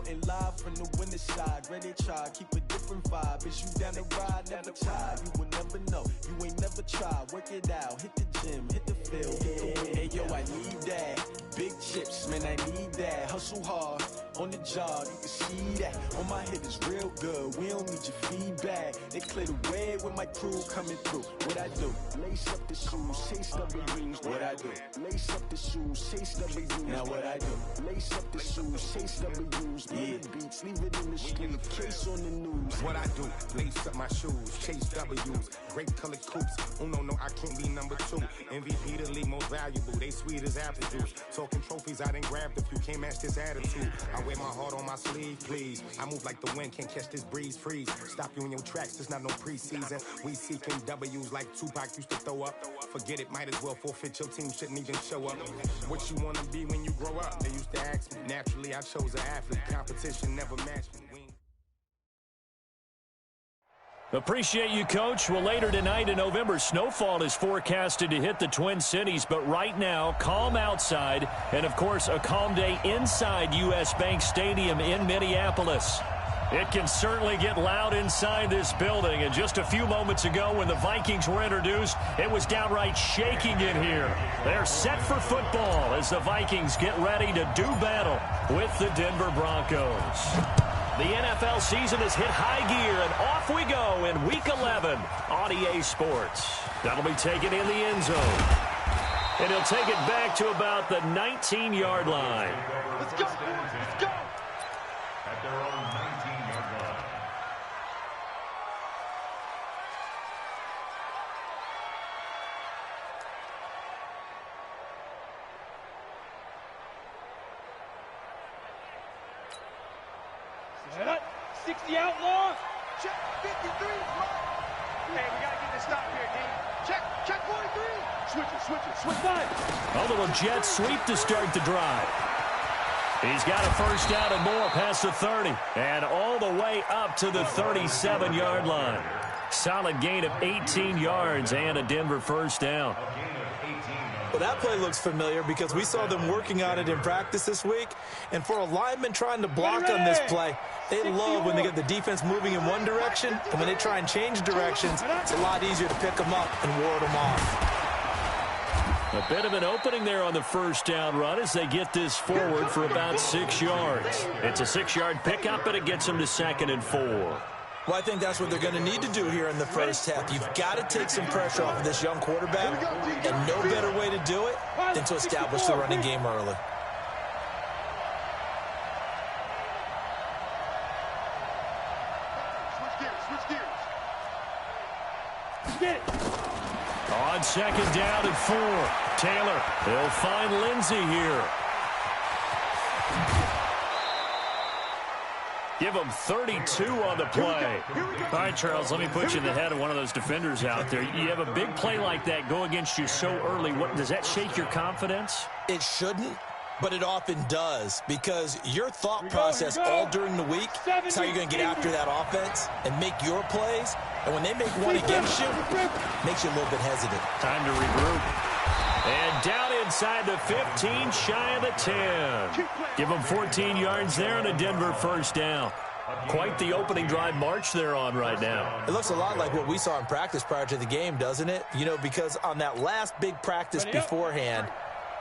reporting live from the winter side. Ready to try, keep a different vibe. Is you down the ride, never tired. You will never know, you ain't never tried. Work it out, hit the gym, hit the field, hit the win. Hey yo, I need that. Big chips, man, I need that. Hustle hard, on the job, you can see that. On my head is real good, we don't need your feedback. They clear the way with my crew coming through. What I do? Lace up the shoes, chase W's. What I do? Lace up the shoes, chase W's. Now what I do? Lace up the shoes, chase W's. Yeah, beats, leave it in the street, case on the news. What I do? Lace up my shoes, chase W's. Grape colored coops. Oh no, I can't be number 2. MVP the league most valuable. They sweet as apple juice. Talking trophies, I done grabbed a few. Can't match this attitude. I wear my heart on my sleeve, please. I move like the wind, can't catch this breeze. Freeze. Stop you in your tracks. There's not no preseason. We seeking W's like Tupac used to throw up. Forget it, might as well forfeit. Your team shouldn't even show up. What you wanna be when you grow up? They used to ask me. Naturally, I chose an athlete. Competition never matched me. Appreciate you, Coach. Well, later tonight in November, snowfall is forecasted to hit the Twin Cities, but right now, calm outside, and of course, a calm day inside U.S. Bank Stadium in Minneapolis. It can certainly get loud inside this building, and just a few moments ago when the Vikings were introduced, it was downright shaking in here. They're set for football as the Vikings get ready to do battle with the Denver Broncos. The NFL season has hit high gear, and off we go in Week 11 on EA Sports. That'll be taken in the end zone. And he'll take it back to about the 19-yard line. Let's go, boys, let's go! At their own 19-yard line. Set up, 60 outlaw. Check 53, right. Hey, we gotta get this stop here, D. Check 43. Switch back. A little jet sweep to start the drive. He's got a first down and more past the 30. And all the way up to the 37-yard line. Solid gain of 18 yards and a Denver first down. Well, that play looks familiar because we saw them working on it in practice this week. And for a lineman trying to block on this play, they love when they get the defense moving in one direction. And when they try and change directions, it's a lot easier to pick them up and ward them off. A bit of an opening there on the first down run as they get this forward for about 6 yards. It's a 6-yard pickup, and it gets them to 2nd and 4. Well, I think that's what they're going to need to do here in the first half. You've got to take some pressure off of this young quarterback, and no better way to do it than to establish the running game early. Switch gears. Get it. On 2nd down and 4. Taylor, he'll find Lindsey here. Give him 32 on the play. All right, Charles, let me put you in the head of one of those defenders out there. You have a big play like that go against you so early. What does that shake your confidence? It shouldn't, but it often does, because your thought process all during the week is how you're going to get after that offense and make your plays. And when they make one against you, it makes you a little bit hesitant. Time to regroup. And down inside the 15, shy of the 10. Give them 14 yards there and a Denver first down. Quite the opening drive march they're on right now. It looks a lot like what we saw in practice prior to the game, doesn't it? You know, because on that last big practice beforehand,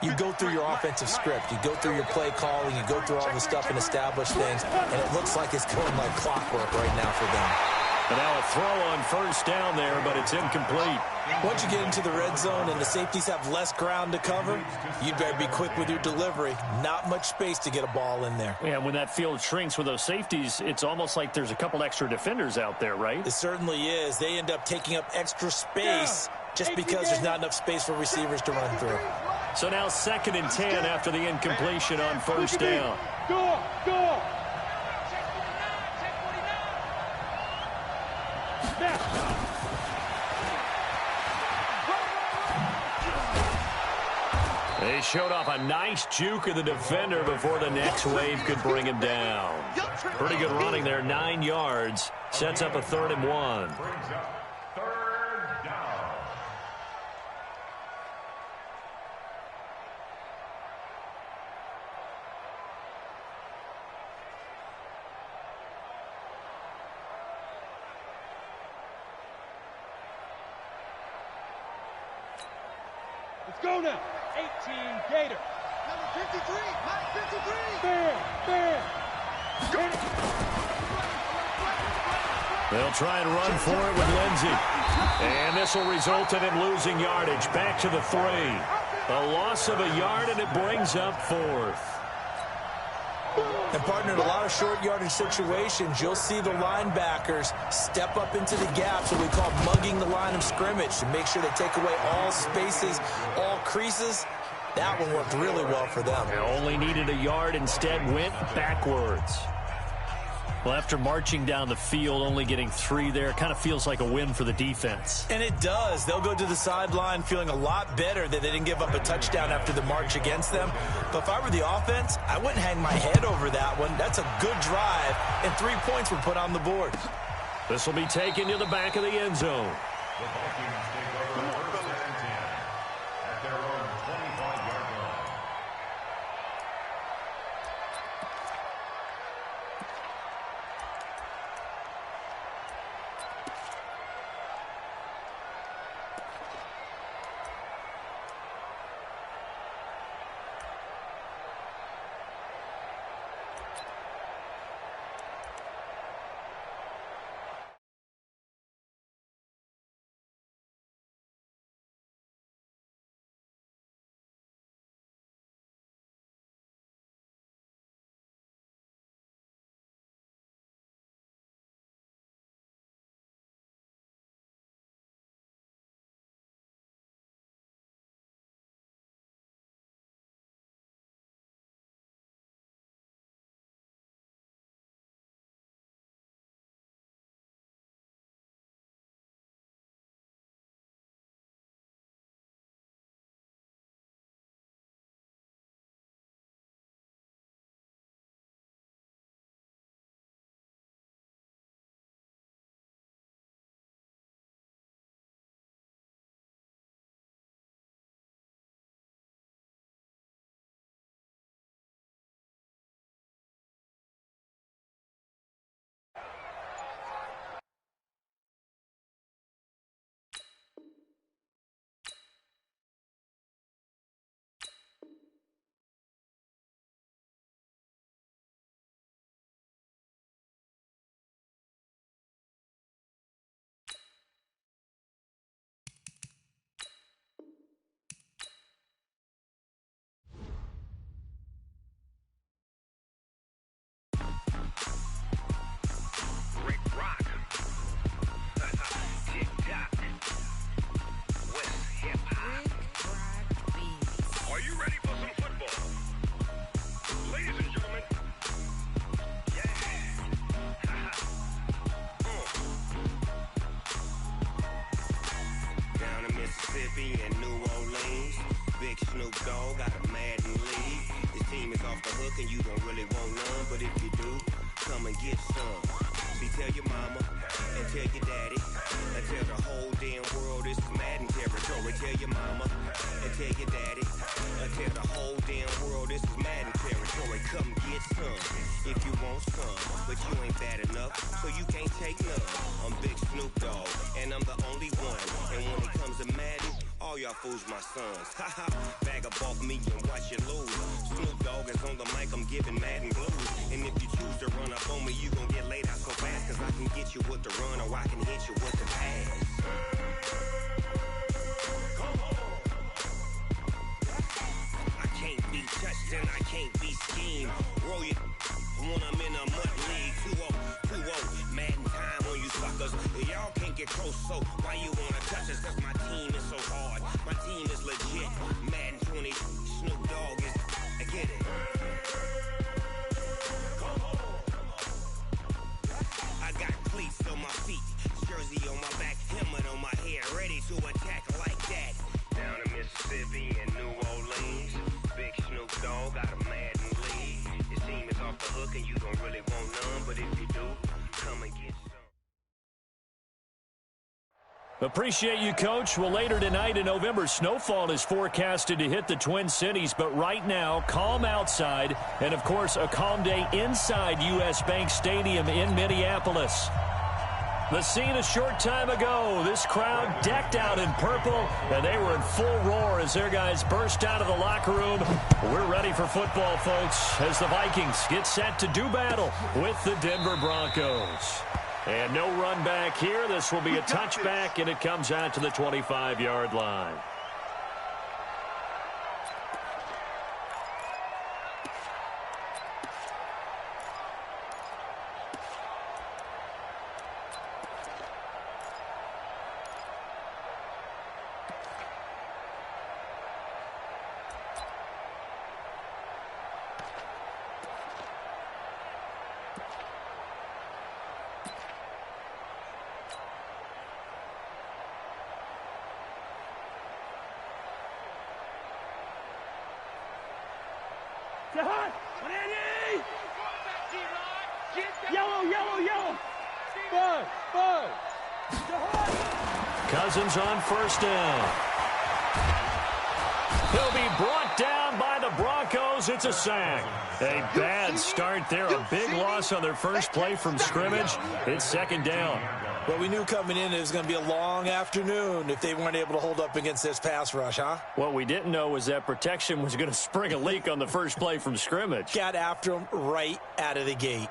you go through your offensive script. You go through your play calling. You go through all the stuff and establish things. And it looks like it's going like clockwork right now for them. And now a throw on first down there, but it's incomplete. Once you get into the red zone and the safeties have less ground to cover, you'd better be quick with your delivery. Not much space to get a ball in there. Yeah, when that field shrinks with those safeties, it's almost like there's a couple extra defenders out there, right? It certainly is. They end up taking up extra space just because there's not enough space for receivers to run through. So now 2nd and 10 after the incompletion on first down. Go! They showed off a nice juke of the defender before the next wave could bring him down. Pretty good running there, 9 yards. Sets up a 3rd and 1. Third down. Let's go now. 18 Gator. Number 53. Mike 53. Fair. They'll try and run for it with Lindsey. And this will result in him losing yardage. Back to the 3. A loss of a yard, and it brings up 4th. And, partner, in a lot of short yardage situations, you'll see the linebackers step up into the gaps, what we call mugging the line of scrimmage, to make sure they take away all spaces, all creases. That one worked really well for them. They only needed a yard, instead went backwards. Well, after marching down the field, only getting 3 there, kind of feels like a win for the defense. And it does. They'll go to the sideline feeling a lot better that they didn't give up a touchdown after the march against them. But if I were the offense, I wouldn't hang my head over that one. That's a good drive, and 3 points were put on the board. This will be taken to the back of the end zone. The Vikings take over 1st and 10 at their own 25-yard line. Mississippi and New Orleans. Big Snoop Dogg got a Madden league. His team is off the hook and you don't really want none, but if you do, come and get some. See, tell your mama and tell your daddy and tell the whole damn world this is Madden territory. Tell your mama and tell your daddy and tell the whole damn world this is Madden territory. Come get some if you want some, but you ain't bad enough, so you can't take none. I'm Big Snoop Dogg and I'm the only one, and when it comes to Madden, all y'all fools my sons. Haha, bag up off me and watch you lose. Snoop Dogg is on the mic, I'm giving Madden blues. And if you choose to run up on me, you gon' get laid out so fast, cause I can get you with the run or I can hit you with the pass. Come on. I can't be touched and I can't be schemed. Roll you when I'm in a mud league. 2-0, Madden time on you suckers. Y'all can't get close, so why you wanna touch us? Cause my team is so hard, my team is legit. Madden 20, Snoop Dogg is, I get it. Come on. I got cleats on my feet, jersey on my back, helmet on my head, ready to attack like that. Down in Mississippi and New Orleans, Big Snoop Dogg got a Madden league. His team is off the hook and you don't really want none, but if you do, come and get some. Appreciate you, Coach. Well, later tonight in November, snowfall is forecasted to hit the Twin Cities, but right now, calm outside, and, of course, a calm day inside U.S. Bank Stadium in Minneapolis. The scene a short time ago. This crowd decked out in purple, and they were in full roar as their guys burst out of the locker room. We're ready for football, folks, as the Vikings get set to do battle with the Denver Broncos. And no run back here. This will be a touchback, and it comes out to the 25-yard line. Cousins on first down. He'll be brought down by the Broncos. It's a sack. A bad start there. A big loss on their first play from scrimmage. It's second down. Well, we knew coming in it was going to be a long afternoon if they weren't able to hold up against this pass rush, huh? What we didn't know was that protection was going to spring a leak on the first play from scrimmage. Got after him right out of the gate.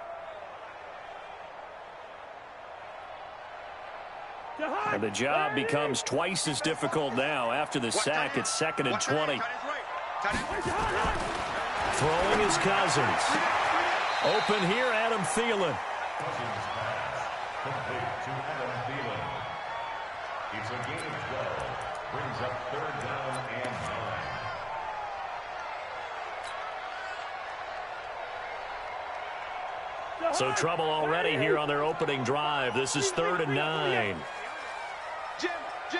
And the job becomes twice as difficult now. After the sack, it's 2nd and 20. Throwing is Cousins. Open here, Adam Thielen. It's a gain of 12. Brings up 3rd down and 9. So trouble already here on their opening drive. This is 3rd and 9. Jim. 2.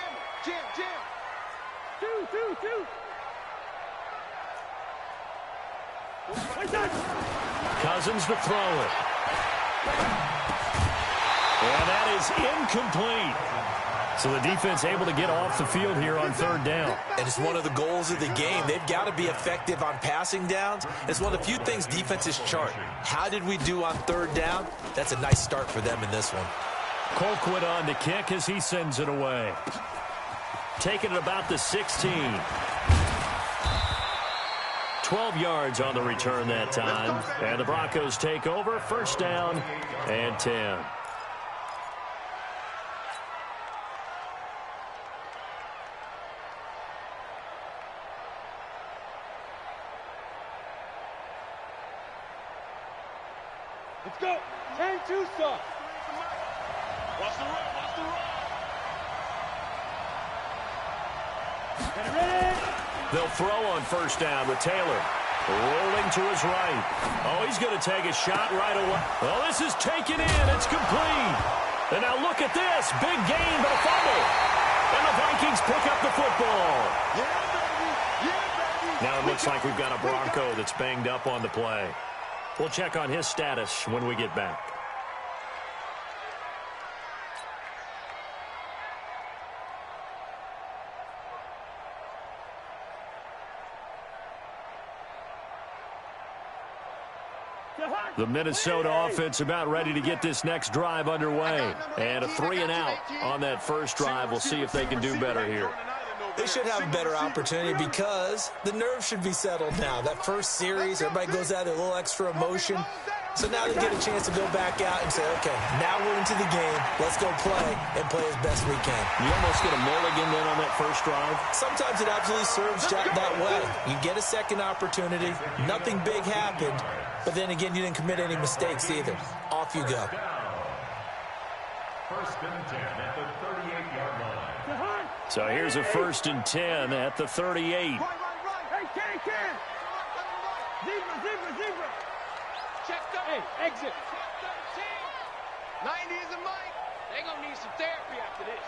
Cousins to throw it. And that is incomplete. So the defense able to get off the field here on 3rd down. And it's one of the goals of the game. They've got to be effective on passing downs. It's one of the few things defenses chart. How did we do on 3rd down? That's a nice start for them in this one. Colquitt on to kick as he sends it away. Taking it about the 16. 12 yards on the return that time. And the Broncos take over. 1st down and 10. Let's go. 10-2 stop. Watch the run. Get it ready. They'll throw on 1st down with Taylor. Rolling to his right. Oh, he's going to take a shot right away. Well, this is taken in. It's complete. And now look at this. Big gain, but a fumble. And the Vikings pick up the football. Now it looks like we've got a Bronco that's banged up on the play. We'll check on his status when we get back. The Minnesota offense about ready to get this next drive underway. And a 3-and-out on that first drive. We'll see if they can do better here. They should have a better opportunity because the nerves should be settled now. That first series, everybody goes out with a little extra emotion. So now they get a chance to go back out and say, okay, now we're into the game. Let's go play and play as best we can. You almost get a mulligan then on that first drive? Sometimes it absolutely serves that way. You get a second opportunity. Nothing big happened. But then again, you didn't commit any mistakes either. Off you go. 1st and 10 at the 38-yard line. So here's a 1st and 10 at the 38. Hey, Ken. Zebra. Check the Hey, exit. 90 is a mic. They're going to need some therapy after this.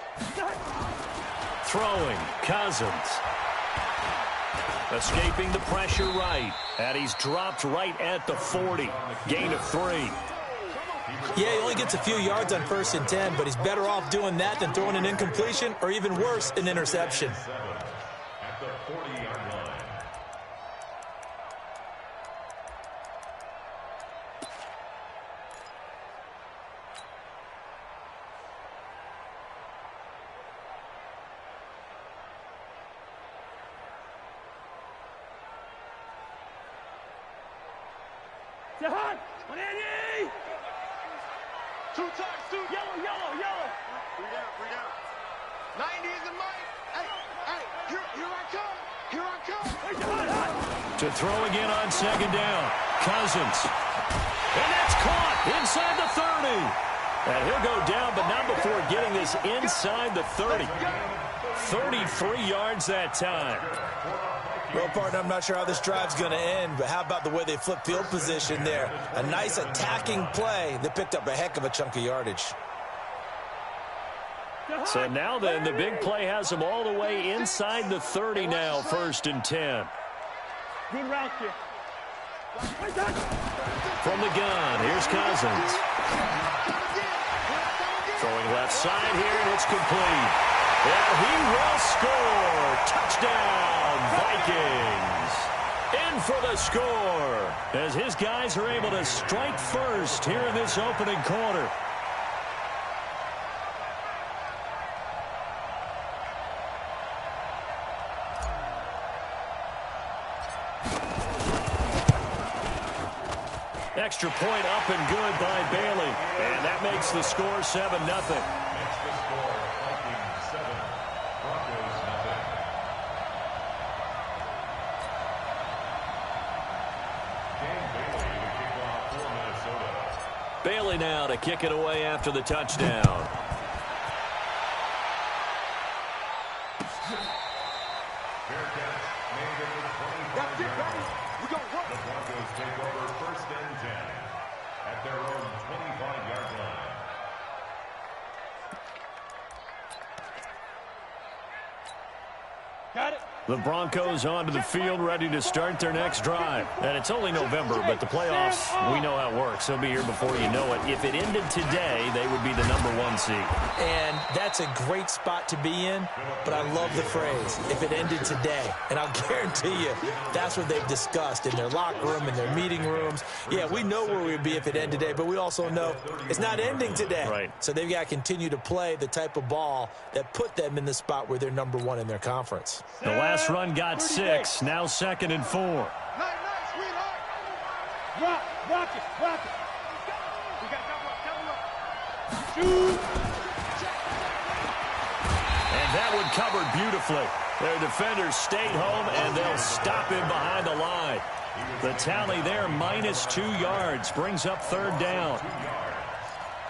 Throwing, Cousins. Escaping the pressure right. And he's dropped right at the 40. Gain of 3. Yeah, he only gets a few yards on 1st and 10, but he's better off doing that than throwing an incompletion or even worse, an interception. At the 40-yard line. Two times, two. Yellow. 3 down. 90 is the mic. Hey, here I come. To throw again on second down. Cousins. And that's caught inside the 30. And he'll go down, but not before getting this inside the 30. 33 yards that time. Well, partner, I'm not sure how this drive's going to end, but how about the way they flip field position there? A nice attacking play. They picked up a heck of a chunk of yardage. So now then, the big play has them all the way inside the 30 now, 1st and 10. Good route here. From the gun, here's Cousins. Throwing left side here, and it's complete. And he will score. Touchdown, Vikings. In for the score as his guys are able to strike first here in this opening quarter. Extra point up and good by Bailey. And that makes the score 7-0. Makes the score Vikings 7, Broncos 0. Dan Bailey to kick off for Minnesota. Bailey now to kick it away after the touchdown. Bearcats made it with 25 yards. The Broncos take over 1st and 10 at their own 25-yard line. Got it. The Broncos onto the field, ready to start their next drive. And it's only November, but the playoffs, we know how it works. They'll be here before you know it. If it ended today, they would be the #1 seed. And that's a great spot to be in, but I love the phrase, if it ended today. And I'll guarantee you, that's what they've discussed in their locker room, in their meeting rooms. Yeah, we know where we'd be if it ended today, but we also know it's not ending today. Right. So they've got to continue to play the type of ball that put them in the spot where they're #1 in their conference. The last run got 6, now 2nd and 4. Nice, sweetheart. Rock it. We got double up. Shoot. And that one covered beautifully. Their defenders stayed home, and they'll stop him behind the line. The tally there, -2 yards, brings up 3rd down. 2 yards.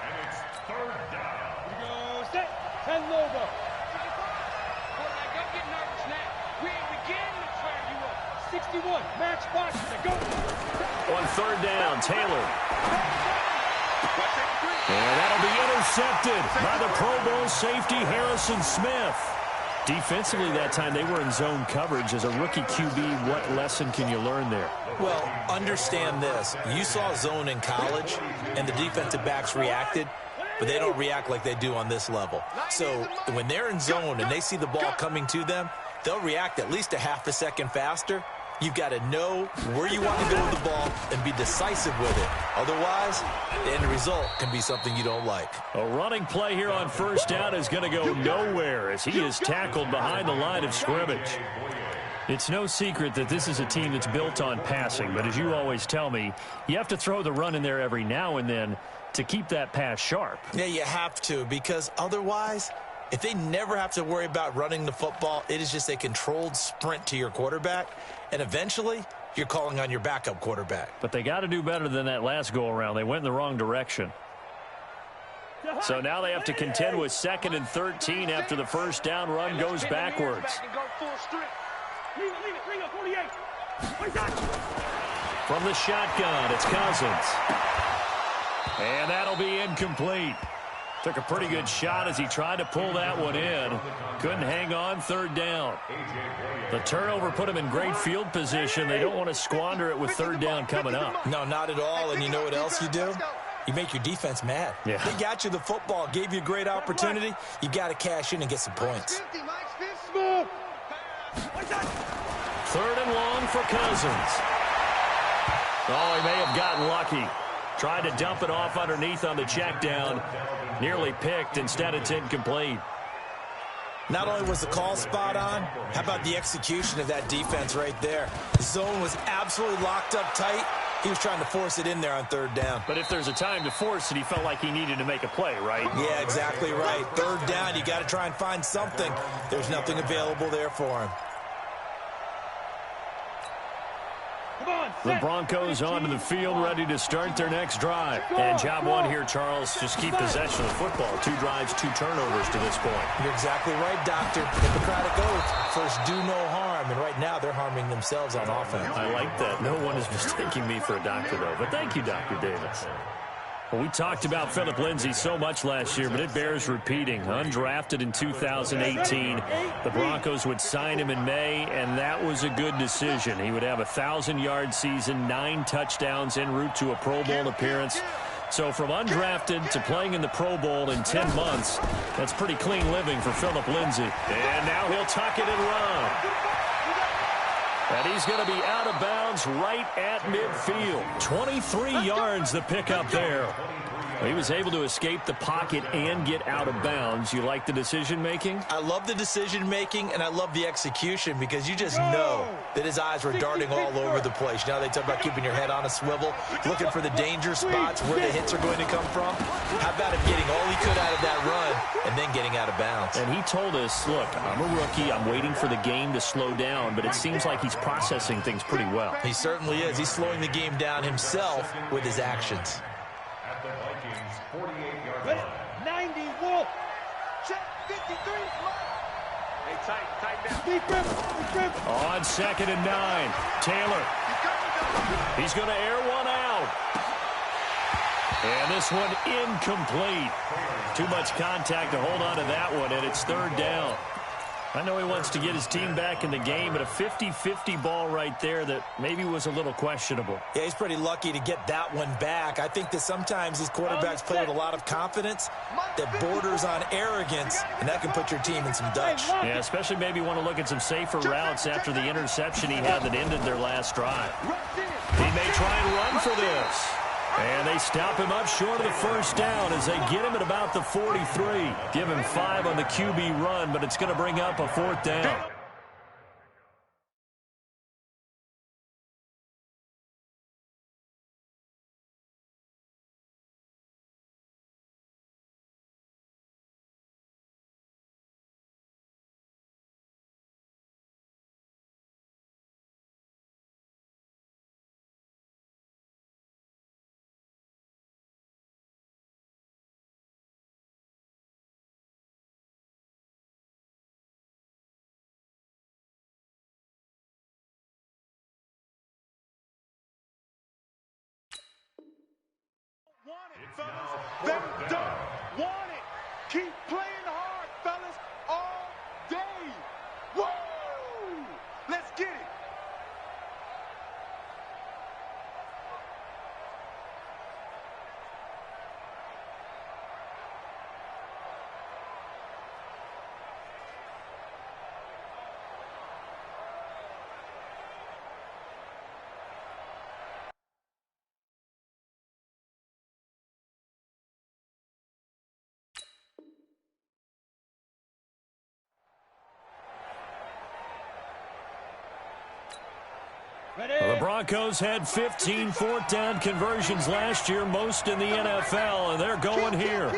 And it's 3rd down. We go set. 10 logo. Don't get nervous now. We ain't beginning to fire you up. 61. Match box. Go. On 3rd down, Taylor. And that'll be intercepted by the Pro Bowl safety, Harrison Smith. Defensively that time, they were in zone coverage. As a rookie QB, what lesson can you learn there? Well, understand this. You saw zone in college, and the defensive backs reacted, but they don't react like they do on this level. So when they're in zone and they see the ball coming to them, they'll react at least a half a second faster. You've got to know where you want to go with the ball and be decisive with it. Otherwise, the end result can be something you don't like. A running play here on 1st down is going to go nowhere as he is tackled behind the line of scrimmage. It's no secret that this is a team that's built on passing, but as you always tell me, you have to throw the run in there every now and then to keep that pass sharp. Yeah, you have to, because otherwise, if they never have to worry about running the football, it is just a controlled sprint to your quarterback, and eventually you're calling on your backup quarterback. But they got to do better than that last go-around. They went in the wrong direction. So now they have to contend with 2nd and 13 after the 1st down run goes backwards. From the shotgun, it's Cousins. And that'll be incomplete. Took a pretty good shot as he tried to pull that one in. Couldn't hang on, 3rd down. The turnover put him in great field position. They don't want to squander it with 3rd down coming up. No, not at all. And you know what else you do? You make your defense mad. Yeah. They got you the football, gave you a great opportunity. You got to cash in and get some points. 3rd and long for Cousins. Oh, he may have gotten lucky. Tried to dump it off underneath on the check down. Nearly picked. Instead, it's incomplete. Not only was the call spot on, how about the execution of that defense right there? The zone was absolutely locked up tight, He was trying to force it in there on third down. But if there's a time to force it, he felt like he needed to make a play, right? Yeah, exactly right. Third down, you got to try and find something. There's nothing available there for him. The Broncos onto the field, ready to start their next drive. And job one here, Charles, just keep possession of the football. 2 drives, 2 turnovers to this point. You're exactly right, Doctor. Hippocratic oath. First, do no harm. And right now, they're harming themselves on offense. I like that. No one is mistaking me for a doctor, though. But thank you, Dr. Davis. Well, we talked about Philip Lindsay so much last year, but it bears repeating. Undrafted in 2018, the Broncos would sign him in May, and that was a good decision. He would have a 1,000-yard season, 9 touchdowns en route to a Pro Bowl appearance. So from undrafted to playing in the Pro Bowl in 10 months, that's pretty clean living for Philip Lindsay. And now he'll tuck it and run. And he's going to be out of bounds right at midfield. 23 yards the pickup there. He was able to escape the pocket and get out of bounds. You like the decision-making? I love the decision-making, and I love the execution because you just know that his eyes were darting all over the place. You know, they talk about keeping your head on a swivel, looking for the danger spots where the hits are going to come from. How about him getting all he could out of that run and then getting out of bounds? And he told us, look, I'm a rookie. I'm waiting for the game to slow down, but it seems like he's processing things pretty well. He certainly is. He's slowing the game down himself with his actions. At the Vikings 48-yard line. 90 Wolf. Check 53. Hey, tight down. On 2nd and 9. Taylor. He's going to air one out. And this one incomplete. Too much contact to hold on to that one, and it's 3rd down. I know he wants to get his team back in the game, but a 50-50 ball right there that maybe was a little questionable. Yeah, he's pretty lucky to get that one back. I think that sometimes these quarterbacks play with a lot of confidence that borders on arrogance, and that can put your team in some Dutch. Yeah, especially maybe want to look at some safer routes after the interception he had that ended their last drive. He may try and run for this. And they stop him up short of the 1st down as they get him at about the 43. Give him 5 on the QB run, but it's going to bring up a 4th down. Them don't want it. Keep playing hard, fellas, all day. Woo! Let's get it. Well, the Broncos had 15 4th down conversions last year, most in the NFL, and they're going here.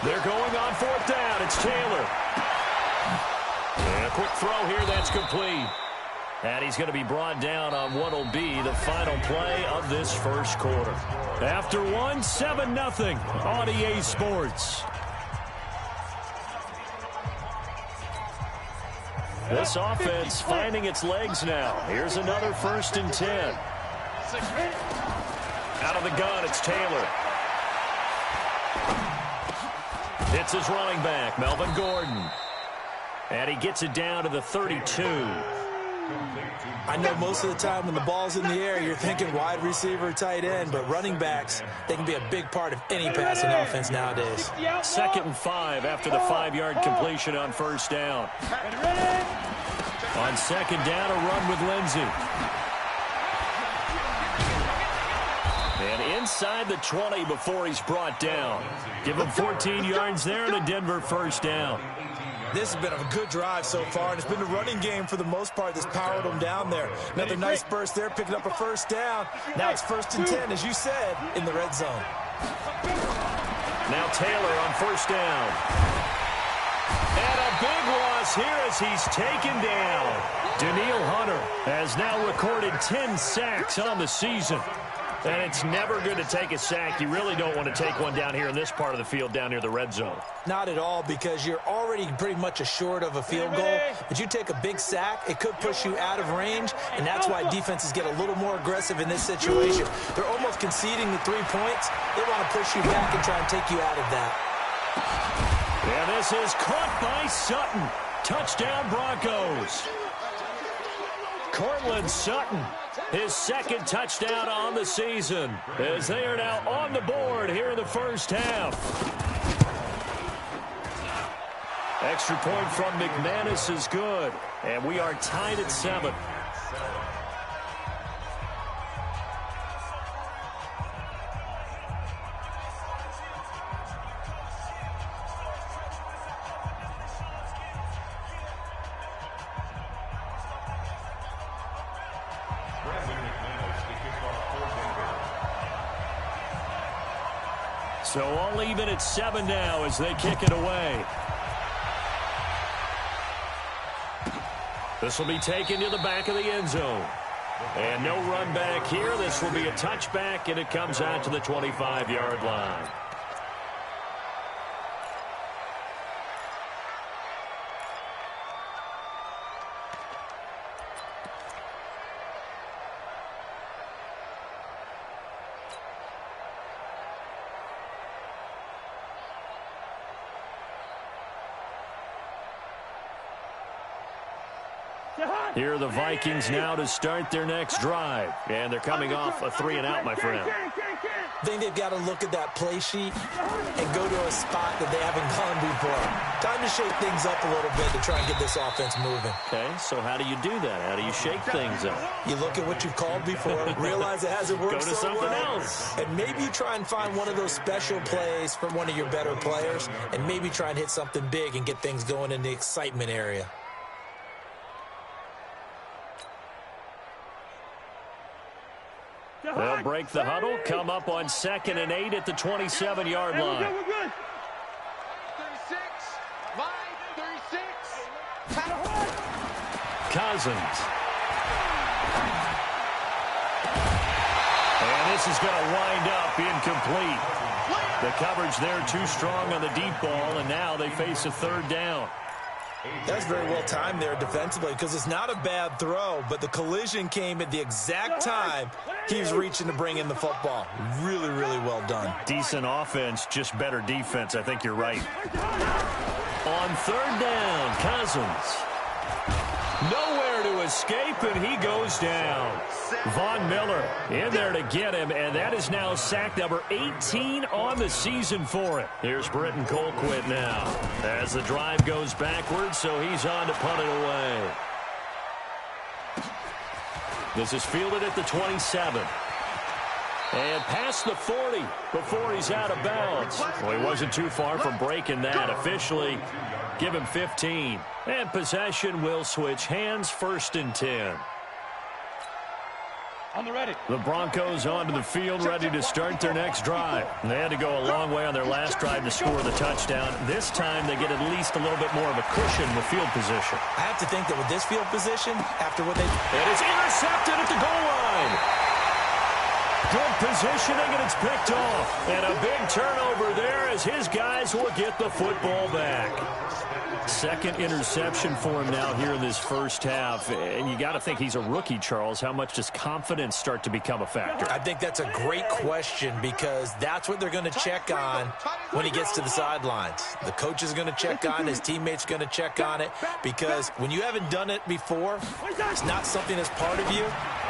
They're going on 4th down. It's Taylor. And a quick throw here, that's complete. And he's going to be brought down on what will be the final play of this 1st quarter. After one, 7-0 on EA Sports. This offense finding its legs now. Here's another 1st and 10. Out of the gun, it's Taylor. It's his running back, Melvin Gordon. And he gets it down to the 32. I know most of the time when the ball's in the air, you're thinking wide receiver, tight end, but running backs, they can be a big part of any passing offense nowadays. 2nd and 5 after the 5-yard completion on 1st down. On 2nd down, a run with Lindsay. And inside the 20 before he's brought down. Give him 14 yards there and a Denver 1st down. This has been a good drive so far, and it's been the running game for the most part that's powered them down there. Another nice burst there, picking up a first down. Now it's 1st and 10, as you said, in the red zone. Now Taylor on first down. And a big loss here as he's taken down. Danielle Hunter has now recorded 10 sacks on the season. And it's never good to take a sack. You really don't want to take one down here in this part of the field down near the red zone. Not at all, because you're already pretty much assured of a field goal. But you take a big sack, it could push you out of range, and that's why defenses get a little more aggressive in this situation. They're almost conceding the 3 points. They want to push you back and try and take you out of that. And this is caught by Sutton. Touchdown, Broncos. Cortland Sutton, his 2nd touchdown on the season, as they are now on the board here in the first half. Extra point from McManus is good, and we are tied at 7. So all even at 7 now as they kick it away. This will be taken to the back of the end zone. And no run back here. This will be a touchback, and it comes out to the 25-yard line. Here are the Vikings now to start their next drive. And they're coming off a 3-and-out, my friend. I think they've got to look at that play sheet and go to a spot that they haven't gone before. Time to shake things up a little bit to try and get this offense moving. Okay, so how do you do that? How do you shake things up? You look at what you've called before, realize it hasn't worked so well. Go to something else. And maybe you try and find one of those special plays from one of your better players, and maybe try and hit something big and get things going in the excitement area. They'll break the huddle, come up on 2nd and 8 at the 27-yard line. We're good. 36, 36. Cousins. And this is going to wind up incomplete. The coverage there too strong on the deep ball, and now they face a 3rd down. That's very well timed there defensively, because it's not a bad throw, but the collision came at the exact time he was reaching to bring in the football. Really, really well done. Decent offense, just better defense. I think you're right. On 3rd down, Cousins. Nowhere to escape, and he goes down. Von Miller in there to get him, and that is now sack number 18 on the season for it. Here's Britton Colquitt now as the drive goes backwards, so he's on to punt it away. This is fielded at the 27. And past the 40 before he's out of bounds. Well, he wasn't too far from breaking that. Officially, give him 15. And possession will switch hands, 1st and 10. On the ready. The Broncos onto the field, ready to start their next drive. And they had to go a long way on their last drive to score the touchdown. This time they get at least a little bit more of a cushion with field position. I have to think that with this field position, after what they... It is intercepted at the goal line. Good positioning, and it's picked off. And a big turnover there as his guys will get the football back. 2nd interception for him now here in this first half. And you got to think he's a rookie, Charles. How much does confidence start to become a factor? I think that's a great question, because that's what they're going to check on when he gets to the sidelines. The coach is going to check on, his teammates going to check on it, because when you haven't done it before, it's not something that's part of you.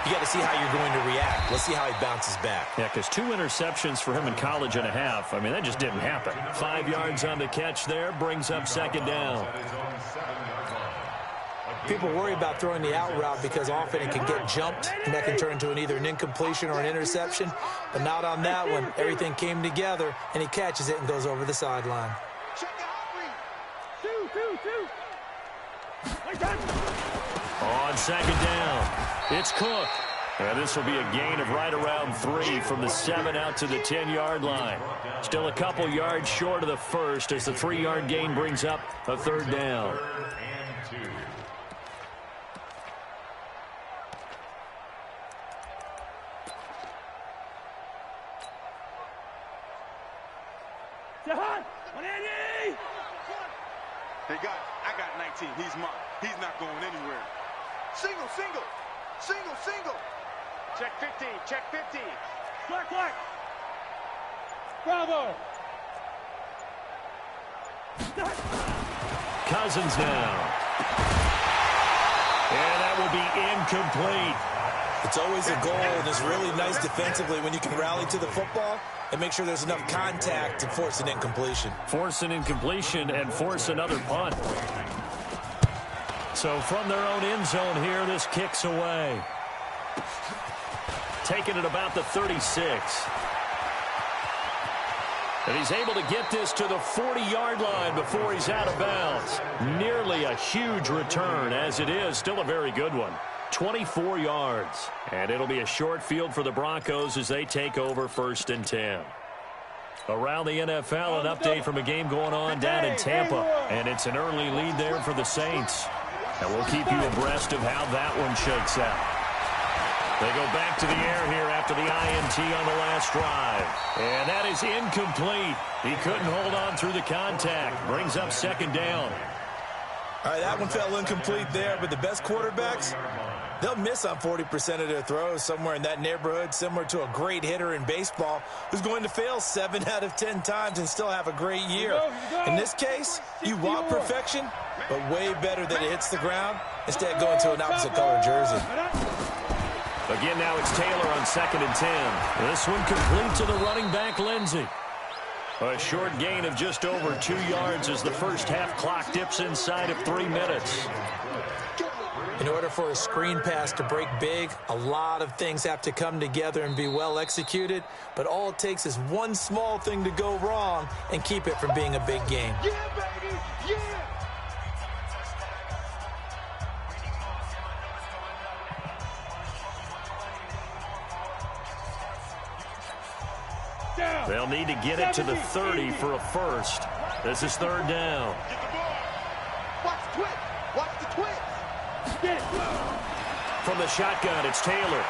You got to see how you're going to react. Let's see how he bounces back. Yeah, because 2 interceptions for him in college and a half. I mean, that just didn't happen. 5 yards on the catch there, brings up 2nd down. People worry about throwing the out route because often it can get jumped, and that can turn into either an incompletion or an interception. But not on that one. Everything came together, and he catches it and goes over the sideline. On second down, it's Cook. And this will be a gain of right around 3 from the 7 out to the 10-yard line. Still a couple yards short of the first as the 3-yard gain brings up a third down. Hey, guys, I got 19. He's mine. He's not going anywhere. Single, single. Single, single. Check 15. Check 15. Clark. Bravo. Cousins now. And that will be incomplete. It's always a goal, and it's really nice defensively when you can rally to the football and make sure there's enough contact to force an incompletion. Force an incompletion and force another punt. So from their own end zone here, this kicks away. Taking it about the 36. And he's able to get this to the 40-yard line before he's out of bounds. Nearly a huge return, as it is still a very good one. 24 yards. And it'll be a short field for the Broncos as they take over 1st and 10. Around the NFL, an update from a game going on down in Tampa. And it's an early lead there for the Saints. And we'll keep you abreast of how that one shakes out. They go back to the air here after the INT on the last drive. And that is incomplete. He couldn't hold on through the contact. Brings up 2nd down. All right, that one fell incomplete there, but the best quarterbacks, they'll miss on 40% of their throws, somewhere in that neighborhood, similar to a great hitter in baseball who's going to fail 7 out of 10 times and still have a great year. In this case, you want perfection, but way better that it hits the ground instead of going to an opposite color jersey. Again, now it's Taylor on 2nd and 10. This one complete to the running back, Lindsey. A short gain of just over 2 yards as the first half clock dips inside of 3 minutes. In order for a screen pass to break big, a lot of things have to come together and be well executed, but all it takes is one small thing to go wrong and keep it from being a big game. Yeah, baby. Yeah. They'll need to get it to the 30 for a first. This is 3rd down. Get the ball. Watch the twist. Watch the twist. Get it. From the shotgun, it's Taylor.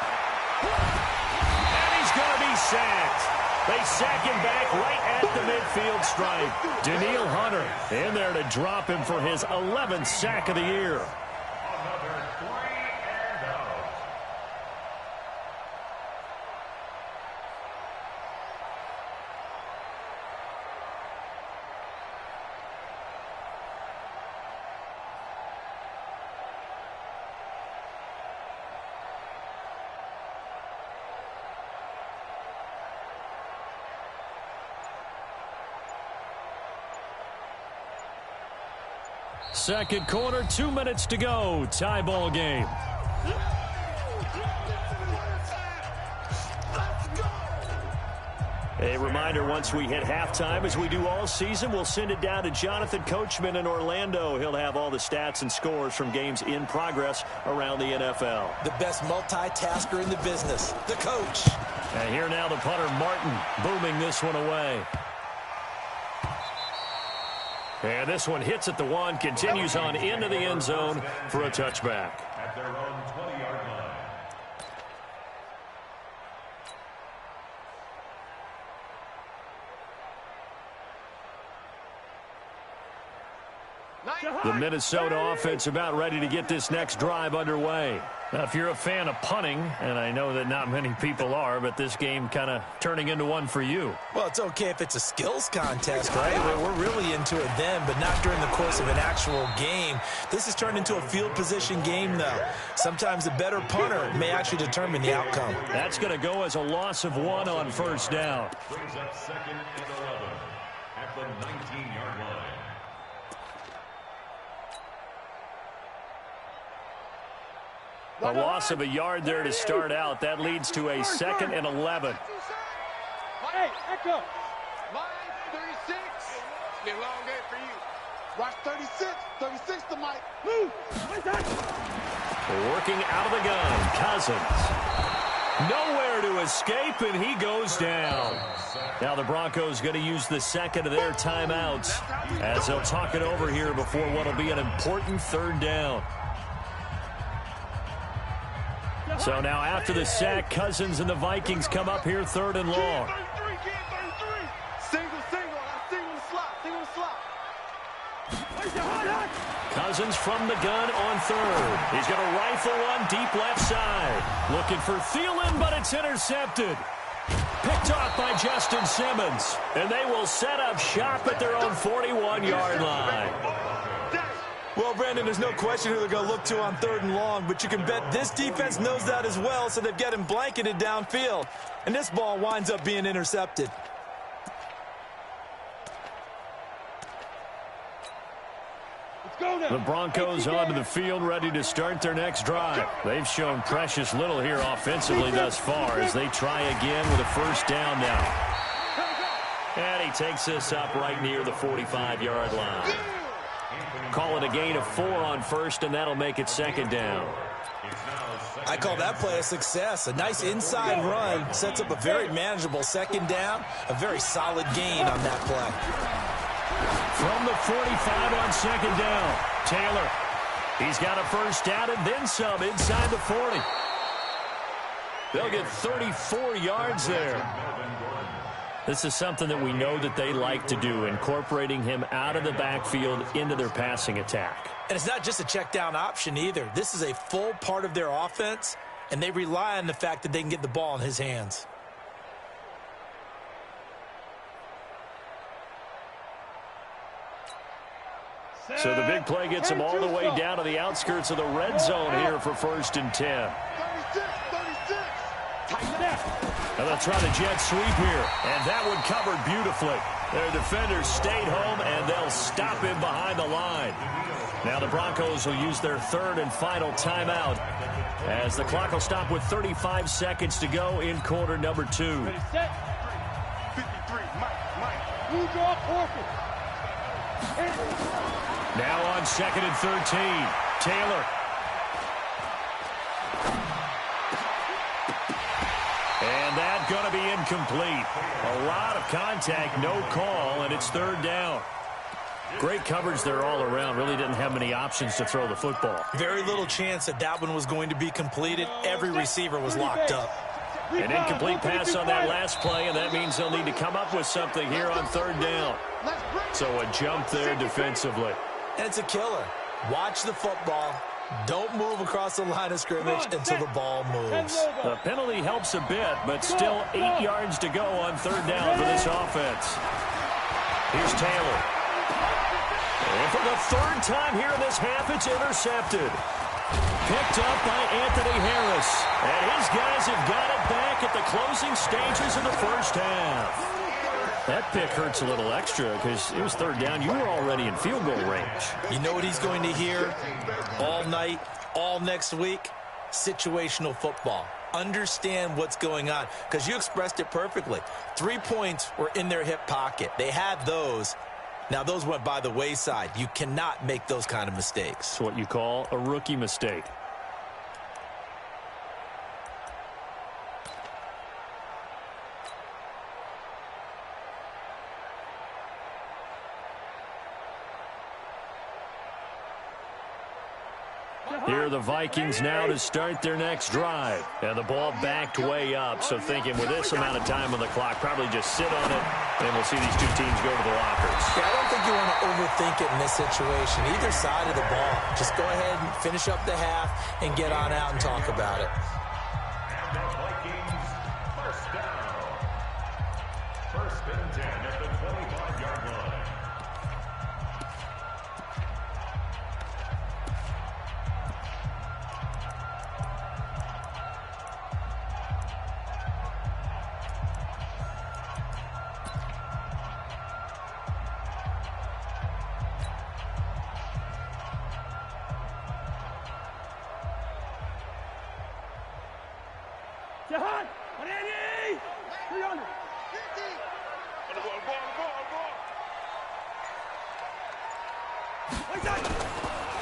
And he's going to be sacked. They sack him back right at the midfield stripe. Daniil Hunter in there to drop him for his 11th sack of the year. Second quarter, 2 minutes to go. Tie ball game. A reminder, once we hit halftime, as we do all season, we'll send it down to Jonathan Coachman in Orlando. He'll have all the stats and scores from games in progress around the NFL. The best multitasker in the business, the coach. And here now the punter, Martin, booming this one away. And this one hits at the 1, continues on into the end zone for a touchback. At their own 20-yard line. The Minnesota offense about ready to get this next drive underway. Now, if you're a fan of punting, and I know that not many people are, but this game kind of turning into one for you. Well, it's okay if it's a skills contest, right? We're really into it then, but not during the course of an actual game. This has turned into a field position game, though. Sometimes the better punter may actually determine the outcome. That's going to go as a loss of 1 on 1st down. Brings up 2nd and 11 at the 19-yard line. A loss of a yard there to start out. That leads to a 2nd and 11. Hey, echo. Line 36. It's been a long day for you. Watch 36. 36 to Mike. Move. Working out of the gun, Cousins. Nowhere to escape, and he goes down. Now the Broncos going to use the second of their timeouts as they'll talk it over here before what will be an important third down. So now after the sack, Cousins and the Vikings come up here third and long. Cousins from the gun on third. He's going to rifle one deep left side. Looking for Thielen, but it's intercepted. Picked off by Justin Simmons. And they will set up shop at their own 41-yard line. Well, Brandon, there's no question who they're going to look to on third and long, but you can bet this defense knows that as well, so they've got him blanketed downfield. And this ball winds up being intercepted. The Broncos onto the field, ready to start their next drive. They've shown precious little here offensively thus far as they try again with a first down now. And he takes this up right near the 45-yard line. Call it a gain of 4 on first, and that'll make it second down. I call that play a success. A nice inside run sets up a very manageable second down. A very solid gain on that play. From the 45 on second down, Taylor. He's got a first down and then some inside the 40. They'll get 34 yards there. This is something that we know that they like to do, incorporating him out of the backfield into their passing attack. And it's not just a check down option either. This is a full part of their offense, and they rely on the fact that they can get the ball in his hands. So the big play gets them all the way down to the outskirts of the red zone here for first and 10. 36. And they'll try the jet sweep here, and that one covered beautifully. Their defenders stayed home, and they'll stop him behind the line. Now the Broncos will use their third and final timeout as the clock will stop with 35 seconds to go in quarter number 2. 53, Mike. Who draw Porter? Now on second and 13, Taylor. And that's going to be incomplete. A lot of contact, no call, and it's third down. Great coverage there all around. Really didn't have many options to throw the football. Very little chance that that one was going to be completed. Every receiver was locked up. An incomplete pass on that last play, and that means they'll need to come up with something here on third down. So a jump there defensively. And it's a killer. Watch the football. Don't move across the line of scrimmage until the ball moves. The penalty helps a bit, but still 8 yards to go on third down for this offense. Here's Taylor. And for the third time here in this half, it's intercepted. Picked up by Anthony Harris. And his guys have got it back at the closing stages of the first half. That pick hurts a little extra because it was third down. You were already in field goal range. You know what he's going to hear all night, all next week? Situational football. Understand what's going on because you expressed it perfectly. 3 points were in their hip pocket. They had those. Now, those went by the wayside. You cannot make those kind of mistakes. It's what you call a rookie mistake. Here are the Vikings now to start their next drive. And the ball backed way up, so thinking with this amount of time on the clock, probably just sit on it, and we'll see these two teams go to the lockers. Yeah, I don't think you want to overthink it in this situation. Either side of the ball. Just go ahead and finish up the half and get on out and talk about it. And the Vikings, first down. First and 10 at the 25-yard line. Jahan, 180! 300! 50!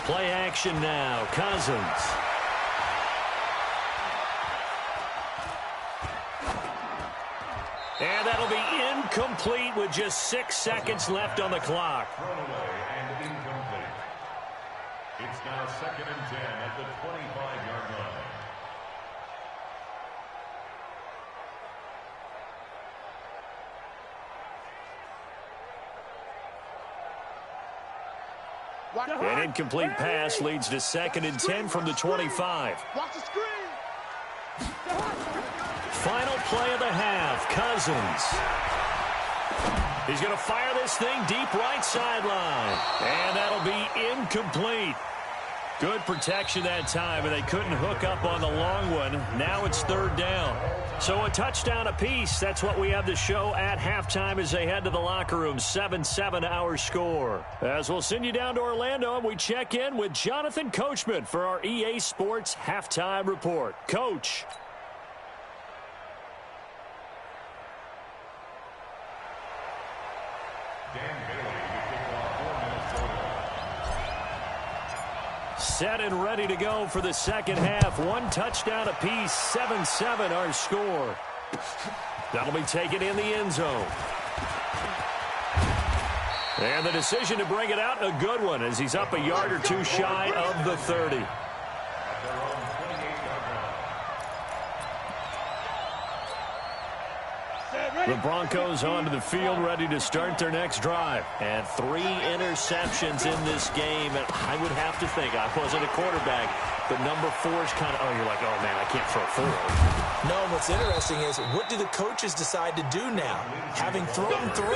Play action now. Cousins. And that'll be incomplete with just 6 seconds left on the clock. Thrown away and incomplete. It's now 2nd and 10 at the 25-yard line. An incomplete pass leads to 2nd and 10 from the 25. Watch the screen. Final play of the half. Cousins. He's going to fire this thing deep right sideline. And that'll be incomplete. Good protection that time, and they couldn't hook up on the long one. Now it's 3rd down. So a touchdown apiece. That's what we have to show at halftime as they head to the locker room. 7-7 our score. As we'll send you down to Orlando, and we check in with Jonathan Coachman for our EA Sports Halftime Report. Coach. Set and ready to go for the second half. 1 touchdown apiece, 7-7 our score. That'll be taken in the end zone. And the decision to bring it out, a good one, as he's up a yard or two shy of the 30. The Broncos onto the field, ready to start their next drive. And 3 interceptions in this game. And I would have to think, I wasn't a quarterback, but number 4 is kind of, you're like, oh, man, I can't throw 4. No, what's interesting is, what do the coaches decide to do now? Having thrown 3,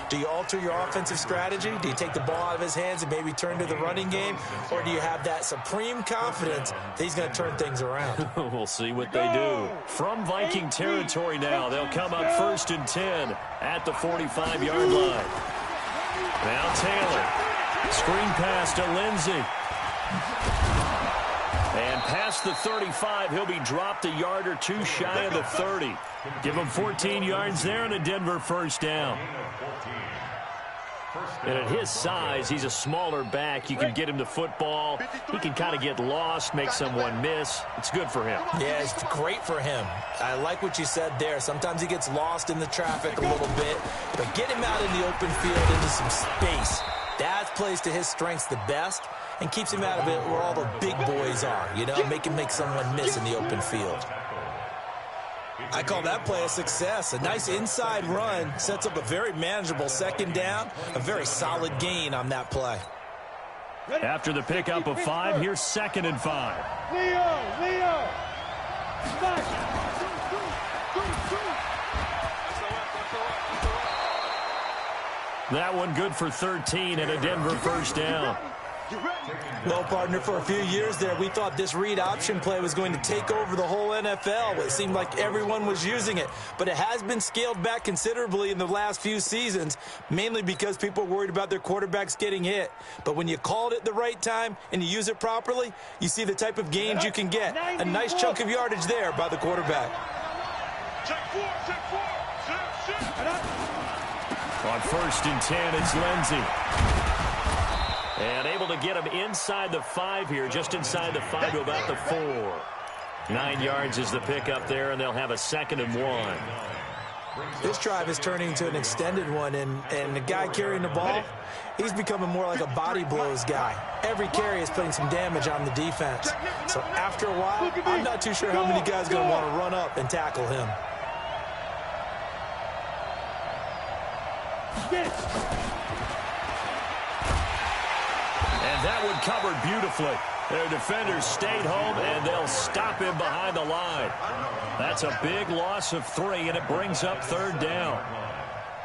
do you alter your offensive strategy? Do you take the ball out of his hands and maybe turn to the running game? Or do you have that supreme confidence that he's going to turn things around? We'll see what they do. From Viking territory now, they'll come up 1st and 10 at the 45-yard line. Now Taylor. Screen pass to Lindsey. And past the 35, he'll be dropped a yard or two shy of the 30. Give him 14 yards there and a Denver 1st down. And at his size, he's a smaller back. You can get him the football. He can kind of get lost, make someone miss. It's good for him. Yeah, it's great for him. I like what you said there. Sometimes he gets lost in the traffic a little bit, but get him out in the open field into some space. That plays to his strengths the best and keeps him out of it where all the big boys are, you know, make someone miss in the open field. I call that play a success. A nice inside run sets up a very manageable 2nd down, a very solid gain on that play. After the pickup of 5, here's 2nd and 5. Leo! That one good for 13 and a Denver 1st down. Well, partner, for a few years there, we thought this read option play was going to take over the whole NFL. It seemed like everyone was using it, but it has been scaled back considerably in the last few seasons, mainly because people are worried about their quarterbacks getting hit. But when you called it the right time and you use it properly, you see the type of gains you can get. A nice chunk of yardage there by the quarterback. On 1st and 10, it's Lindsey. And able to get him inside the 5 here, just inside the 5 to about the 4. 9 yards is the pickup there, and they'll have a 2nd and 1. This drive is turning into an extended one, and the guy carrying the ball, he's becoming more like a body blows guy. Every carry is putting some damage on the defense. So after a while, I'm not too sure how many guys are going to want to run up and tackle him. And that one covered beautifully. Their defenders stayed home, and they'll stop him behind the line. That's a big loss of 3, and it brings up 3rd down.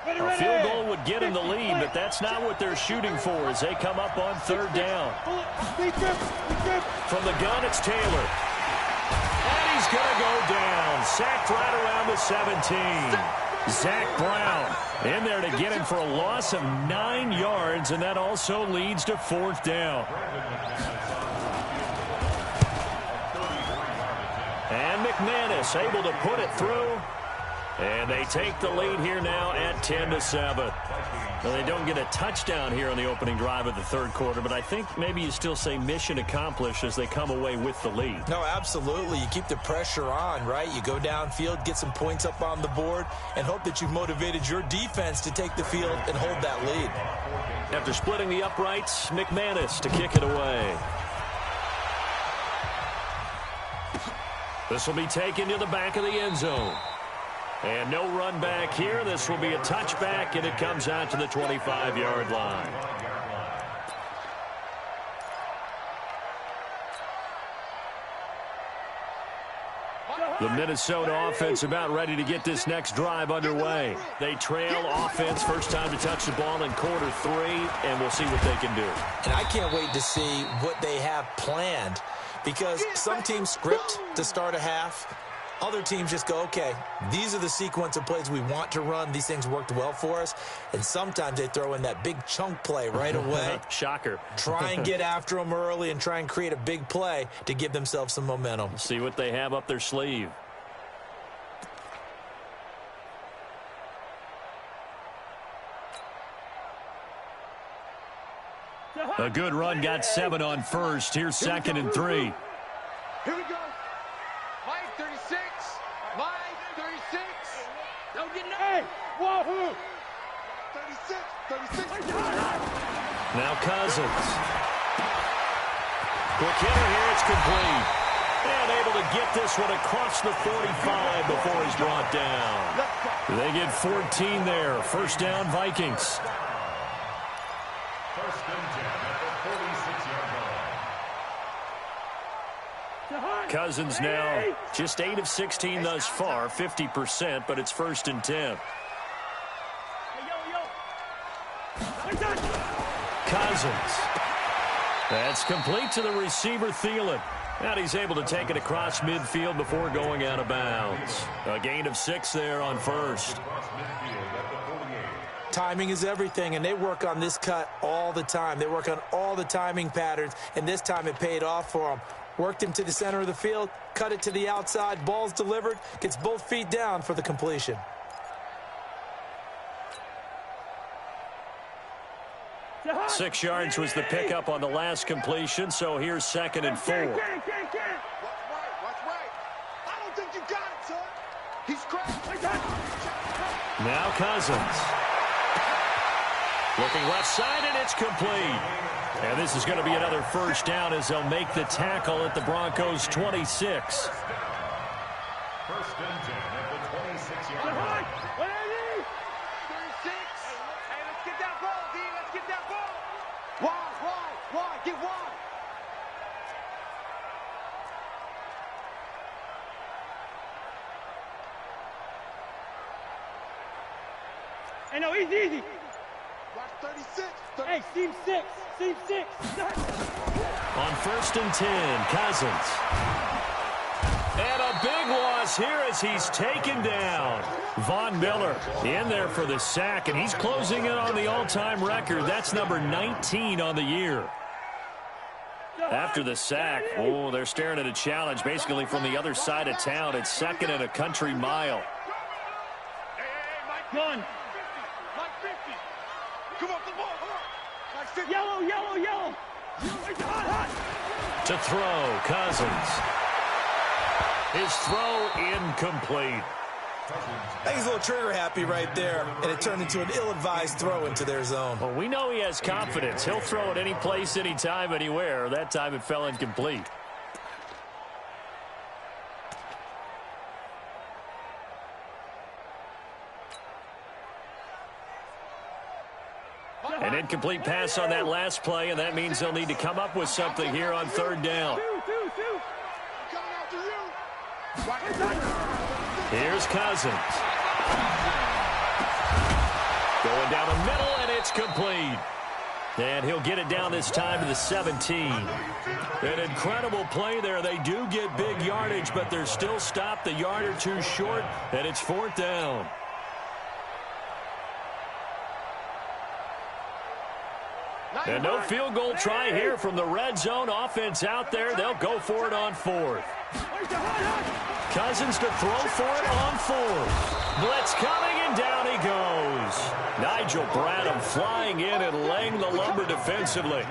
A field goal would get him the lead, but that's not what they're shooting for as they come up on 3rd down. From the gun, it's Taylor. And he's going to go down. Sacked right around the 17. Zach Brown in there to get him for a loss of 9 yards, and that also leads to 4th down. And McManus able to put it through. And they take the lead here now at 10-7. Well, they don't get a touchdown here on the opening drive of the third quarter, but I think maybe you still say mission accomplished as they come away with the lead. No, absolutely. You keep the pressure on, right? You go downfield, get some points up on the board, and hope that you've motivated your defense to take the field and hold that lead. After splitting the uprights, McManus to kick it away. This will be taken to the back of the end zone. And no run back here. This will be a touchback, and it comes out to the 25-yard line. The Minnesota offense about ready to get this next drive underway. They trail offense, first time to touch the ball in quarter 3, and we'll see what they can do. And I can't wait to see what they have planned, because some teams script to start a half. Other teams just go, okay, these are the sequence of plays we want to run. These things worked well for us. And sometimes they throw in that big chunk play right away. Shocker. Try and get after them early and try and create a big play to give themselves some momentum. See what they have up their sleeve. A good run, got 7 on first. Here's 2nd and 3. Here we go. Mike 36. Mike 36. Don't get no. Hey, wahoo. 36. Now Cousins. Quick hitter here. It's complete. And able to get this one across the 45 before he's brought down. They get 14 there. First down, Vikings. First and 10 at the 46-yard line. Cousins now just 8 of 16 thus far, 50%, but it's 1st and 10. Cousins. That's complete to the receiver, Thielen. And he's able to take it across midfield before going out of bounds. A gain of 6 there on first. Timing is everything, and they work on this cut all the time. They work on all the timing patterns, and this time it paid off for them. Worked him to the center of the field, cut it to the outside, ball's delivered, gets both feet down for the completion. Six yards was the pickup on the last completion, so here's 2nd and 4. Watch right. I don't think you got it, son. He's cracked. Now Cousins. Looking left side, and it's complete. And this is going to be another first down as they'll make the tackle at the Broncos' 26. First and 10 at the 26-yard line. 36. Hey, let's get that ball, D. Let's get that ball. Wide. Get wide. Hey, no, easy. Watch 36. Hey, seam 6. On 1st and 10, Cousins. And a big loss here as he's taken down. Von Miller in there for the sack, and he's closing in on the all-time record. That's number 19 on the year. After the sack, they're staring at a challenge basically from the other side of town. It's 2nd and a country mile. Hey, Mike Gunn. Mike 50. Come on, come on. Mike 50. Yellow. To throw, Cousins. His throw incomplete. I think he's a little trigger happy right there, and it turned into an ill-advised throw into their zone. Well, we know he has confidence. He'll throw it any place, anytime, anywhere. That time it fell incomplete. An incomplete pass on that last play, and that means they'll need to come up with something here on 3rd down. Here's Cousins. Going down the middle, and it's complete. And he'll get it down this time to the 17. An incredible play there. They do get big yardage, but they're still stopped a yard or two short, and it's 4th down. And no field goal try here from the red zone. Offense out there. They'll go for it on fourth. Cousins to throw for it on fourth. Blitz coming, and down he goes. Nigel Bradham flying in and laying the lumber defensively.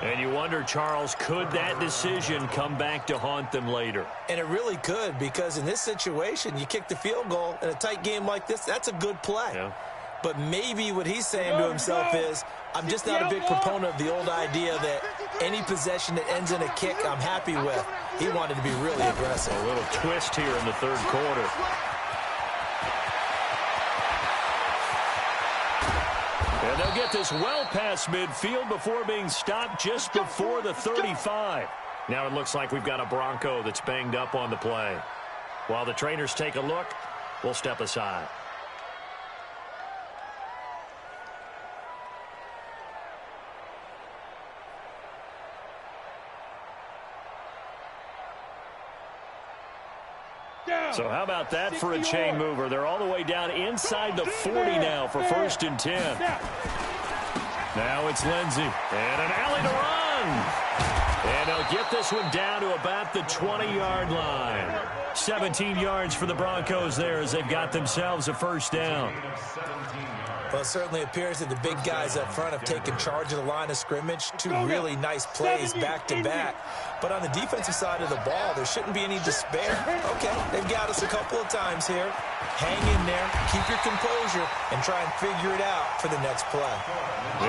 And you wonder, Charles, could that decision come back to haunt them later? And it really could, because in this situation, you kick the field goal in a tight game like this, that's a good play. Yeah. But maybe what he's saying to himself is, I'm just not a big proponent of the old idea that any possession that ends in a kick I'm happy with. He wanted to be really aggressive. A little twist here in the third quarter. And they'll get this well past midfield before being stopped just before the 35. Now it looks like we've got a Bronco that's banged up on the play. While the trainers take a look, we'll step aside. So how about that for a chain mover? They're all the way down inside the 40 now for 1st and 10. Now it's Lindsey. And an alley to run. And they'll get this one down to about the 20-yard line. 17 yards for the Broncos there as they've got themselves a first down. Well, it certainly appears that the big guys up front have taken charge of the line of scrimmage. Two really nice plays back-to-back. But on the defensive side of the ball, there shouldn't be any despair. Okay, they've got us a couple of times here. Hang in there, keep your composure, and try and figure it out for the next play.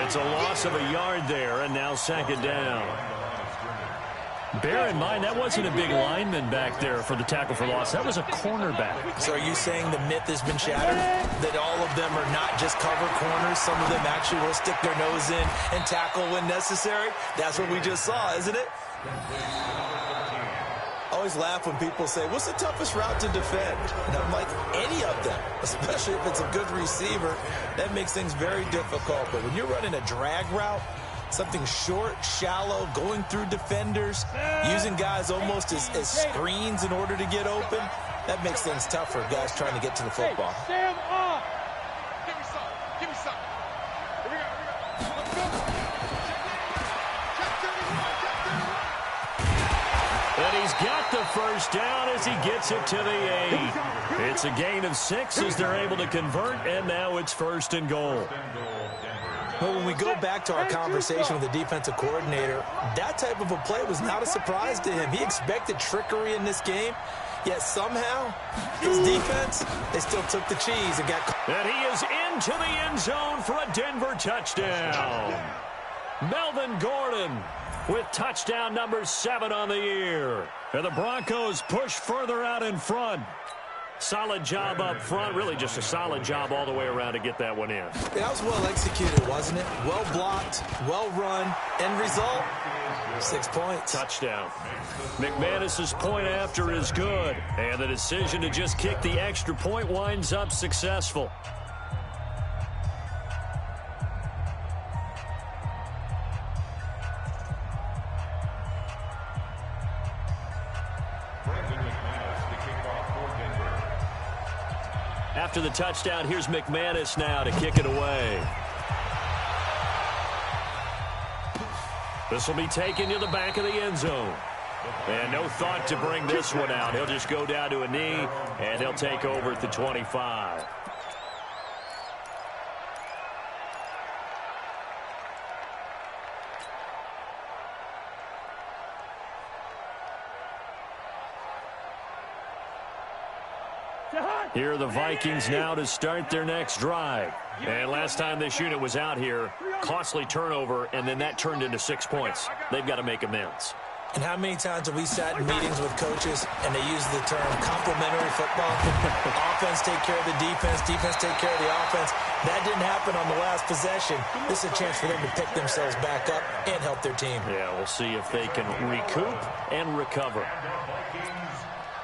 It's a loss of a yard there, and now 2nd down. Bear in mind, that wasn't a big lineman back there for the tackle for loss. That was a cornerback. So are you saying the myth has been shattered? That all of them are not just cover corners? Some of them actually will stick their nose in and tackle when necessary? That's what we just saw, isn't it? I always laugh when people say, what's the toughest route to defend? And I'm like, any of them, especially if it's a good receiver. That makes things very difficult. But when you're running a drag route, something short, shallow, going through defenders, using guys almost as screens in order to get open, that makes things tough for guys trying to get to the football. Sam off. Give me some. Give me some. Here we go. Let's go. And he's got the first down as he gets it to the 8. It's a gain of 6 as they're able to convert, and now it's 1st and goal. Well, when we go back to our conversation with the defensive coordinator, that type of a play was not a surprise to him. He expected trickery in this game, yet somehow his defense, they still took the cheese and got caught. And he is into the end zone for a Denver touchdown. Melvin Gordon with touchdown number 7 on the year. And the Broncos push further out in front. Solid job up front. Really just a solid job all the way around to get that one in. That was well executed, wasn't it? Well blocked, well run. End result, 6 points. Touchdown. McManus's point after is good. And the decision to just kick the extra point winds up successful. After the touchdown, here's McManus now to kick it away. This will be taken to the back of the end zone. And no thought to bring this one out. He'll just go down to a knee, and he'll take over at the 25. Here are the Vikings now to start their next drive. And last time this unit was out here, costly turnover, and then that turned into 6 points. They've got to make amends. And how many times have we sat in meetings with coaches and they use the term complementary football? Offense take care of the defense, defense take care of the offense. That didn't happen on the last possession. This is a chance for them to pick themselves back up and help their team. Yeah, we'll see if they can recoup and recover.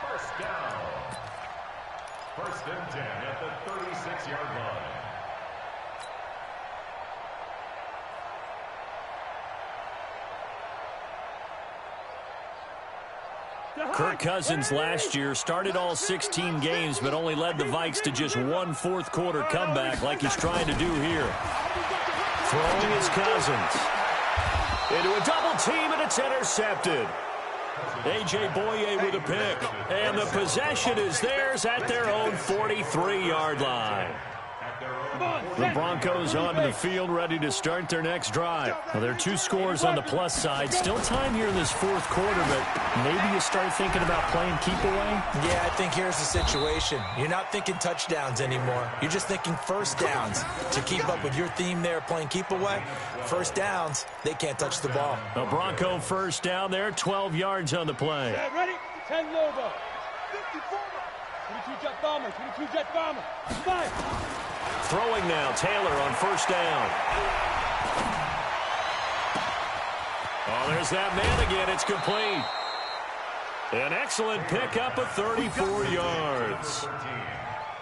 First down. 1st and 10 at the 36-yard line. Kirk Cousins last year started all 16 games but only led the Vikes to just one fourth-quarter comeback like he's trying to do here. Throwing is Cousins. Into a double team, and it's intercepted. A.J. Boye with a pick. And the possession is theirs at their own 43-yard line. The Broncos onto the field, ready to start their next drive. Well, there are 2 scores on the plus side. Still time here in this fourth quarter, but maybe you start thinking about playing keep away? Yeah, I think here's the situation. You're not thinking touchdowns anymore. You're just thinking first downs. To keep up with your theme there, playing keep away, first downs, they can't touch the ball. A Bronco first down there, 12 yards on the play. Ready? 10 Lobo. 54. 22 Jet Bomber. 22 Jet Bomber. 5. Throwing now, Taylor on first down. Oh, there's that man again. It's complete. An excellent pickup of 34 yards.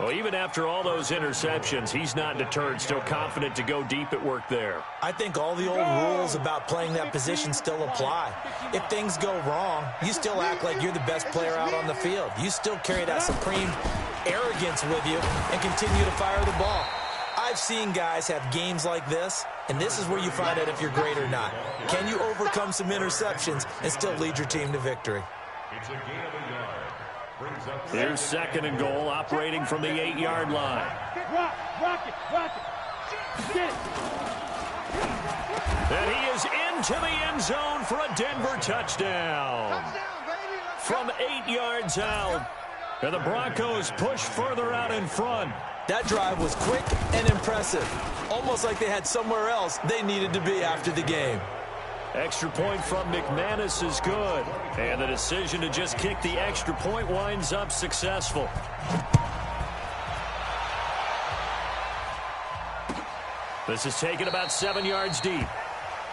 Well, even after all those interceptions, he's not deterred, still confident to go deep at work there. I think all the old rules about playing that position still apply. If things go wrong, you still act like you're the best player out on the field. You still carry that supreme arrogance with you and continue to fire the ball. I've seen guys have games like this, and this is where you find out if you're great or not. Can you overcome some interceptions and still lead your team to victory? It's a gain of a yard. Here's second and goal, operating from the 8-yard line. Rock it. Get it. And he is into the end zone for a Denver touchdown. From 8 yards out. And the Broncos push further out in front. That drive was quick and impressive. Almost like they had somewhere else they needed to be after the game. Extra point from McManus is good. And the decision to just kick the extra point winds up successful. This is taken about 7 yards deep.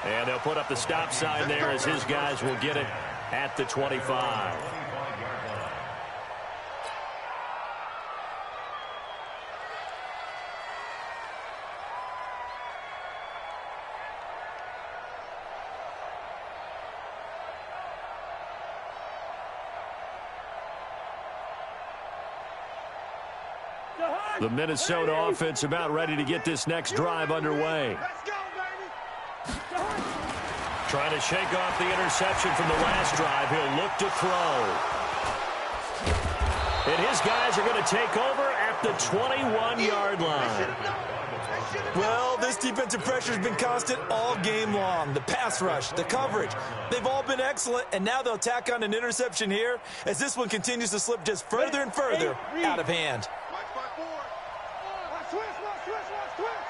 And they'll put up the stop sign there as his guys will get it at the 25. The Minnesota offense about ready to get this next drive underway. Trying to shake off the interception from the last drive. He'll look to throw. And his guys are going to take over at the 21-yard line. Well, this defensive pressure has been constant all game long. The pass rush, the coverage, they've all been excellent, and now they'll tack on an interception here as this one continues to slip just further and further out of hand.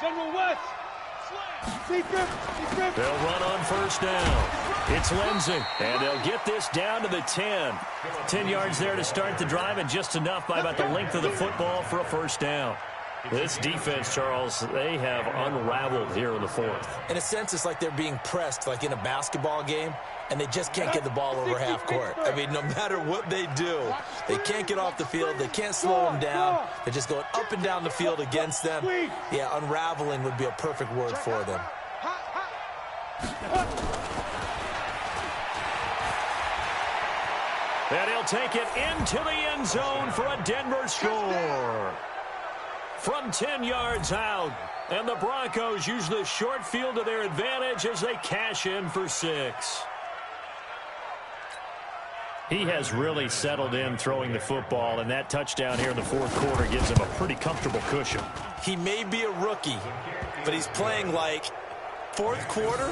General West. They'll run on first down. It's Lindsay, and they'll get this down to the 10. 10 yards there to start the drive, and just enough by about the length of the football for a first down. This defense, Charles, they have unraveled here in the fourth. In a sense, it's like they're being pressed, like in a basketball game, and they just can't get the ball over half court. I mean, no matter what they do, they can't get off the field. They can't slow them down. They're just going up and down the field against them. Yeah, unraveling would be a perfect word for them. And he'll take it into the end zone for a Denver score. From 10 yards out, and the Broncos use the short field to their advantage as they cash in for 6. He has really settled in throwing the football, and that touchdown here in the fourth quarter gives him a pretty comfortable cushion. He may be a rookie, but he's playing like fourth quarter,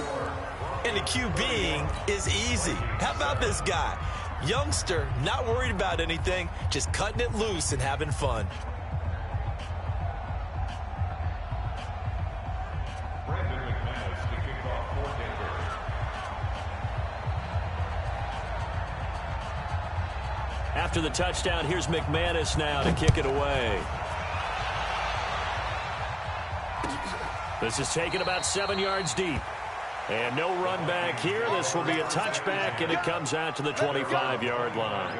and the QBing is easy. How about this guy? Youngster, not worried about anything, just cutting it loose and having fun. After the touchdown, here's McManus now to kick it away. This is taken about 7 yards deep. And no run back here. This will be a touchback, and it comes out to the 25-yard line.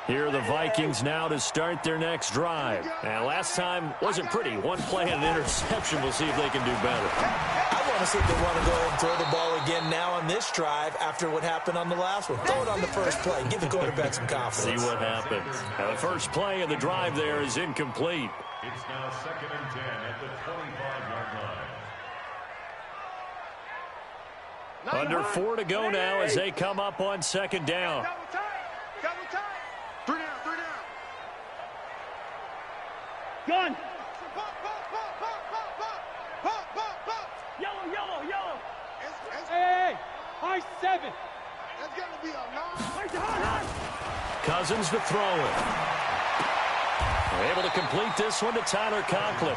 Here are the Vikings now to start their next drive. And last time wasn't pretty. One play and an interception. We'll see if they can do better. I want almost like they want to go ahead and throw the ball again now on this drive after what happened on the last one. Throw it on the first play. Give the quarterback some confidence. See what happens. Now, the first play of the drive there is incomplete. It's now 2nd and 10 at the 25-yard line. Under 4 to go now as they come up on 2nd down. Double time. Double time. 3 down. 3 down. Gun. Yellow, yellow, yellow. Hey, high 7. That's going to be a long. Cousins to throw it. Able to complete this one to Tyler Conklin.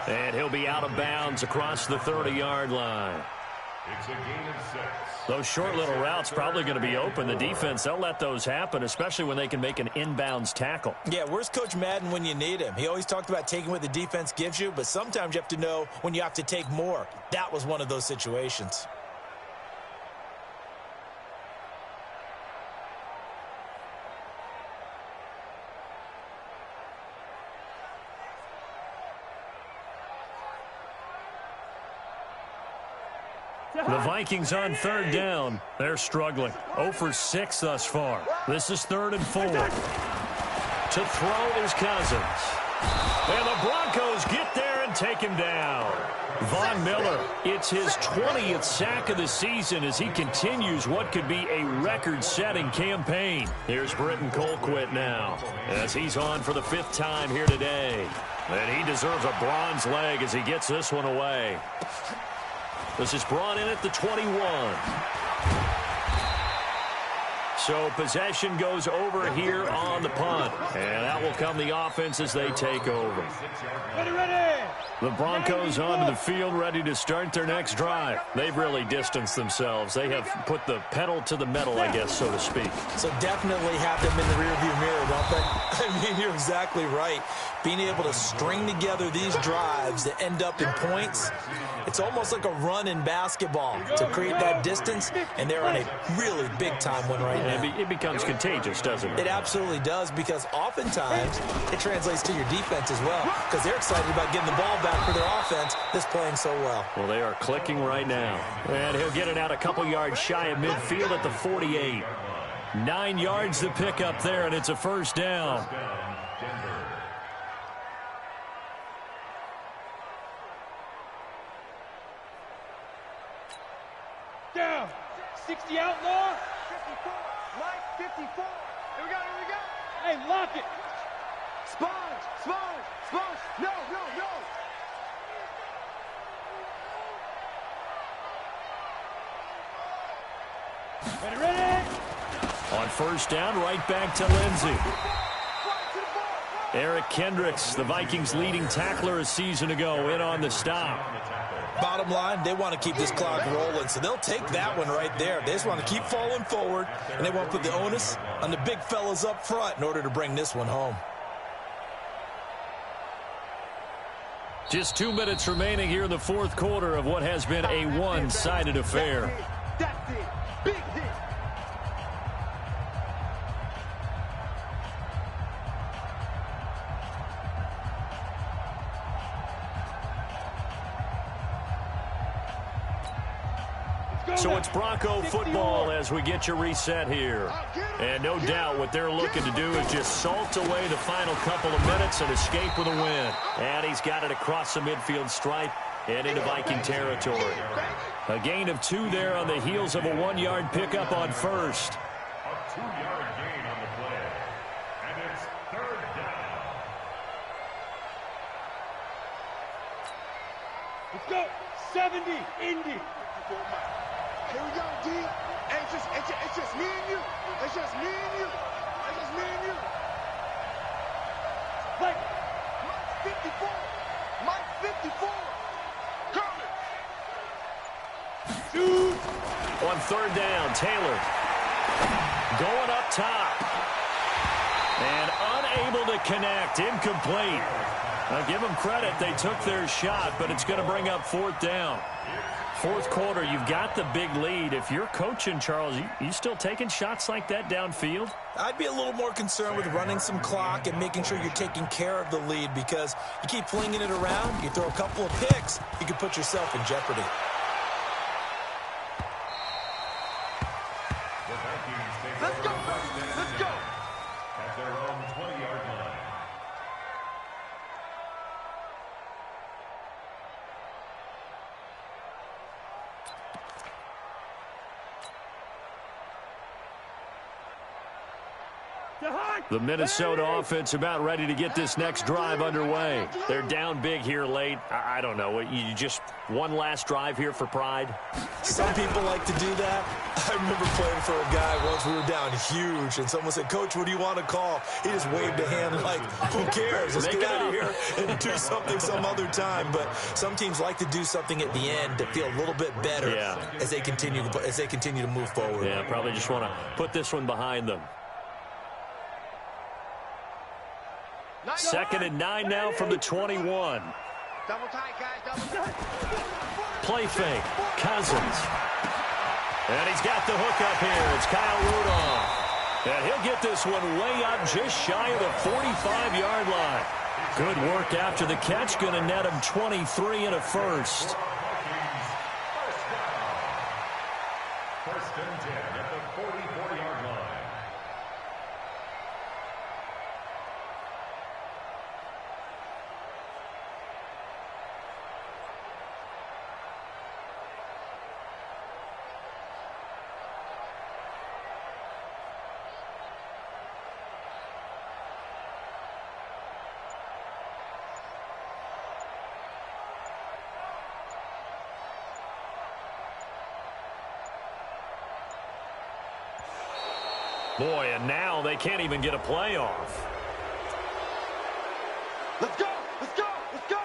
And he'll be out of bounds across the 30-yard line. It's a gain of 6. Those short little routes probably going to be open. The defense, they'll let those happen, especially when they can make an inbounds tackle. Yeah, where's Coach Madden when you need him? He always talked about taking what the defense gives you, but sometimes you have to know when you have to take more. That was one of those situations. The Vikings on 3rd down. They're struggling. 0 for 6 thus far. This is 3rd and 4. To throw is Cousins. And the Broncos get there and take him down. Von Miller, it's his 20th sack of the season as he continues what could be a record-setting campaign. Here's Britton Colquitt now as he's on for the 5th time here today. And he deserves a bronze leg as he gets this one away. This is brought in at the 21. So possession goes over here on the punt. And out will come the offense as they take over. Ready. The Broncos onto the field ready to start their next drive. They've really distanced themselves. They have put the pedal to the metal, I guess, so to speak. So definitely have them in the rearview mirror, don't they? I mean, you're exactly right. Being able to string together these drives that end up in points, it's almost like a run in basketball to create that distance, and they're on a really big-time one right now. It becomes contagious, doesn't it? It absolutely does, because oftentimes it translates to your defense as well, because they're excited about getting the ball back for their offense that's playing so well. Well, they are clicking right now. And he'll get it out a couple yards shy of midfield at the 48. 9 yards to pick up there, and it's a 1st down. Down. 60 outlaw. 54. Mike, 54. Here we go. Hey, lock it. Sponge. No. Ready. On 1st down, right back to Lindsey. Eric Kendricks, the Vikings' leading tackler a season ago, in on the stop. Bottom line, they want to keep this clock rolling, so they'll take that one right there. They just want to keep falling forward, and they want to put the onus on the big fellas up front in order to bring this one home. Just 2 minutes remaining here in the 4th quarter of what has been a one-sided affair. That's it. Big hit. So it's Bronco football as we get you reset here. And no doubt what they're looking to do is just salt away the final couple of minutes and escape with a win. And he's got it across the midfield stripe and into Viking territory. A gain of 2 there on the heels of a 1-yard pickup on 1st. A 2-yard gain on the play. And it's 3rd down. Let's go. 70. Indy. Here we go, D. It's just me and you. It's just me and you. Like, Mike 54. Coming. Shoot. On 3rd down, Taylor going up top. And unable to connect, incomplete. I'll give them credit, they took their shot, but it's going to bring up 4th down. 4th quarter, you've got the big lead. If you're coaching, Charles, you still taking shots like that downfield? I'd be a little more concerned with running some clock and making sure you're taking care of the lead, because you keep flinging it around, you throw a couple of picks, you can put yourself in jeopardy. The Minnesota offense about ready to get this next drive underway. They're down big here late. I don't know. You just one last drive here for pride? Some people like to do that. I remember playing for a guy once. We were down huge, and someone said, "Coach, what do you want to call?" He just waved a hand like, "Who cares? Let's get out of here and do something some other time." But some teams like to do something at the end to feel a little bit better as they continue to move forward. Yeah, probably just want to put this one behind them. 2nd and 9 now from the 21. Double tight, guys. Double tight. Play fake. Cousins. And he's got the hook up here. It's Kyle Rudolph. And he'll get this one way up just shy of the 45-yard line. Good work after the catch. Going to net him 23 and a first. First and 10 at the 44-yard line. Boy, and now they can't even get a playoff. Let's go. Let's go. Let's go.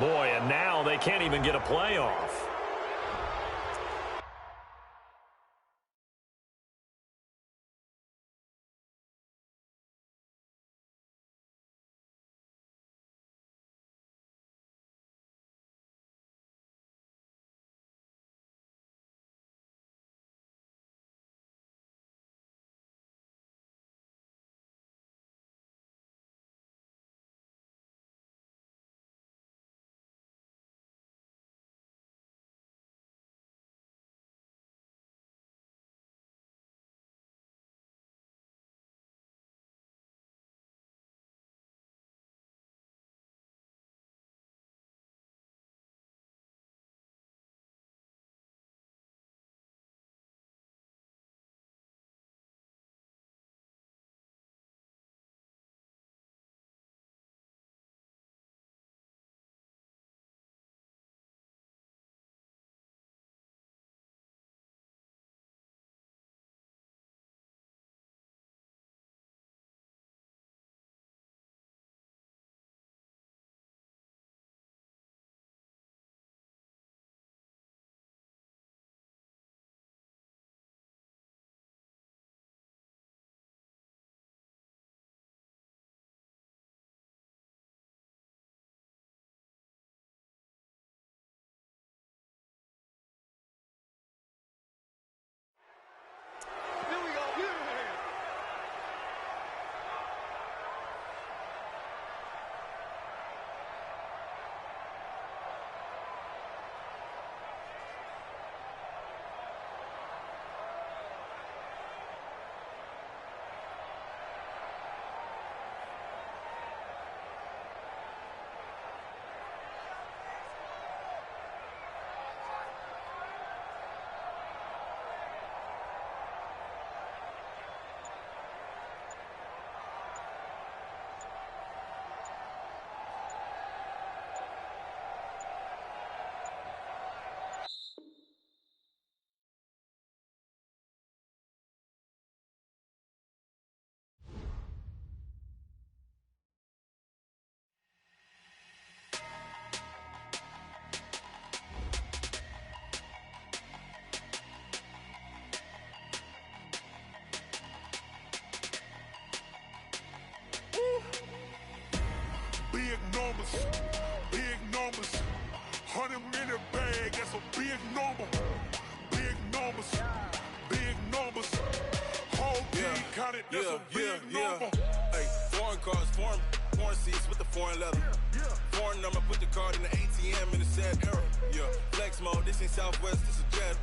Boy, and now they can't even get a playoff. 100, that's a big number. Hey, foreign cars, foreign seats with the foreign leather. Foreign number, put the card in the ATM in the sad era. Yeah, flex mode, this ain't Southwest, this is jet.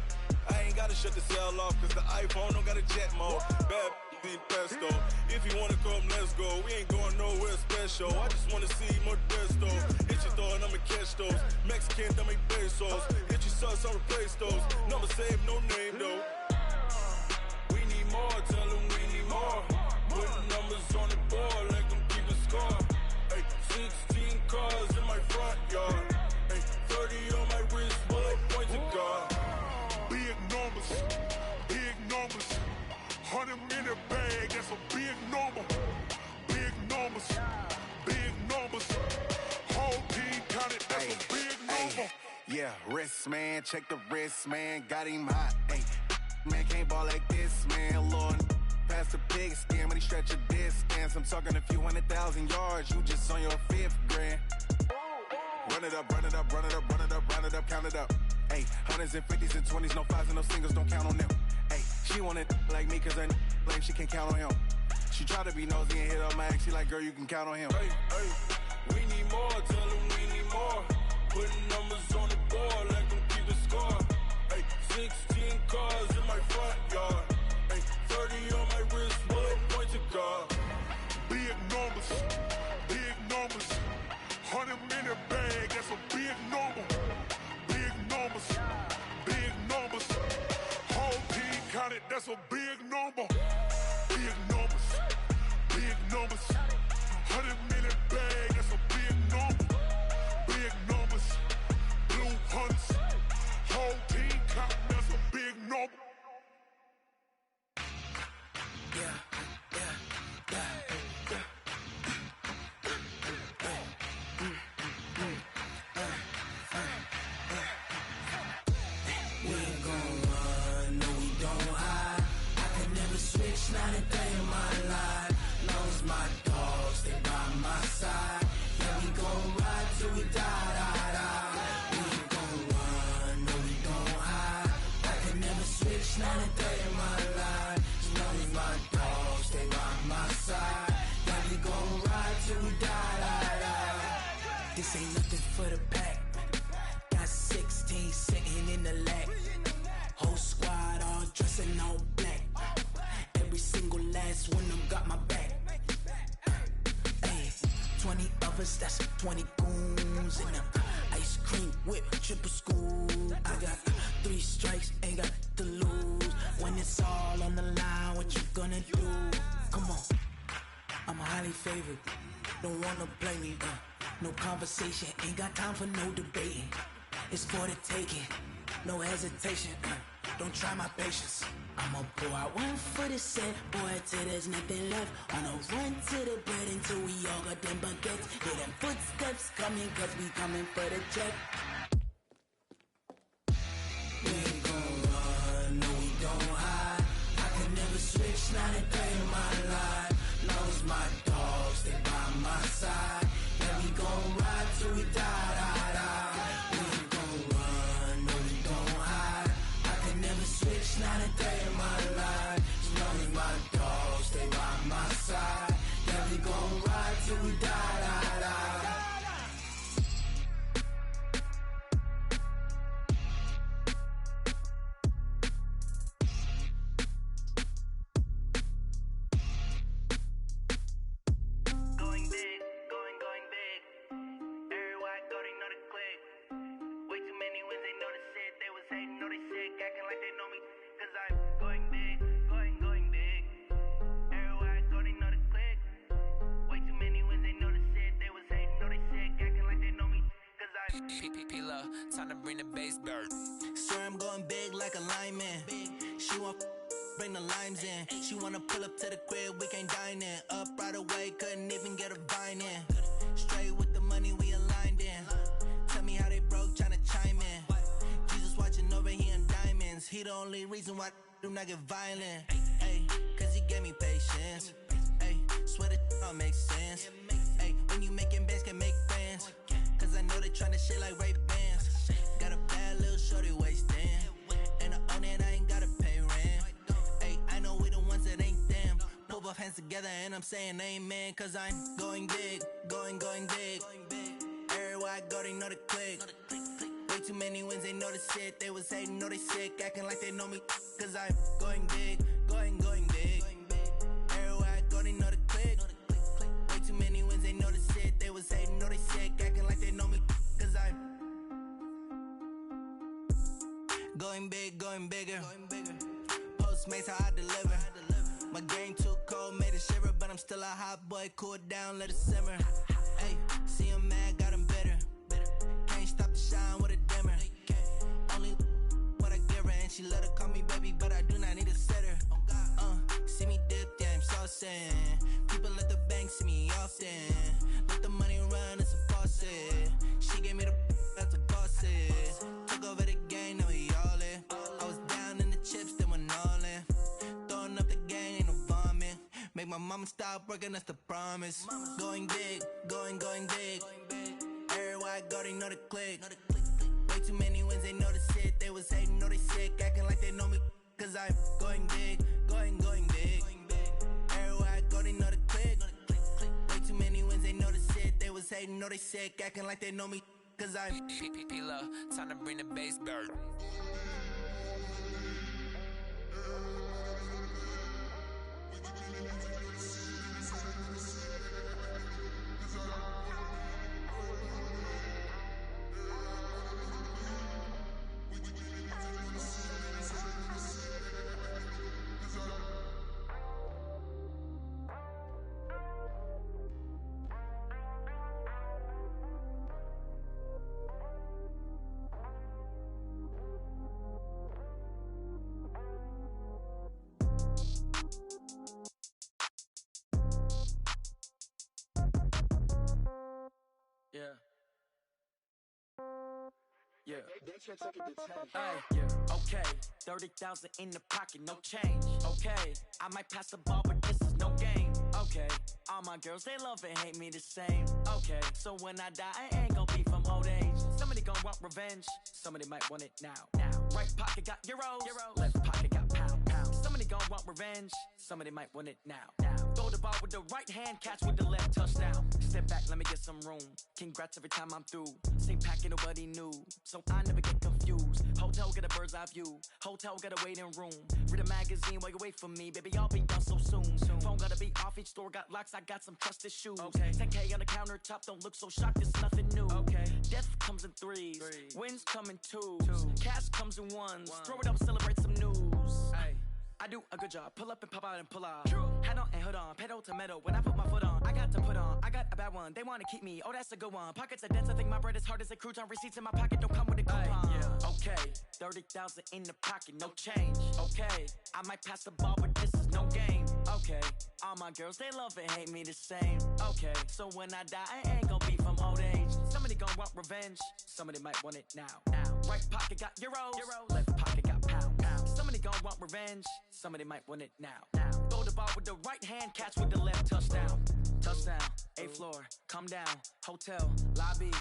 I ain't gotta shut the cell off, cause the iPhone don't got a jet mode. Bad need pesto. If you wanna come, let's go. We ain't going nowhere special. I just wanna see more Modesto. Hit your throw and I'ma catch those. Mexican, I make pesos. Hit your sauce, I'll replace those. Number save, no name though. We need more, tell them we need more. Putting numbers on the board, let them keep a score. Hey, 16 cars in my front yard. Hey, 30 on my wrist, bullet point to God. Big numbers, 100-minute bag, that's a big number. Big numbers, whole team counted, that's a big number. Yeah, wrist man, check the wrist man, got him hot. Ay, man can't ball like this, man. Lord, past the pig skin when he stretch a distance. I'm talking a few 100,000 yards, you just on your 5th grand. Run it up, count it up. Ay, 100s and 50s and 20s, no 5s and no singles, don't count on them. Ay, she want it like me cause her lame, she can't count on him. She try to be nosy and hit up my ex, she like, girl, you can count on him. Hey, we need more, tell them we need more. Putting numbers on the board, let them keep the score. Hey, 16 cars in my front yard. Hey, 30 on my wrist, bullet point to God. Big numbers, 100-minute bag, that's a big number. Big numbers, whole team counted, that's a big number. Big numbers, 100-minute bag, that's a big number. Big numbers, blue hunts, whole team counting, that's a big number. Yeah. Not a day in my life. Long as my dogs stay by my side. Yeah, we gon' ride till we die. We ain't gon' run, no, we gon' hide. I can never switch, not a day in my life. As long as my dogs stay by my side. Yeah, we gon' ride till we die. This ain't nothing for the pack. Got 16 sitting in the lap. Whole squad all dressing all black. Every single last one of them got my back. Ay, 20 of us, that's 20 goons in the ice cream whip, triple scoop. I got 3 strikes, ain't got to lose. When it's all on the line, what you gonna do? Come on, I'm highly favored. Don't wanna play me, no conversation, ain't got time for no debating. It's for the taking, no hesitation. Don't try my patience. I'ma pour out one for the set, boy, till there's nothing left. On a run to the bread until we all got them baguettes. Hear them footsteps coming, cause we coming for the check. We ain't gon' run, no, we don't hide. I can never switch, not a day in my life. Long as my dogs stay by my side. Yeah, we gon' ride till we die. Switch, not a day in my life. As long as my dogs stay by my side. Yeah, we gon' ride till we die. Going big, going big. Everywhere I go, they know the click. Way too many wins, they know the shit. They was hating, know they sick, acting like they know me. Cause I'm going big, going big. Everywhere I go, they know the click. Way too many wins, they know the shit. They was hating, know they sick, acting like they know me. Cause I'm P-P-P-Love, time to bring the bass bird. Swear I'm going big like a lineman. She want bring the limes in. She wanna pull up to the crib, we can't dine in. Up right away, couldn't even get a vine in. Straight with the money, we aligned in. Tell me how they broke, tryna chime in. Jesus watching over here in diamonds. He the only reason why I do not get violent. Ay, cause he gave me patience. Ay, swear that all makes sense. Ay, when you making bands, can make fans. Cause I know they tryna shit like Ray-Bans. Got a bad little shorty wasting. And I own it, I ain't gotta pay rent. Ay, I know we the ones that ain't them. Move up hands together and I'm saying amen, cause I'm going big, going big. Everywhere I go, they know the click. Way too many wins, they know the shit. They was hating, know they sick, acting like they know me, cause I'm going big, going big. Everywhere I go, they know the click. Way too many wins, they know the shit. They was hating, know they sick, acting like they know me, cause I'm going big, going bigger. Postmates, how I deliver. My game too cold, made it shiver, but I'm still a hot boy. Cool it down, let it simmer. Hey, see him mad, got him bitter. Can't stop the shine with a dimmer. Only what I give her, and she let her call me baby, but I do not need a sitter. See me dip, yeah, I'm saucing. People at the bank see me often. Let the money run, it's a faucet. She gave me the that's a bosses. Took over the game, now we all in. I was down in the chips, then went all in. Throwing up the gang, ain't no vomit. Make my mama stop working, that's the promise. Going big, going big. Everywhere I go, they know the click. Way too many wins, they know the shit. They was hating, know they sick, acting like they know me, cause I'm going big, going big. Everywhere I go, they know the click. Way too many wins, they know the shit. They was hating, know they sick, acting like they know me, cause I'm P-P-P-Love, time to bring the bass back. Yeah. Okay, 30,000 in the pocket, no change. Okay, I might pass the ball, but this is no game. Okay, all my girls, they love and hate me the same. Okay, so when I die, I ain't gon' be from old age. Somebody gon' want revenge, somebody might want it now. Right pocket got euros, left pocket got pound. Somebody gon' want revenge, somebody might want it now. Throw the ball with the right hand, catch with the left, touchdown. Step back, let me get some room. Congrats every time I'm through. Same packet, nobody knew, so I never get confused. Hotel get a bird's eye view. Hotel get a waiting room. Read a magazine while you wait for me, baby. I'll be done so soon. Phone gotta be off. Each store got locks. I got some trusted shoes. Okay. 10K on the countertop. Don't look so shocked. It's nothing new. Okay. Death comes in threes. Wins come in twos. Cash comes in ones. Throw it up, celebrate some news. Ay. I do a good job. Pull up and pop out and pull out. Head on and hood on. Pedal to metal. When I put my foot on, I got to put on. I got a bad one. They want to keep me. Oh, that's a good one. Pockets are dense. I think my bread is hard as a crouton. Receipts in my pocket don't come with a coupon. Okay. 30,000 in the pocket. No change. Okay. I might pass the ball, but this is no game. Okay. All my girls, they love and hate me the same. Okay. So when I die, I ain't gon' be from old age. Somebody gon' want revenge. Somebody might want it now. Right pocket got euros. Left pocket got pound. Somebody gon' want revenge. Somebody might want it now. Throw the ball with the right hand, catch with the left, touchdown. Touchdown, 8th floor, come down, hotel, lobby.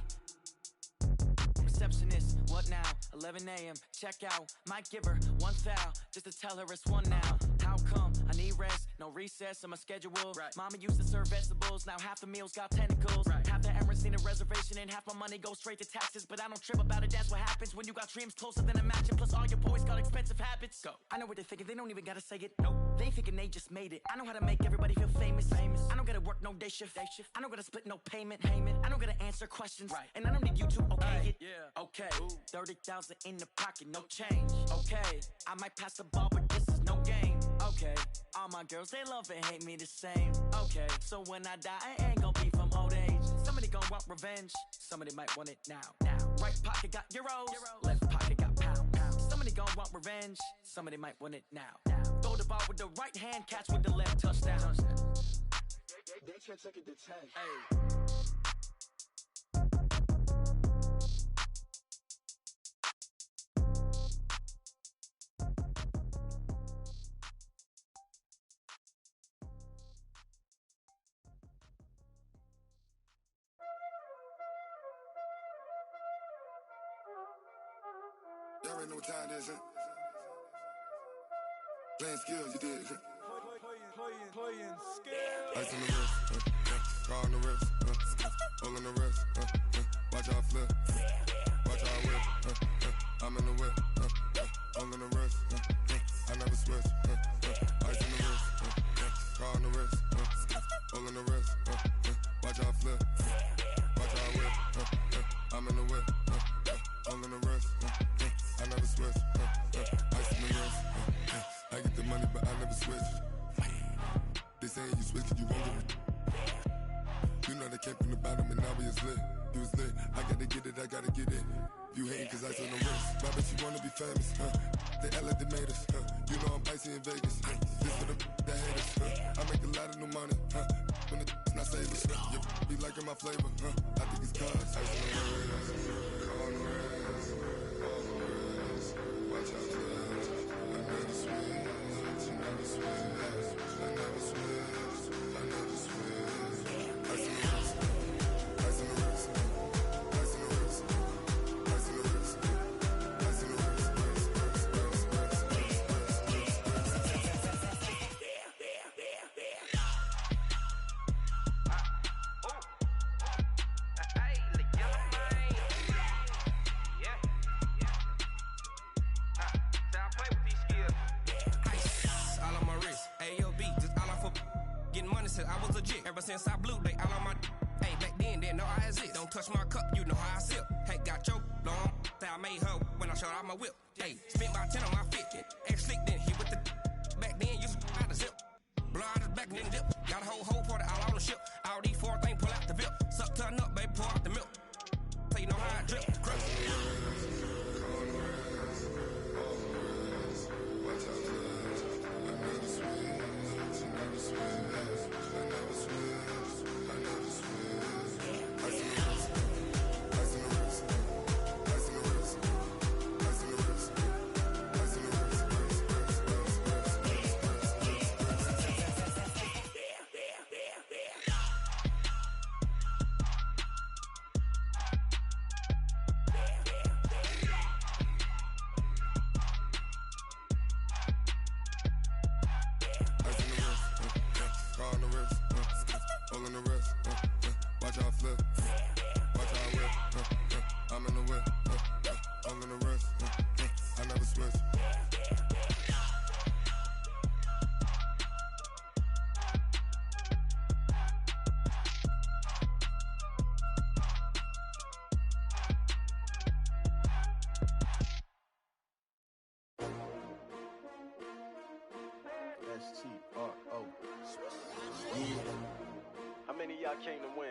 Receptionist, what now? 11 a.m., check out. Might give her one foul, just to tell her it's one now. How come? I need rest, no recess in my schedule. Mama used to serve vegetables, now half the meals got tentacles. Half the Emirates need a reservation and half my money goes straight to taxes. But I don't trip about it, that's what happens when you got dreams closer than a match. And plus all your boys got expensive habits. Go. I know what they're thinking, they don't even gotta say it. Nope. They ain't thinking they just made it. I know how to make everybody feel famous. I don't gotta work no day shift. I don't gotta split no payment. I don't gotta answer questions. And I don't need you to okay it. Okay, 30,000 in the pocket, no change. Okay, I might pass the ball, but this is no game. Okay, all my girls, they love and hate me the same. Okay, so when I die, I ain't gon' be from old age. Somebody gon' want revenge, somebody might want it now. Right pocket got euros, left pocket got pound. Somebody gon' want revenge, somebody might want it now. Throw the ball with the right hand, catch with the left, touchdown. They can't take it to 10. Hey. Y'all already know what time it is, huh? Playing skills, you did, huh? Ice on the wrist, car on the wrist, all on the wrist, watch how I flip, watch how I whip, I'm in the whip, all on the wrist, I never switch, ice on the wrist, car on the wrist, all on the wrist, watch how I flip, watch how I whip, I'm in the whip, all on the wrist, I never switch, ice on the wrist, I get the money but I never switch. They saying you switch, you won't get it. You know they came from the bottom and now we is lit. You was lit, I gotta get it, I gotta get it. You hating cause ice on the wrist. My bitch, you wanna be famous, They act like they made us, You know I'm icy in Vegas, This for the that hate us, I make a lot of new money, When it's not savers, You be liking my flavor, I think it's cause ice on the wrist, on the wrist, on the wrist. Watch out for that, I never switch, I never switch. I never switch, I never switch. Ice in the wrist, ice in the wrist, ice in the wrist, ice in the wrist, ice in the wrist, I was legit. Ever since I blew, they all on my hey, back then, didn't know I exist. Don't touch my cup, you know how I sip. Hey, got your long, say I made her when I showed out my whip. Hey, spent about 10 on my 50. Ex-slick, then hit with the back then, used to out the zip. Blow out the back, then dip. Got a whole party all on the ship. All these 4 things, pull out the VIP. Suck, turn up, baby, pour out the milk. So you know how I drip. Crush. S-T-R-O. Yeah. How many of y'all came to win?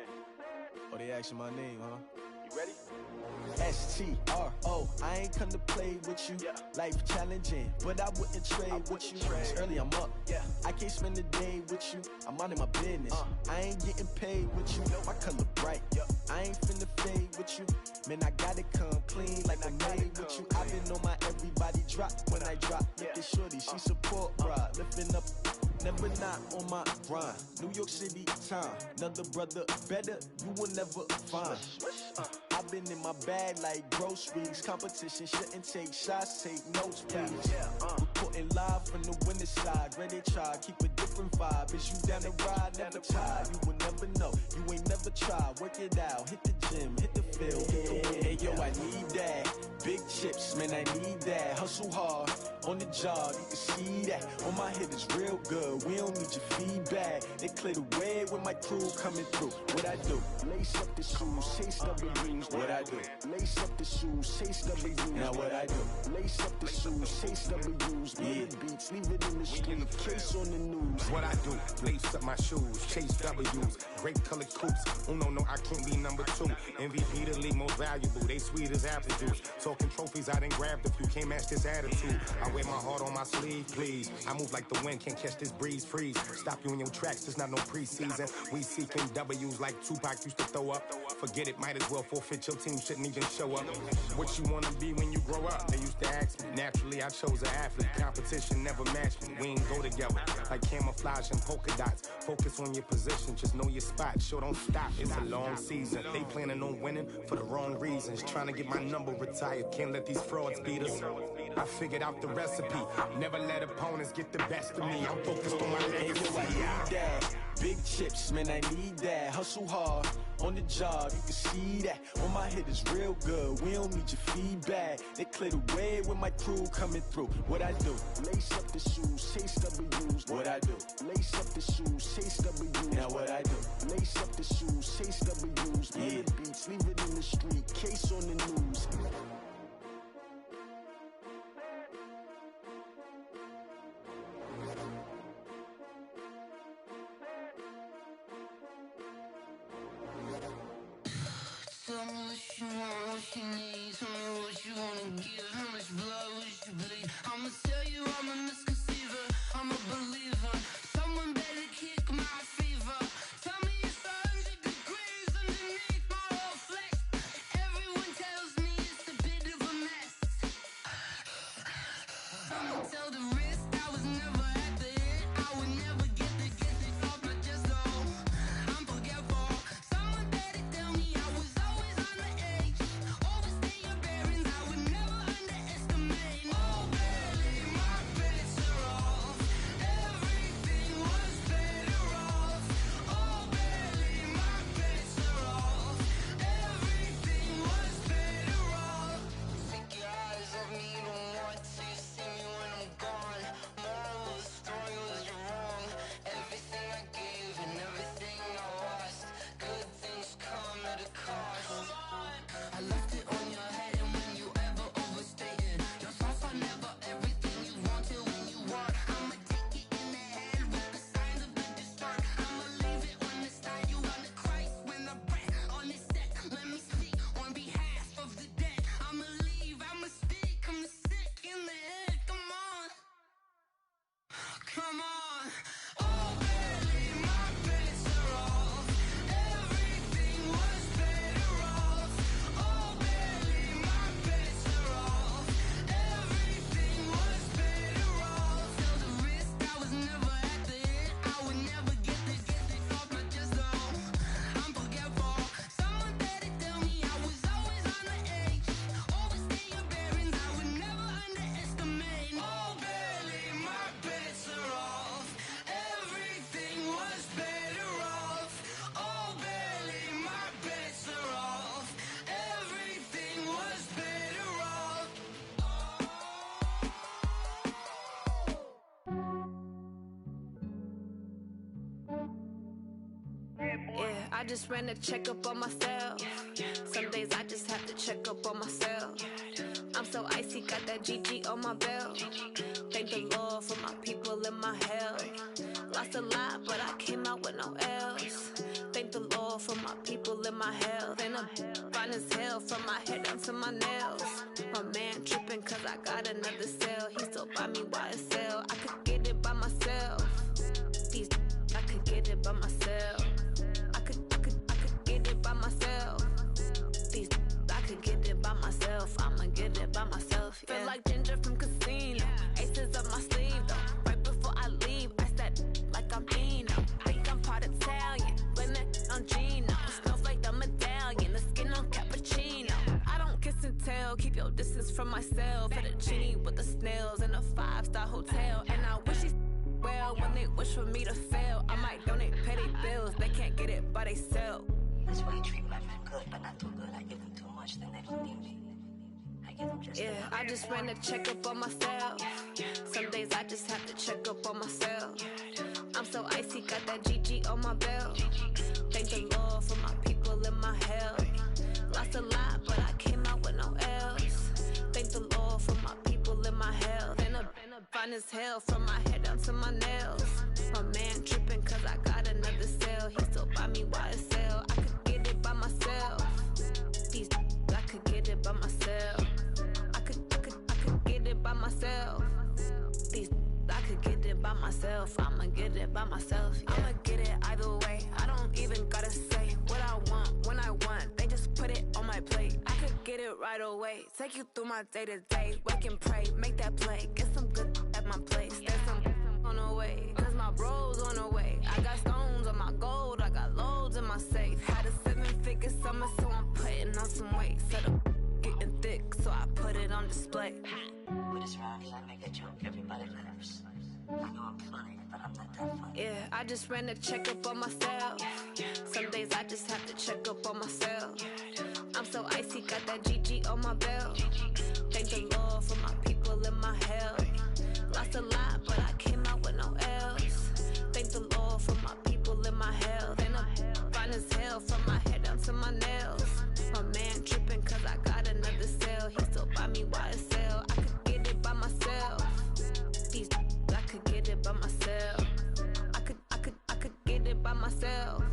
Oh, they asking my name, huh? You ready? S-T-R-O. I ain't come to play with you. Life challenging, but I wouldn't trade with you. It's early, I'm up. I can't spend the day with you. I'm out of my business. I ain't getting paid with you. My color bright. I ain't finna fade with you. Man, I gotta come clean like I made with you. I've been on my everybody drop when I drop. Look at shorty, she support ride. Lifting up, never not on my grind. New York City time, another brother better, you will never find. I've been in my bag like groceries. Competition shouldn't take shots, take notes, please. Reporting live from the winning side. Ready to try, keep a different vibe. Is you down the ride, never tired. You will never know, you ain't never tried. Work it out, hit the gym, hit the field, hit the win. Hey yo, I need that. Big chips, man, I need that. Hustle hard, on the job, you can see that. On my head is real good, we don't need your feedback. They clear the way with my crew coming through. What I do? Lace up the shoes, chase W's. What I do? Lace up the shoes, chase W's. Now what I do? Lace up the shoes, chase W's. Big beats, leave it in the street, case on the news. What I do? Lace up my shoes, chase W's. Great colored coops. Oh no, I can't be number 2. MVP the league most valuable. They sweet as apple juice. Talking trophies, I done grabbed a few. Can't match this attitude. I wear my heart on my sleeve, please. I move like the wind, can't catch this breeze. Freeze. Stop you in your tracks. There's not no preseason. We seeking W's like Tupac used to throw up. Forget it, might as well forfeit. Your team shouldn't even show up. What you wanna be when you grow up? They used to ask me. Naturally, I chose an athlete. Competition never matched me. We ain't go together like camouflage and polka dots. Focus on your position, just know your spot. Sure, don't stop. It's a long season. They planning on winning for the wrong reasons. Trying to get my number retired. Can't let these frauds beat us. I figured out the recipe. Never let opponents get the best of me. I'm focused on my legacy. I need that. Big chips, man, I need that. Hustle hard on the job, you can see that. On my head is real good. We don't need your feedback. They clear the way with my crew coming through. What I do? Lace up the shoes, chase W's. What I do? Lace up the shoes, chase W's. Now what I do? Lace up the shoes, chase W's. Yeah. The beats, leave it in the street. Case on the news. Tell me what you want, what you need. Tell me what you wanna give. How much blood would you bleed? I'ma tell you I'm a misconceiver. I'm a believer. Someone better kick my fever. Tell me it's 100 degrees underneath my whole flesh. Everyone tells me it's a bit of a mess. Someone tell the risk I was never at the end. I would never get this off my chest though. I'm forgetful. Someone better tell me I was always on the edge. Overstay your bearings, I would never underestimate. Oh barely, my bets are off. Everything was better off. Oh barely, my bets are off. Everything was better off. Take your eyes off me, don't want to see me when I'm gone. Moral of the story was you're wrong. Everything I gave and everything I lost. Good things come at a cost. I left it on your head, and when you ever overstay it, your thoughts are never everything you want till when you want. I'ma take it in the head with the signs of the distort. I'ma leave it on the side. You on the Christ when the breath on this set. Let me speak on behalf of the dead. I'ma leave, I'ma speak. I'm sick in the head. Come on, come on. Oh, barely, my bets are off. Everything was better off. Oh, barely, my bets are off. Everything was better off. Till the risk I was never at the end. I would never get this off my chest though. I'm forgetful. Someone better tell me I was always on the edge. Overstay your bearings, I would never underestimate. Oh, barely, my bets are off. Everything was better off. Oh, barely, my bets are off. Everything was better off. Yeah, I just ran a checkup on myself. Some days I just have to check up on myself. I'm so icy, got that GG on my belt. Thank the Lord for my people and my health. Lost a lot, but I came out with no L's. Thank the Lord for my people and my health. And I'm fine as hell from my head down to my nails. My man tripping cause I got another cell. He still buy me YSL. I could get it by myself. These I could get it by myself. I could get it by myself. These I could get it by myself. I'ma get it by myself. Yeah. Feel like Ginger from Casino. Aces up my sleeve though. Right before I leave, I said like I'm Eno. Think I'm part Italian. Blame it on Gino. Snowflake the medallion. The skin on cappuccino. I don't kiss and tell. Keep your distance from myself. Fettuccine with the snails in a 5-star hotel. And I wish he's well when they wish for me to fail. I might donate petty bills. They can't get it by themselves. That's why you treat my men good, but not too good. I give them too much, then they don't need me. I give them just Yeah, I just ran a checkup on myself. Some days I just have to check up on myself. I'm so icy, got that GG on my belt. Thank the Lord for my people and my health. Lost a lot, but I came out with no L's. Thank the Lord for my people and my health. And I'm fine as hell from my head down to my nails. My man tripping cause I got another cell. He still buy me YSL. I could get it by myself. These I could get it by myself. I could get it by myself. These I could get it by myself. I'ma get it by myself. Yeah. I'ma get it either way. I don't even gotta say what I want when I want. They just put it on my plate. I could get it right away. Take you through my day to day. Wake and pray, make that play. Get some good at my place. There's some on the way. Cause my bros on the way. I got stones on my gold. I got loads in my safe. Had a 7-figure summer, so I'm putting on some weight. Set up getting thick, so I put it on display. But it's a joke everybody loves. I know I'm funny, but I'm not that funny. Yeah, I just ran a checkup on myself. Some days I just have to check up on myself. I'm so icy, got that GG on my belt. Thank the Lord for my people in my health. Lost a lot, but I came out with no else. Thank the Lord for my people in my health. And I'm fine as hell from my head down to my nails. My man tripping cause I got another cell. He still buy me YSL. I could get it by myself. These I could get it by myself. I could get it by myself.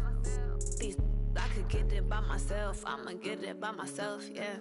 These I could get it by myself. I'ma get it by myself, yeah.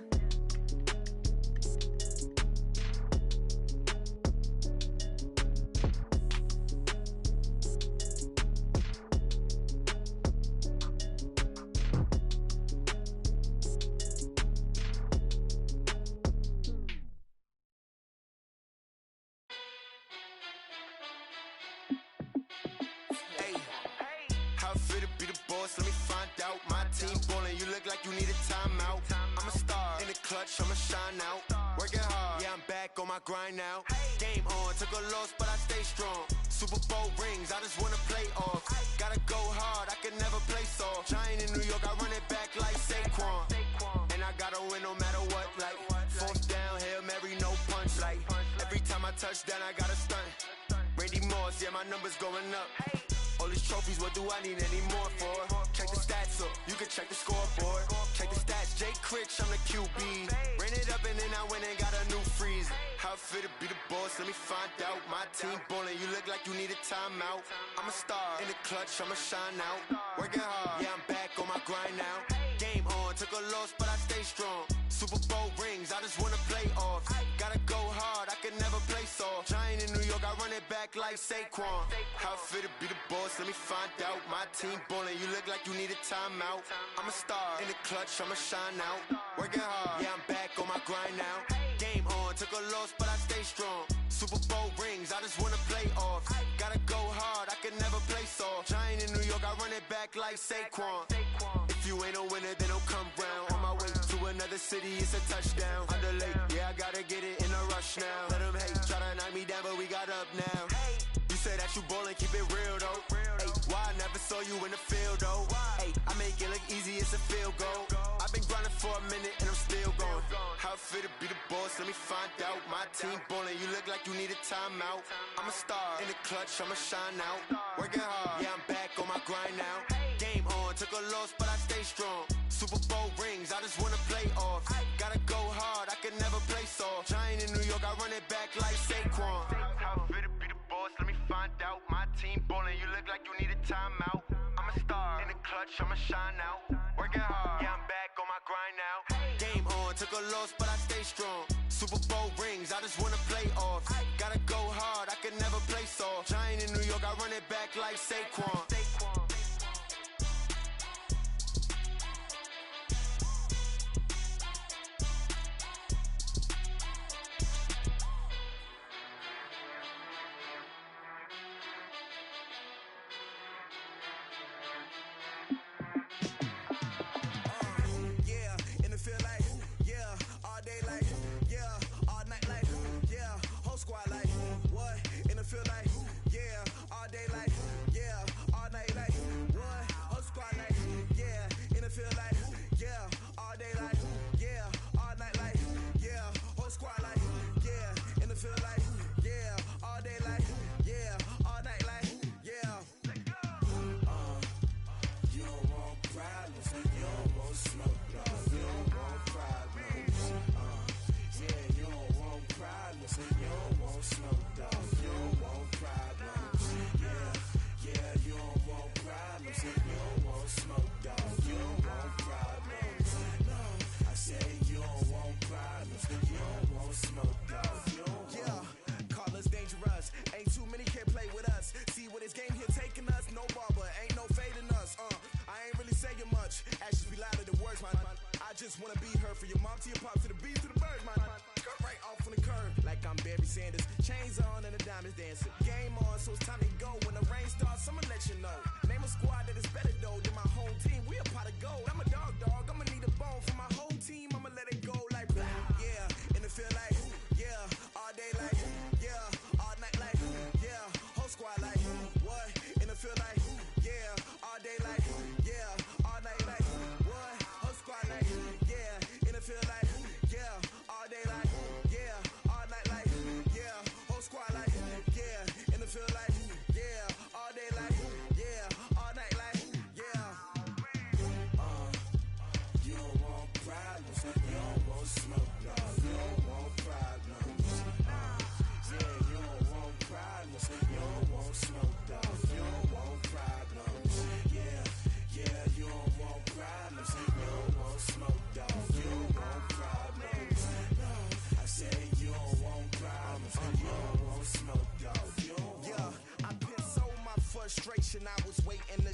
Let me find out. My team ballin', you look like you need a timeout. I'm a star in the clutch, I'ma shine out. Working hard, yeah, I'm back on my grind now. Game on, took a loss, but I stay strong. Super Bowl rings, I just wanna play off. Gotta go hard, I can never play soft. Giant in New York, I run it back like Saquon. And I gotta win no matter what, like fourth down, Hail Mary, no punch. Like every time I touch down, I gotta stunt. Randy Moss, yeah, my numbers going up. All these trophies, what do I need any more for? Check the stats up, you can check the scoreboard. Check the stats, Jay Critch, I'm the QB. Ran it up and then I went and got a new freeze. How it feel to be the boss, let me find out. My team ballin', you look like you need a timeout. I'm a star in the clutch, I'ma shine out. Working hard, yeah, I'm back on my grind now. Game on, took a loss, but I stay strong. Super Bowl rings, I just wanna play off. Gotta go hard, I can never play soft. Giant in New York, I run it back like Saquon. How it feel to be the boss, let me find out. My team ballin', you look like you need a timeout. I'm a star in the clutch, I'ma shine out. Working hard, yeah, I'm back on my grind now. Game on, took a loss, but I stay strong. Super Bowl rings, I just wanna play off. Gotta go hard, I can never play soft. Giant in New York, I run it back like Saquon. If you ain't a winner, then don't come round. On my way to another city, it's a touchdown. Underlay, yeah, I gotta get it in a rush now. Let them hate, try to knock me down, but we got up now. You say that you ballin', keep it real though. Hey, why I never saw you in the field though? Hey, I make it look easy, it's a field goal. I've been grinding for a minute and I'm still going. How it feel to be the boss, let me find out. My team ballin', you look like you need a timeout. I'm a star in the clutch, I'ma shine out. Working hard, yeah, I'm back on my grind now. Game on, took a loss, but I stay strong. Super Bowl rings, I just wanna play off. Gotta go hard, I can never play soft. Giant in New York, I run it back like Saquon. How it feel to be the boss, let me find out. My team ballin', you look like you need a timeout. I'm a star in the clutch, I'ma shine out. Working hard, yeah, I'm back on my grind now. Game on, took a loss, but I stay strong. Super Bowl rings, I just wanna play off. Gotta go hard, I can never play soft. Giant in New York, I run it back like Saquon. Just wanna be her for your mom to your pop to the beat to the bird, man. Cut right off on the curb like I'm Barry Sanders. Chains on and the diamonds dancing. Game on, so it's time to go. When the rain starts, I'ma let you know. Name a squad that is better though than my home team. We a pot of gold. I'm a dog. I'ma need a bone for my whole team. I'ma let it go like yeah, and it feel like yeah, all day like yeah.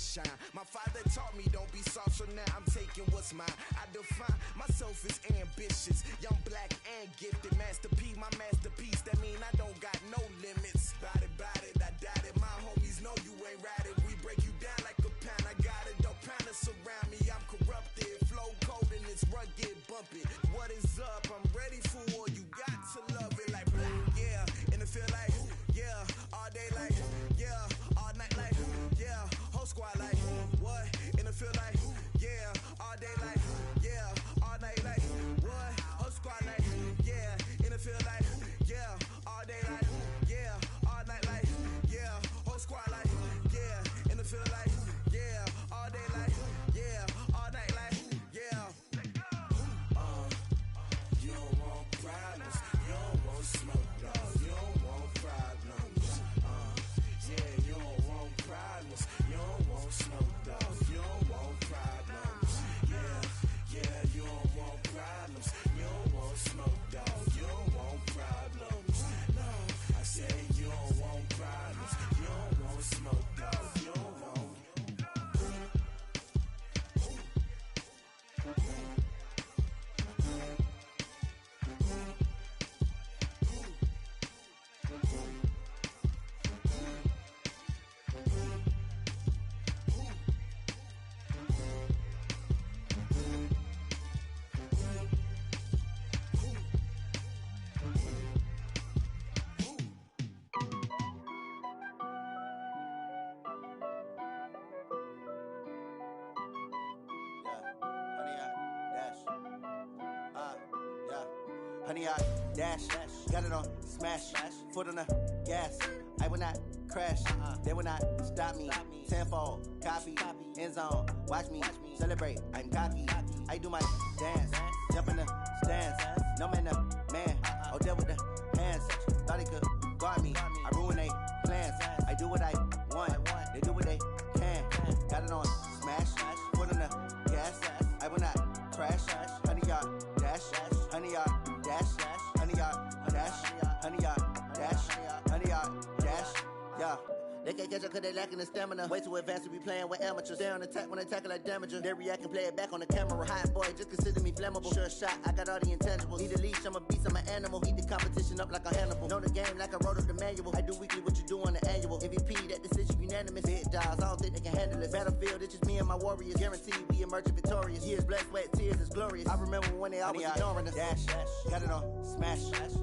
shine. My father taught me don't be soft, so now I'm taking what's mine. I define myself as ambitious, young, black, and gifted. Master P, my masterpiece. That mean I don't got no limits. Bout it, I doubt it. My homies know you ain't right it. We break you down like a pound. I got it, don't pound us around me. I'm corrupted, flow cold and it's rugged, bumpy. What is up? I'm ready for war. You got to love it like black, yeah. And it feel like, yeah. All day like, yeah. All night like, yeah. Whole squad like, what? And it feel like, yeah. All day like, yeah. All night like, what? Whole squad like, yeah. And it feel like, yeah. All day like, yeah. All night like, yeah. Whole squad like, yeah. And it feel like, yeah. All day like, yeah. All night like, yeah. You don't want problems. You don't want smoke, dog. You don't want problems. Yeah, you don't want problems. You don't want smoke, dog. You don't want problems. Yeah, you don't want problems. You don't want smoke, dog. You don't want problems. No, I said you don't want problems. You don't want smoke, dog. You don't want. Honey, I dash, got it on smash, foot on the gas. I will not crash, they will not stop me. Tenfold, copy, end zone, watch me celebrate. I'm cocky, I do my dance, jump in the stands. No man, man, oh, deal with the hands. Thought he could guard me, I ruin they plans. I do what I want, they do what they can. Got it on smash, foot on the gas. I will not crash, honey, y'all dash, honey, y'all dash, honey, y'all dash, honey, y'all dash, honey, y'all dash, yeah. They can't catch up cause they lacking the stamina. Way too advanced to be playing with amateurs. Stay on attack when I tackle like damager. They react and play it back on the camera. Hot boy, just consider me flammable. Sure shot, I got all the intangibles. Need a leash, I'm a beast, I'm an animal. Eat the competition up like a Hannibal. Know the game like I wrote up the manual. I do weekly what you do on the annual. MVP, that decision unanimous. Big dials, I don't think they can handle it. Battlefield, it's just me and my warriors. Guaranteed we emerge victorious. Years, blood, sweat, tears, it's glorious. I remember when they always ignoring us. Dash, got it on smash,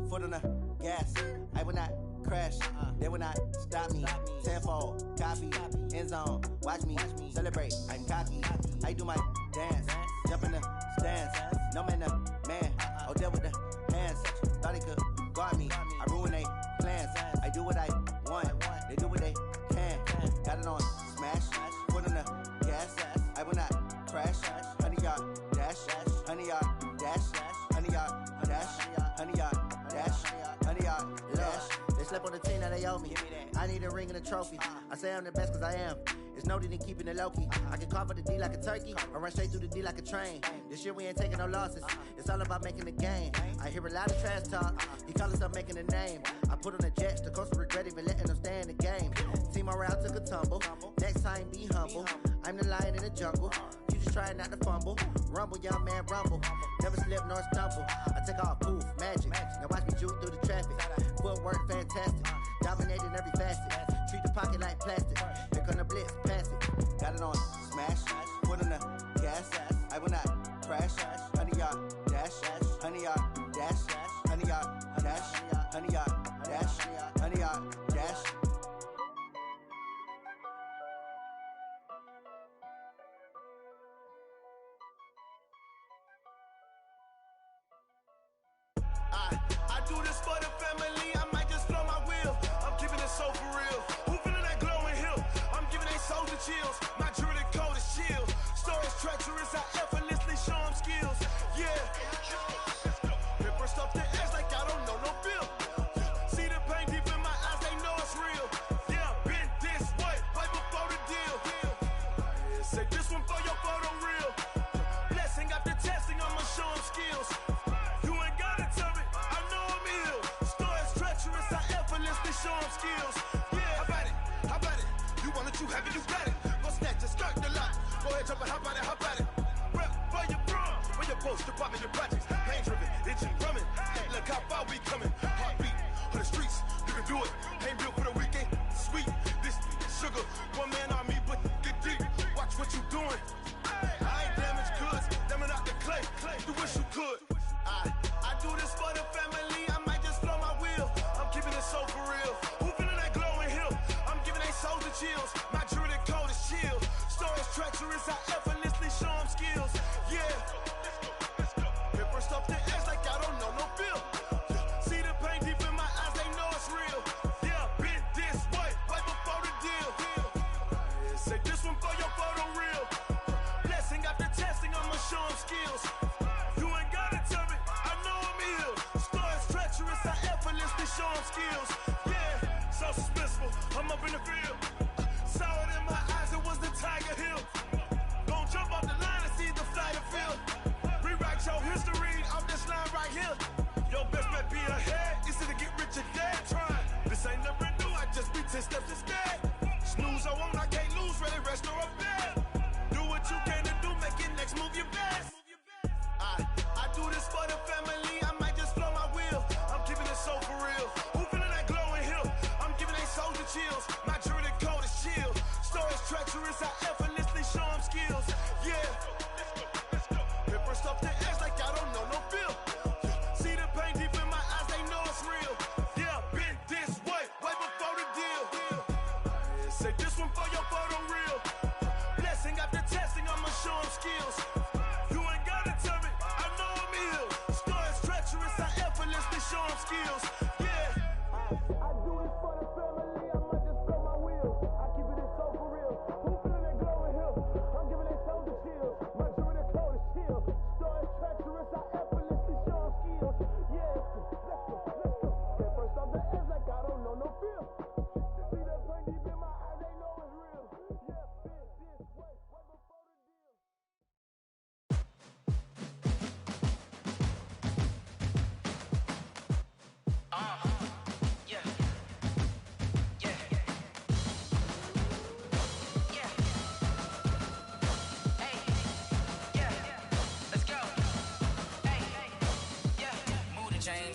foot on the gas. I will not crash, they will not stop me. Tenfold, copy, end zone, watch me celebrate. I'm cocky, I do my dance, jump in the stands. No man, man, oh, deal with the hands. Thought he could guard me, I ruin they plans. I do what I want, they do what they can. Got it on smash, foot on the gas. I will not crash, honey, y'all dash, honey, y'all dash, honey, y'all dash, honey, y'all dash, honey, y'all dash. Slept on the team that they owe me. I need a ring and a trophy. I say I'm the best cause I am. It's no need in keeping it low-key. I can carve up the D like a turkey or run straight through the D like a train. This year we ain't taking no losses. It's all about making the game. I hear a lot of trash talk. He call himself making a name. I put on the jets. The coach will regret even letting them stay in the game. Team morale took a tumble. Next time be humble. I'm the lion in the jungle. You just try not to fumble. Rumble, young man, rumble. Never slip nor stumble. I take off, poof, magic. Now watch me juke through the traffic. Footwork fantastic. Dominating every facet. Treat the pocket like plastic. Here come the blitz, pass it. Got it on smash. Foot on the gas. I will not crash. Honey, y'all dash. Honey, y'all dash. Honey, y'all dash. Honey, y'all dash. Honey, y'all dash. I do this for the family, I might just blow my wheel. I'm keeping it so for real. Who feeling that glowing hill? I'm giving they soldier chills. My jewelry code is chill. Stories treacherous, I effortlessly show them skills. Yeah. Paper stuff the edge like I don't know no bill. See the pain deep in my eyes, they know it's real. Yeah, been this way, way before the deal. Say this one for your photo reel. Blessing after testing, I'ma show them skills. Show them skills. Yeah, how about it? You want it, you have it, you got it. Go snatch, just go. ahead, jump and hop at it. Rep for your bra, where your post, department, your projects. Pain driven, itching, drumming. Hey, look how far we coming. Heartbeat on the streets, you can do it. Ain't built for the weekend. Sweet, this sugar, one man army, but get deep. Watch what you doing. I ain't damaged goods, damn out the clay. You wish you could. I do this for the family. I might just blow my wheel. I'm keeping it so for real. Who feeling that glowing hill? I'm giving they souls the chills. My jewelry code is chill. Stories treacherous, I effortlessly show them skills. Yeah. Paper stuff to edge like I don't know no feel. See the pain deep in my eyes, they know it's real. Yeah, been this way, right before the deal. Say this one for your photo real. Blessing after testing, I'ma show them skills. You ain't gotta tell me, I know I'm ill. Stories treacherous, I effortlessly show them skills. Yeah, so suspenseful, I'm up in the field. Saw it in my eyes, it was the Tiger Hill. Don't jump off the line and see the fly the field. Rewrite your history off this line right here. Your best bet be ahead, easy to get rich or dead. Try, this ain't never new, I just be 10 steps instead. Snooze I won't, I can't lose, ready, rest or a bed. Do what you can to do, make it next move your best. I do this for the family, I might just blow my wheel. I'm keeping it so for real. Who feeling that glowing hill? I'm giving they souls the chills. My jewelry code is chill. Stories treacherous, I effortlessly show them skills. Yeah. Paper stuff to edge like I don't know no feel. See the pain deep in my eyes, they know it's real. Yeah, been this way, right before the deal. Say this one for your photo real. Blessing after testing, I'ma show them skills. You ain't gotta tell me, I know I'm ill. Stories treacherous, I effortlessly show them skills. Yeah. I do this for the family, I might just blow my wheel. I keep it so for real. Who feeling that glowing hill? I'm giving they souls the chills. My jewelry code is chill. Stories treacherous, I effortlessly show them skills. Yeah, let's go. That first off the edge like I don't know no feel. See that pain deep in my eyes, they know it's real. Yeah, been this way, right before the deal.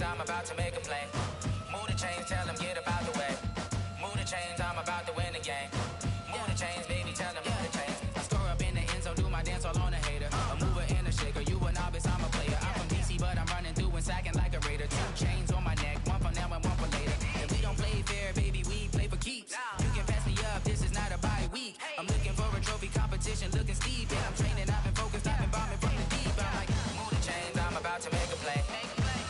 I'm about to make a play. Move the chains, tell them get up out the way. Move the chains, I'm about to win the game. Move the chains, baby, tell them move the chains. I score up in the end zone, do my dance all on a hater. A mover and a shaker, you a novice, I'm a player. I'm from DC, but I'm running through and sacking like a raider. 2 chains on my neck, one for now and one for later. And we don't play fair, baby, we play for keeps. You can pass me up, this is not a bye week. I'm looking for a trophy competition, looking steep. And I'm training, I've been focused, I've been bombing from the deep. I'm like, move the chains, I'm about to make a play.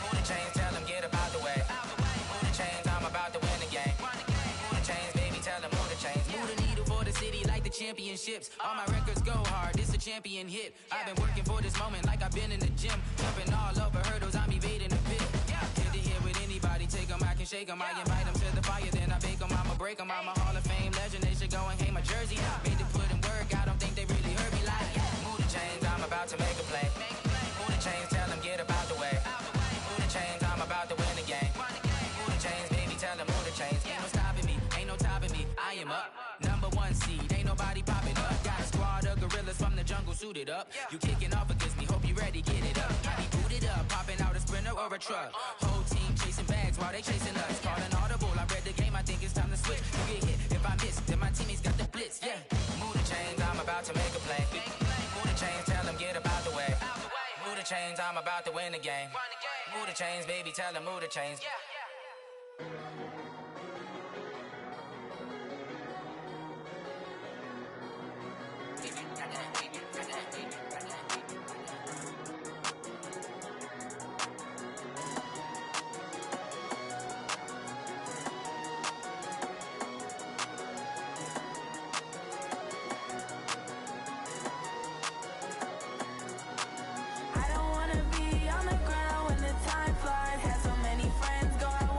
Move the chains, tell them get up out the way. Move the chains, I'm about to win the game. Move the chains, baby, tell them move the chains. Move the needle for the city like the championships. All my records go hard, this a champion hit. I've been working for this moment like I've been in the gym. Jumping all over hurdles, I'm evading the pit. Hit to hit with anybody, take them, I can shake them. I invite them to the fire, then I bake them, I'ma break them. I'm a Hall of Fame legend, they should go and hang my jersey. Made to put in work, I don't think they really heard me like. Move the chains, I'm about to make a play. Move the chains, tell them get up out the way. Move the chains, I'm about to win the game. Move the chains, baby, tell them move the chains. Ain't no stopping me, ain't no topping me. I am up, #1 seed, ain't nobody popping up. Got a squad of gorillas from the jungle suited up. You kicking off against me, hope you ready, get it up. I be booted up, popping out a Sprinter or a truck. Whole team chasing bags while they chasing us. Calling audible, I read the game, I think it's time to switch. You get hit, if I miss, then my teammates got the blitz, yeah. Move the chains, I'm about to make a play. Move the chains, tell them get up out the way. Move the chains, I'm about to win the game. Move the chains, baby, tell them move the chains. I don't wanna be on the ground when the time flies. Had so many friends go out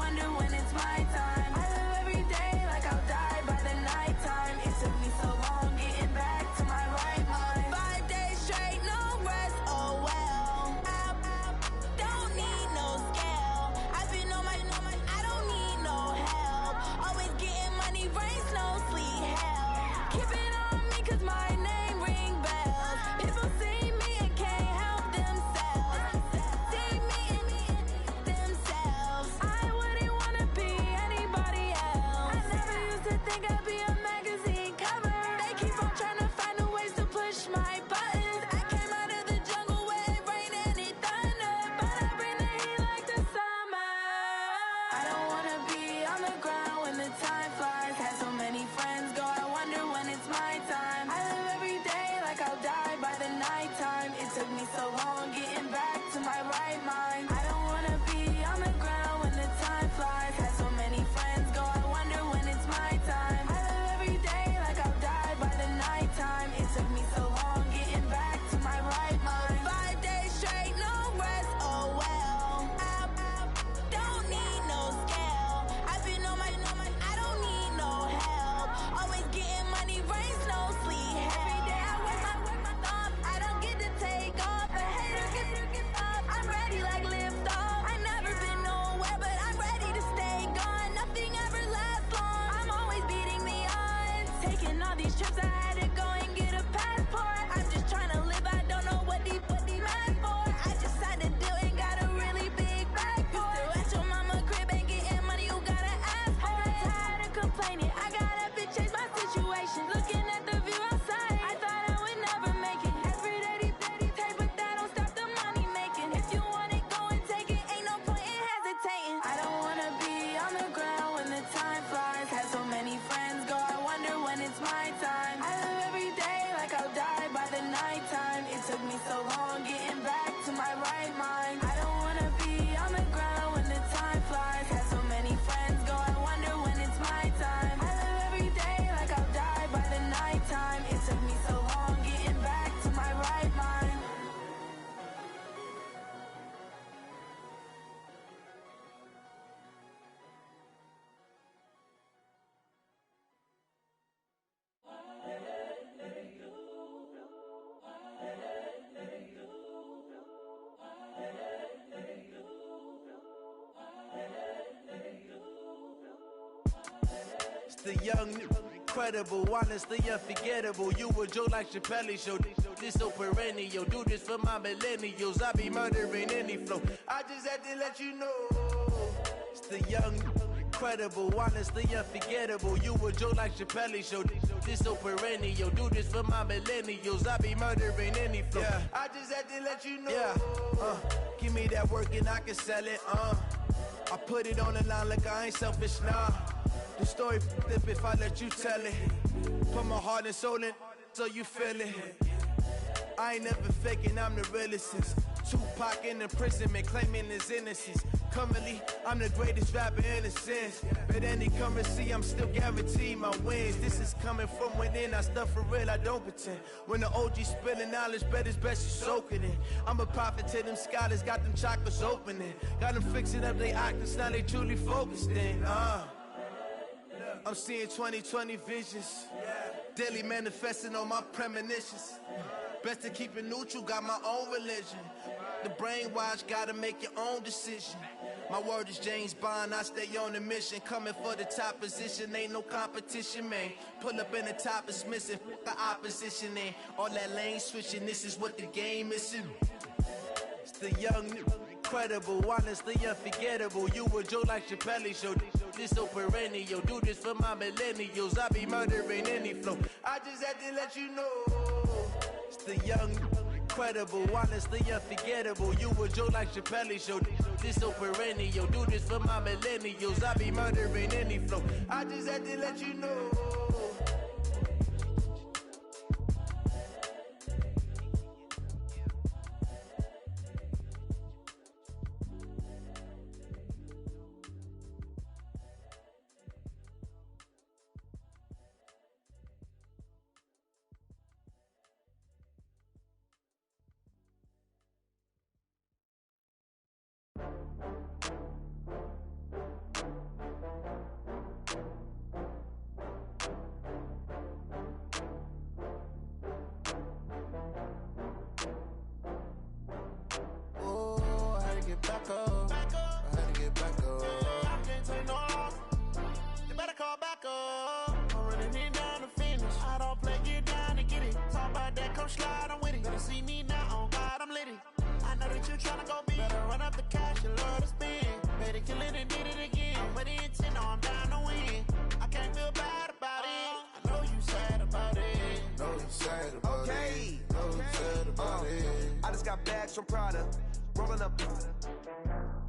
all these trips, I had to go and get a passport. I'm just trying to live, I don't know what these mad for. I just signed a deal and got a really big bag for it. Still at your mama crib, ain't getting money, you gotta ask for it. I'm tired of complaining, I gotta change my situation. Looking at the view outside, I thought I would never make it. Every day they pay, but that don't stop the money making. If you want it, go and take it, ain't no point in hesitating. I don't wanna be on the ground when the time flies. Had so many friends go, I wonder when it's my time. I live every day like I'll die by the nighttime. It took me so long getting back to my right mind. I don't wanna be on the ground when the time flies. Had so many friends go, I wonder when it's my time. I live every day like I'll die by the nighttime. It took me so long getting back to my right mind. It's the young, incredible, honestly unforgettable. You a joke like Chappelle show. This so perennial. Do this for my millennials. I be murdering any flow. I just had to let you know. It's the young, incredible, honestly unforgettable. You a joke like Chappelle show. This so perennial. Do this for my millennials. I be murdering any flow. Yeah. I just had to let you know. Yeah. Give me that work and I can sell it. I put it on the line like I ain't selfish, nah. The story flip if I let you tell it. Put my heart and soul in so you feel it. I ain't never faking, I'm the realest since Tupac in imprisonment, claiming his innocence. Currently, I'm the greatest rapper in a sense. But any currency, I'm still guaranteed my wins. This is coming from within, I stuff for real, I don't pretend. When the OG spilling knowledge, bet it's best you soak it in. I'm a prophet to them scholars, got them chakras opening. Got them fixing up their octaves, now they truly focused in. I'm seeing 2020 visions. Daily manifesting on my premonitions. Best to keep it neutral, got my own religion. The brainwash, gotta make your own decision. My word is James Bond, I stay on a mission. Coming for the top position, ain't no competition, man. Pull up in the top is missing, the opposition ain't. All that lane switching, this is what the game is. It's the young, incredible, honestly unforgettable. You a joke like Chappelle show. This so perennial. Do this for my millennials. I be murdering any flow. I just had to let you know. It's the young, incredible, honestly unforgettable. You a joke like Chappelle show. This so perennial. Do this for my millennials. I be murdering any flow. I just had to let you know. From Prada, rolling up.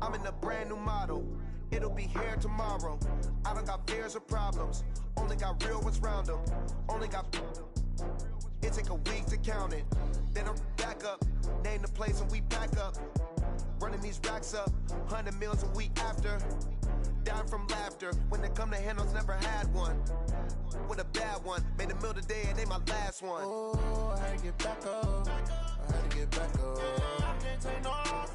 I'm in a brand new model. It'll be here tomorrow. I don't got fears or problems. Only got real ones round them. Only got. It take a week to count it. Then I'm back up. Name the place and we back up. Running these racks up. 100 meals a week after. Dying from laughter. When it come to handles, never had one. With a bad one. Made a meal today and they my last one. Oh, I had to get back up. I had to get back up. I can't take no loss.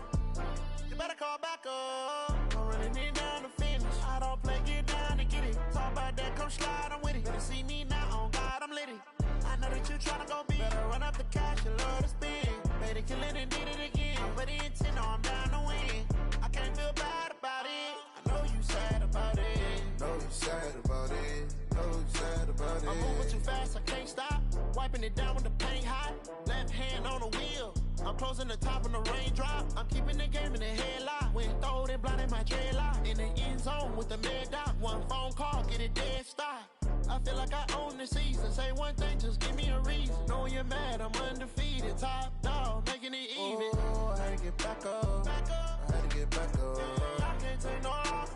You better call back up. I'm running it down to finish. I don't play, get down to get it. Talk about that, come slide, I'm with it. Better see me now, on God, I'm litty. I know that you tryna go big. Better run up the cash, you love to spend. Better kill it and did it again. But the intent, no, I'm down to win. I can't feel bad about it. I know you sad about it. Know you sad about it. Know you sad about it. I'm moving too fast, I can't stop. Wiping it down when the paint hot. Left hand on the wheel. I'm closing the top on the raindrop. I'm keeping the game in the headlock. When throwed and blinded my dreadlock. In the end zone with the mad dot. One phone call, get it dead stop. I feel like I own the season. Say one thing, just give me a reason. Knowing you're mad, I'm undefeated. Top dog, making it even. Oh, I had to get back up. I had to get back up. I can't take no off.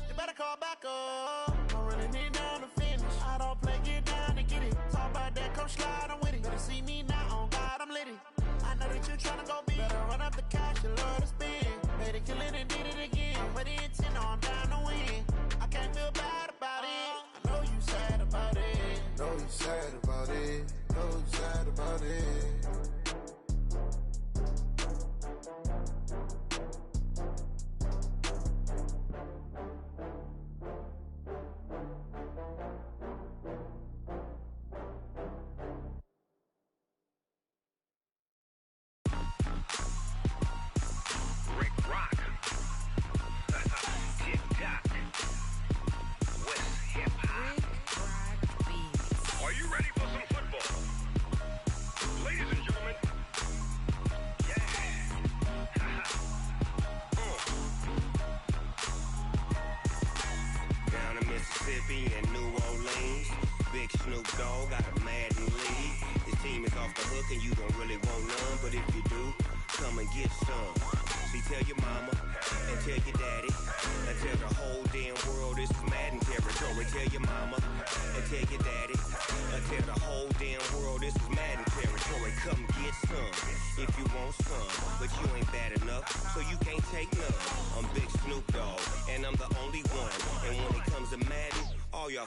You better call back up. I'm running it down to finish. I don't play, get down to get it. Talk about that, come slide, I'm with it. Better see me now, on God, I'm lit it. I know that you're tryna go big. Better run up the cash, you love to spend. Made it, kill it, and did it again. With the intent, I'm down to win. I can't feel bad about it. I know you sad about it. Know you sad about it. Know you sad about it.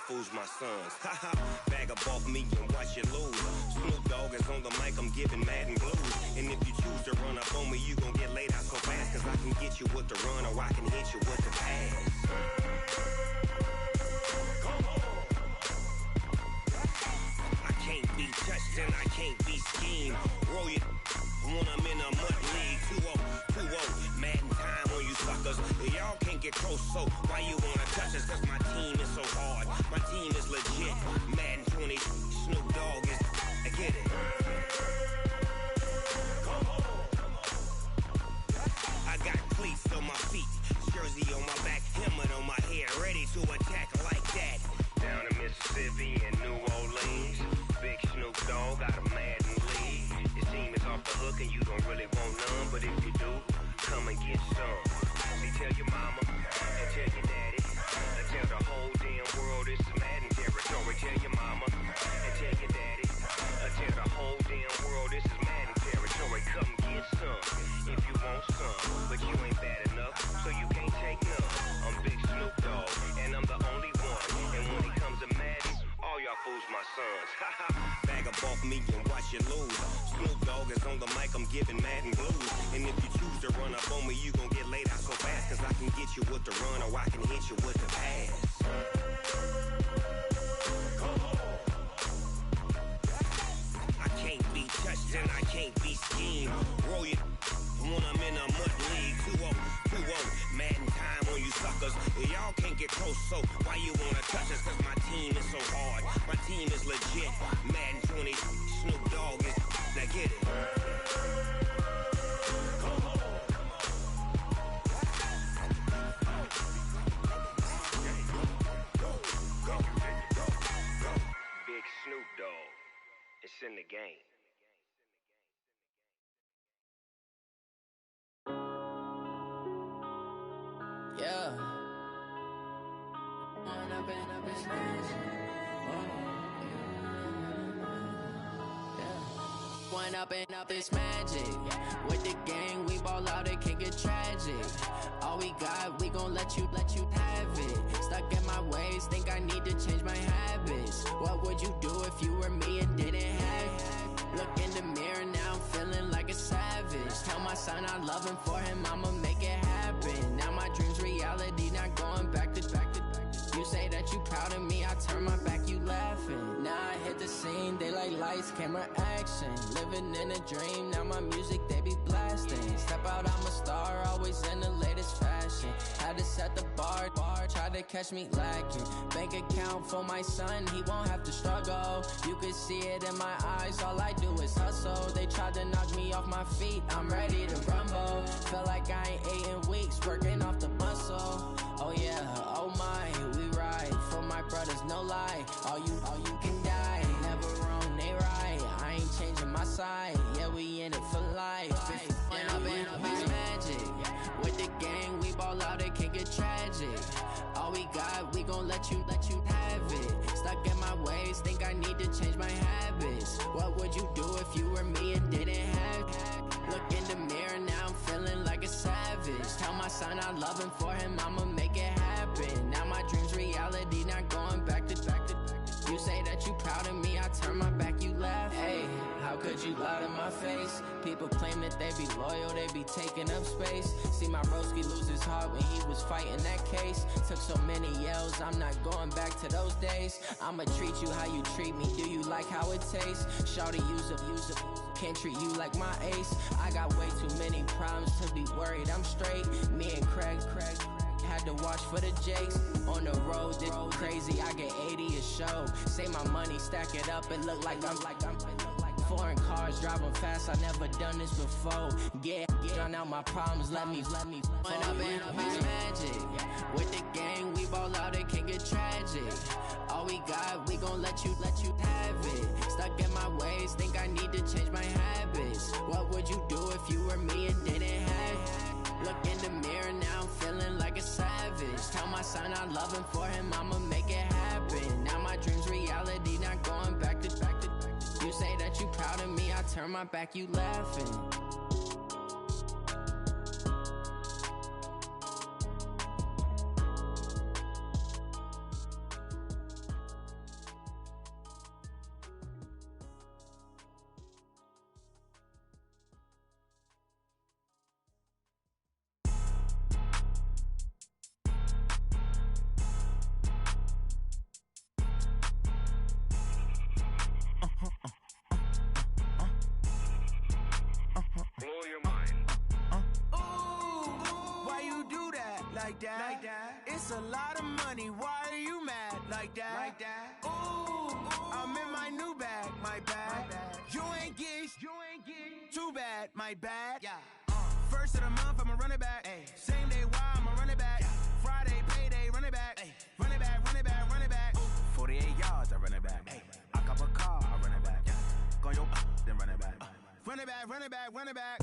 Fools my sons. Haha, bag up off me and watch you lose. Snoop Dogg is on the mic, I'm giving Madden blues. And if you choose to run up on me, you gon' get laid out so fast. Cause I can get you with the run or I can hit you with the pass. I can't be touched and I can't be schemed. Roll you when I'm in a mud league. 2-0, Madden time on you suckers. Y'all can't get close, so why you wanna touch us? Cause my team is so hard. My team is legit. Madden 20, Snoop Dogg is. I get it. I got cleats on my feet, jersey on my back, helmet on my head, ready to attack like that. Down in Mississippi and New Orleans, big Snoop Dogg got a Madden league. His team is off the hook and you don't really want none, but if you do, come and get some. See, tell your mama and tell your daddy, and tell the whole damn world this is Madden territory. Tell your mama and tell your daddy, and tell the whole damn world this is Madden territory. Come get some if you want some, but you ain't bad enough, so you can't take none. I'm Big Snoop Dogg, and I'm the only one. And when it comes to Madden, all y'all fools my sons. Haha, bag up off me and watch you lose. Snoop Dogg is on the mic, I'm giving Madden blues. And if you choose to run up on me, you gon' get laid out so fast. Cause I can get you with the run or I can hit you with the pass. I can't be touched and I can't be schemed. Roll you when I'm in a mud league. 2-0, Madden time on you suckers. Y'all can't get close, so why you wanna touch us? Cause my team is so hard. My team is legit. Madden 20, Snoop Dogg is. Now get it. Big Snoop Dogg. It's in the game. Yeah. One up and up is magic. With the gang, we ball out, it can get tragic. All we got, we gon' let you have it. Stuck in my ways, think I need to change my habits. What would you do if you were me and didn't have it? Look in the mirror, now I'm feeling like a savage. Tell my son I love him, for him I'ma make it happen. Now my dream's reality, not going back to. You say that you proud of me, I turn my back, you laughing. Now I the scene, they like lights, camera, action. Living in a dream, now my music, they be blasting. last thing. Step out, I'm a star, always in the latest fashion. Had to set the bar, try to catch me lacking. Bank account for my son, he won't have to struggle. You can see it in my eyes, all I do is hustle. They tried to knock me off my feet, I'm ready to rumble. Feel like I ain't ate in weeks, working off the muscle. Oh yeah, oh my, we ride for my brothers, no lie. All you can die, never wrong, they right. I ain't changing my side, yeah, we in it for life. When I've been magic, with the gang, we ball out, it can get tragic. All we got, we gon' let you have it. Stuck in my ways, think I need to change my habits. What would you do if you were me and didn't have it? Look in the mirror, now I'm feeling like a savage. Tell my son I love him, for him I'ma make it happen. Now my dream's reality, not going back to. You say that you proud of me, I turn my back, you laugh. Hey, how could you lie to my face? People claim that they be loyal, they be taking up space. See my broski lose his heart when he was fighting that case. Took so many yells, I'm not going back to those days. I'ma treat you how you treat me, do you like how it tastes? Shawty, use up, can't treat you like my ace. I got way too many problems to be worried, I'm straight. Me and Craig had to watch for the Jakes. On the road, this crazy, I get 80 a show. Say my money, stack it up, it look like I'm foreign cars, driving fast, I never done this before. Get drown out my problems, let me When I've been magic, with the gang, we ball out, it can get tragic. All we got, we gon' let you have it. Stuck in my ways, think I need to change my habits. What would you do if you were me and didn't have it? Look in the mirror, now I'm feeling like a savage. Tell my son I love him, for him I'ma make it happen. Now my dream's reality, not going back to. You say that you proud of me, I turn my back, you laughing. Like that. It's a lot of money, why are you mad? Like that. Ooh, I'm in my new bag, my bad. You ain't get too bad, my bad. Yeah. First of the month, I'ma run it back. Ay. Same day, why I'ma run it back. Yeah. Friday, payday, run it back. Ay. Run it back, run it back, run it back. 48 yards, I run it back. Ay. I cop a car, I run it back. Yeah. Go your then run it back. Run it back, run it back, run it back.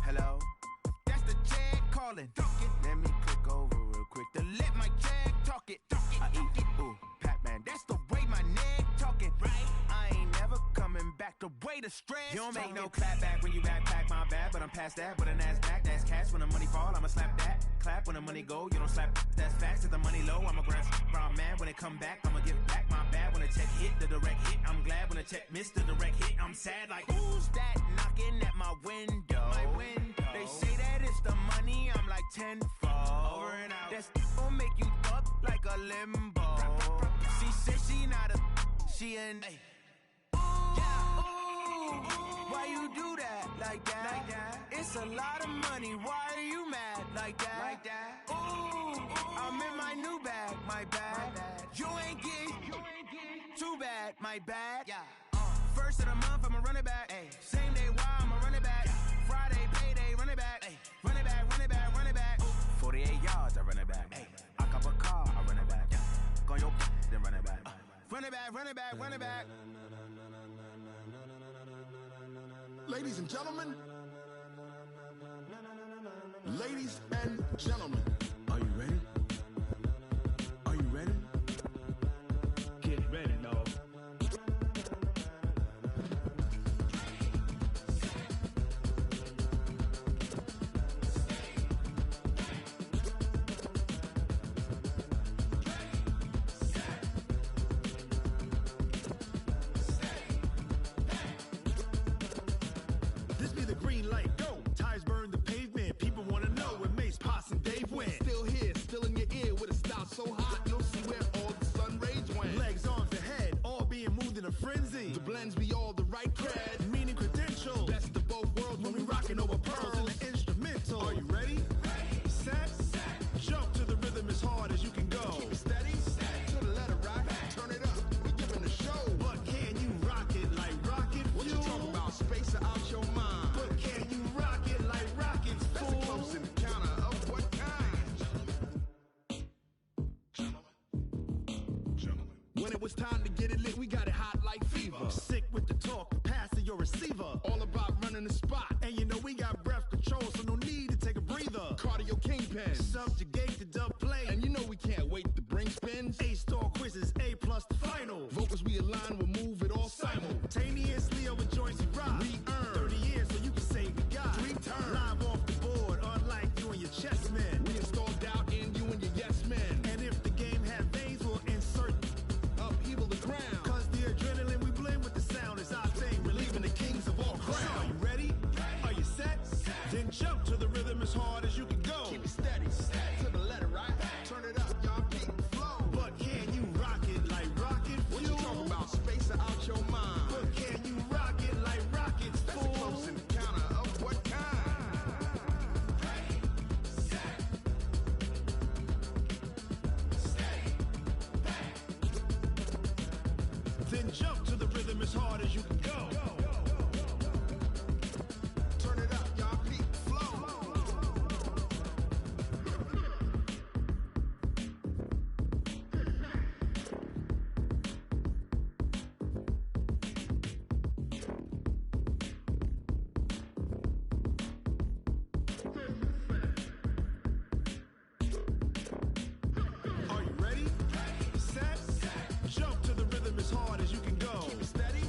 Hello? That's the jag calling. Let me click over real quick to let my jag talk it. I eat it, ooh, Pac-Man. That's the way my neck talking. Right? I ain't never coming back the way the stress. You don't make no clap back when you backpack, my bad, but I'm past that. But an ass back, that's cash. When the money fall, I'ma slap that. Clap when the money go, you don't slap. That's facts. If the money low, I'ma grab brown man. When it come back, I'ma give back my bad. When the check hit, the direct hit. I'm glad when the check missed the direct hit. I'm sad like, who's that knocking at my window? My window. They say that it's the money, I'm like tenfold. Over and out. That's gon' make you up like a limbo. She said she not a, she an. Ooh, why you do that like that? It's a lot of money, why are you mad like that? Ooh, I'm in my new bag, my bad. You ain't get too bad, my bad. Yeah. First of the month, I'ma run it back. Ay. Same day, why I'ma run it back. Friday, payday, run it back. Ay. Run it back, run it back, run it back. 48 yards, I run it back. Ay. I cop a car, I run it back. Yeah. Go your then run it back. Run it back, run it back, run it back. Ladies and gentlemen, ladies and gentlemen, are you ready? Are you ready? Get ready, dog. So hot, you'll see where all the sun rays went. Legs on the head, all being moved in a frenzy. The blends be all the right cred, meaning credentials. Best of both worlds when we rockin' over When it was time to get it lit, we got it hot like fever. Sick with the talk, pass to your receiver. All about running the spot. And you know we got breath control, so no need to take a breather. Cardio kingpin. Subjugate the dub play. And you know we can't wait to bring spins. A-star quizzes, A+ the final. Vocals we align, we'll move it all simultaneously over joints we rock. We earn 30 years so you can say we got 3 turns. Live off the board, unlike you and your chess men. We install doubt in you and your yes men. And if the game had veins, we'll insert upheaval the ground. Cause the adrenaline we blend with the sound is our thing, relieving the kings of all crowns. Are you ready? Are you set? Then jump to the rhythm as hard as you can go. Keep it steady, to the letter, right? Turn it up, y'all, beat and flow. But can you rock it like rocket fuel? What you talking about? Space out your mind. But can you rock it like rockets, That's fool? a close encounter of what kind? Ready, set, steady, back. Then jump to the rhythm as hard as you can go. Turn it up, y'all, beat and flow. Are you ready? Set, jump to the rhythm as hard as you can go. Keep it steady,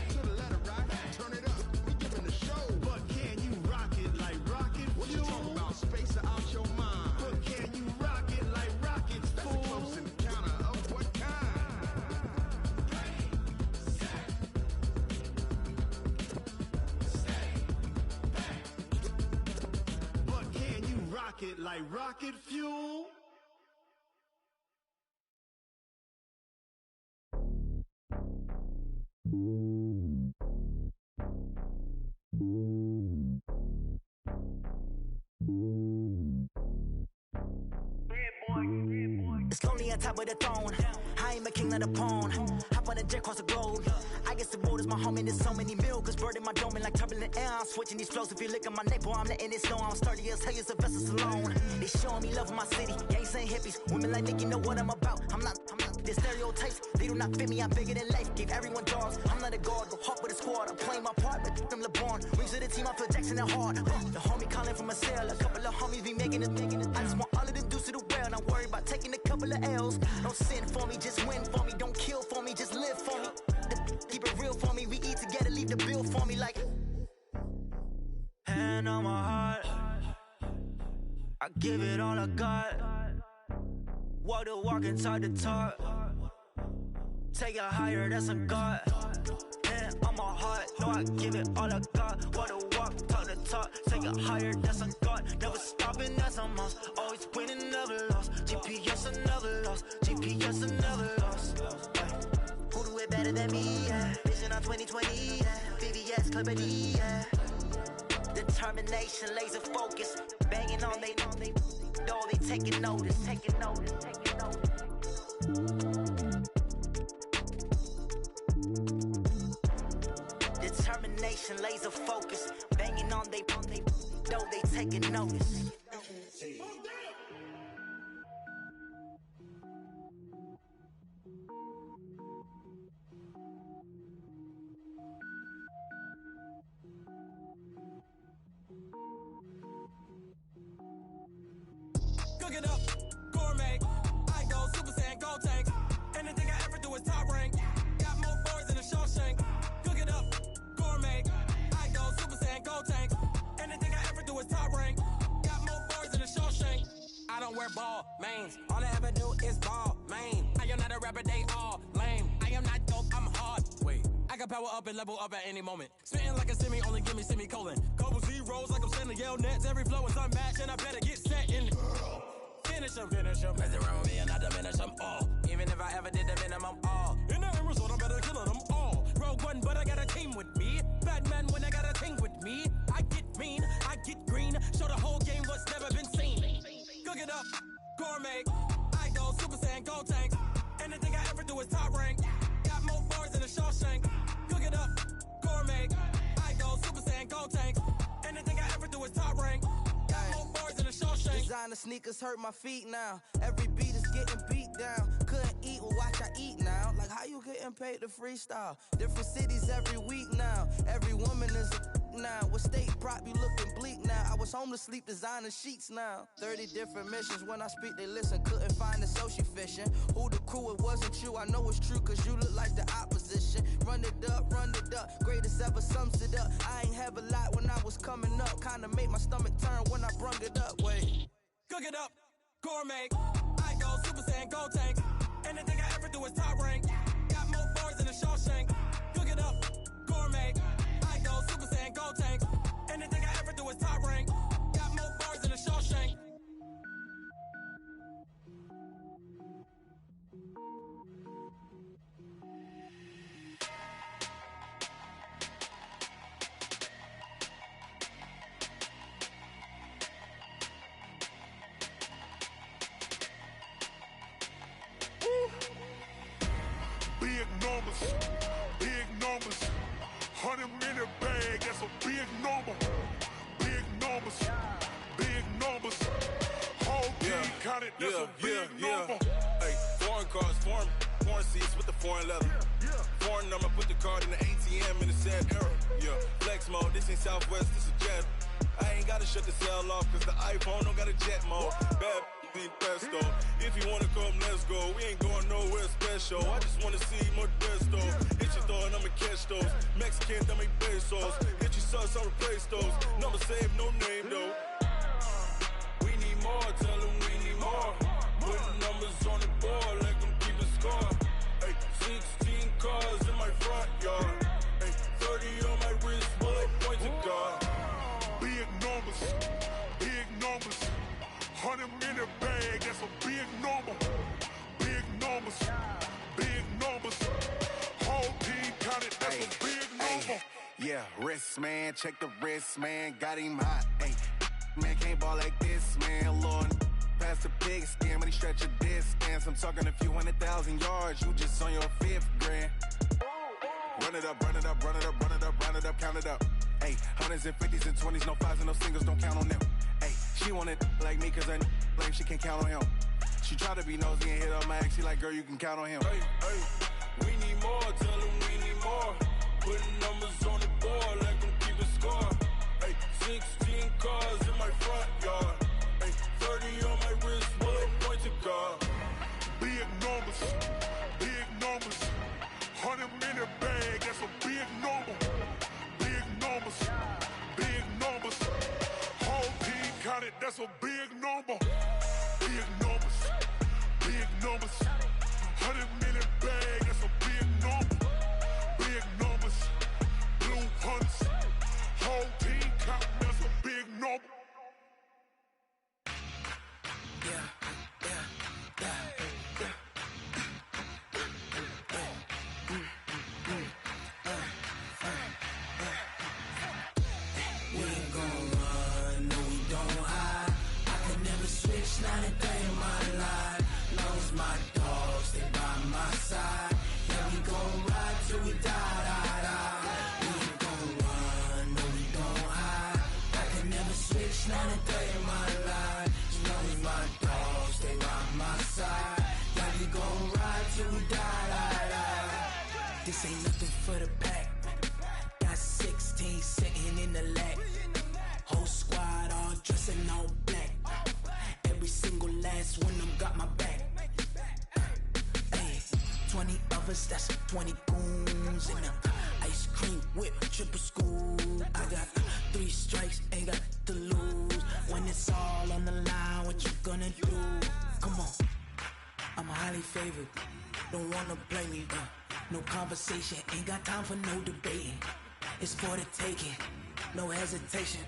to the letter, right? Turn it up, we giving the show. But can you rock it like rocket What you fuel? talking about? Space out your mind. But can you rock it like rockets, That's a fool? close encounter of what kind? Ready, set, steady, back. But can you rock it like rocket fuel? It's lonely on top of the throne. I am a king of the pawn. Hop on a jet across the globe. I guess the world is my home and there's so many milks. Bird in my dome and like turbulent air. I'm switching these flows. If you look at my neck, boy, I'm letting it snow. I'm sturdy as hell, as a vessel alone. They showing me love in my city. Gangs and hippies. Women like Nick, you know what I'm about. I'm not the stereotypes. They do not fit me. I'm bigger than life. Gave everyone dogs. I'm not a guard. Go hawk with a squad. I'm playing my part, but I'm LeBron. Rings to the team. I feel Jackson and hard. The homie calling from a cell. A couple of homies be making it. I just want all of them dudes to the well. Not worry about taking a couple of L's. Don't sin for me, just win for me. Don't kill for me, just live for me. Keep it real for me. We eat together, leave the bill for me like. Hand on my heart, I give it all I got. Walk the walk and talk the talk. Take it higher, that's a God. Hand on my heart, no, I give it all I got. Walk the walk, talk the talk. Take it higher, that's a God. Never stopping, that's a must. Always winning, never lost. GPS, I never lost. GPS, I never lost. Who do it better than me? Yeah. Vision on 2020. Yeah. VVS, Clippity. Yeah. Determination, laser focus. Banging on they know they taking notice. Taking notice. Taking notice. Determination, laser focus. Banging on they know they taking notice. Cook it up, gourmet. I go Super Saiyan, gold tank. Anything I ever do is top rank. Got more boys than a Shawshank. Cook it up, gourmet. I go Super Saiyan, gold tank. Anything I ever do is top rank. Got more boys than a Shawshank. I don't wear ball mains. All I ever do is ball main. I am not a rapper, they all lame. I am not dope, I'm hard. Wait, I can power up and level up at any moment. Spitting like a semi, only give me semicolon. Couple zeros like I'm sending yell nets. Every flow is unmatched and I better get set in. Finish them. Mess around with me and I diminish them all. Even if I ever did the minimum all. In the end result, I'm better killing them all. Rogue One, but I got a team with me. Batman when I got a team with me. I get mean, I get green. Show the whole game what's never been seen. Cook it up, gourmet. I go Super Saiyan, gold tank. Anything I ever do is top rank. Got more bars than a Shawshank. Cook it up, gourmet. I go Super Saiyan, gold tank. Anything I ever do is top rank. Got more bars than a Shawshank. Designer sneakers hurt my feet now. Every beat is getting beat down. Couldn't eat, well watch I eat now. Like getting paid to freestyle. Different cities every week now. Every woman is a now. With state prop, you looking bleak now. I was home to sleep, designing sheets now. 30 different missions. When I speak, they listen. Couldn't find it, so she fishing. Who the crew? It wasn't you. I know it's true, cause you look like the opposition. Run it up, greatest ever sums it up. I ain't have a lot when I was coming up. Kinda made my stomach turn when I brung it up. Wait. Cook it up, gourmet. I go Super Saiyan, gold tank. Anything I ever do is top rank. Got more bars than a Shawshank. Cook it up, gourmet. I go Super Saiyan, gold tank. Anything I ever do is top rank. Got more bars than a Shawshank. Big numbers, 100 in the bag, that's a big number. Big numbers, whole team counted, that's a big number. Hey, foreign cars, foreign seats with the foreign leather. Foreign number, put the card in the ATM in the sad era. Yeah, flex mode, this ain't Southwest, this is Jet. I ain't gotta shut the cell off, cause the iPhone don't got a jet mode. Bad need pesto. If you wanna come, let's go. We ain't going nowhere special. I just wanna see more pesto. Hit your thought, I'ma catch those. Mexican, dame pesos. Hit your sauce, I'll replace those. Number save, no name though. We need more, tell them we need more. Putting numbers on the board, let them keep a score. Hey, 16 cars in my front yard. Hey, 30 on my wrist, bullet point to God. Big numbers, 100 in the bag, that's a big number. Big numbers, whole team counted, that's a big number. Yeah, wrist man, check the wrist man, got him hot. Ay, man can't ball like this, man. Lord, past the big skin, but he stretch a distance. I'm talking a few 100,000 yards, you just on your 5th grand. Run it up, count it up. Ay, 100s and 50s and 20s, no 5s and no singles, don't count on them. Ay, she want it like me, cause I like she can count on him. She try to be nosy and hit up my ex, she like, girl, you can count on him. Hey, we need more, tell them we need more. Putting numbers on the board, let them keep a score. Hey, 16 cars in my front yard. Hey, 30 on my wrist, bullet point to God. Big numbers, 100 in the bag, that's a big number. Big numbers, whole team counted, that's a big number. Big numbers, 100 in the bag, that's a big number. Big numbers, blue hunts, whole team counted, that's a big number. Not a day in my life. Knows my dogs, they by my side. Yeah, we gon' ride till we die. We ain't gon' run, no, we don't hide. I can never switch, not a day in my life. Knows my dogs, they by my side. Yeah, we gon' ride till we die. This ain't nothing for the pack. Got 16 sitting in the lap. Whole squad all dressing all black. Every single last one of them got my back. Hey, 20 of us, that's 20 goons in a ice cream whip, triple school. I got 3 strikes, ain't got to lose. When it's all on the line, what you gonna do? Come on, I'm highly favored. Don't wanna blame me, no conversation, ain't got time for no debating. It's for the taking, no hesitation.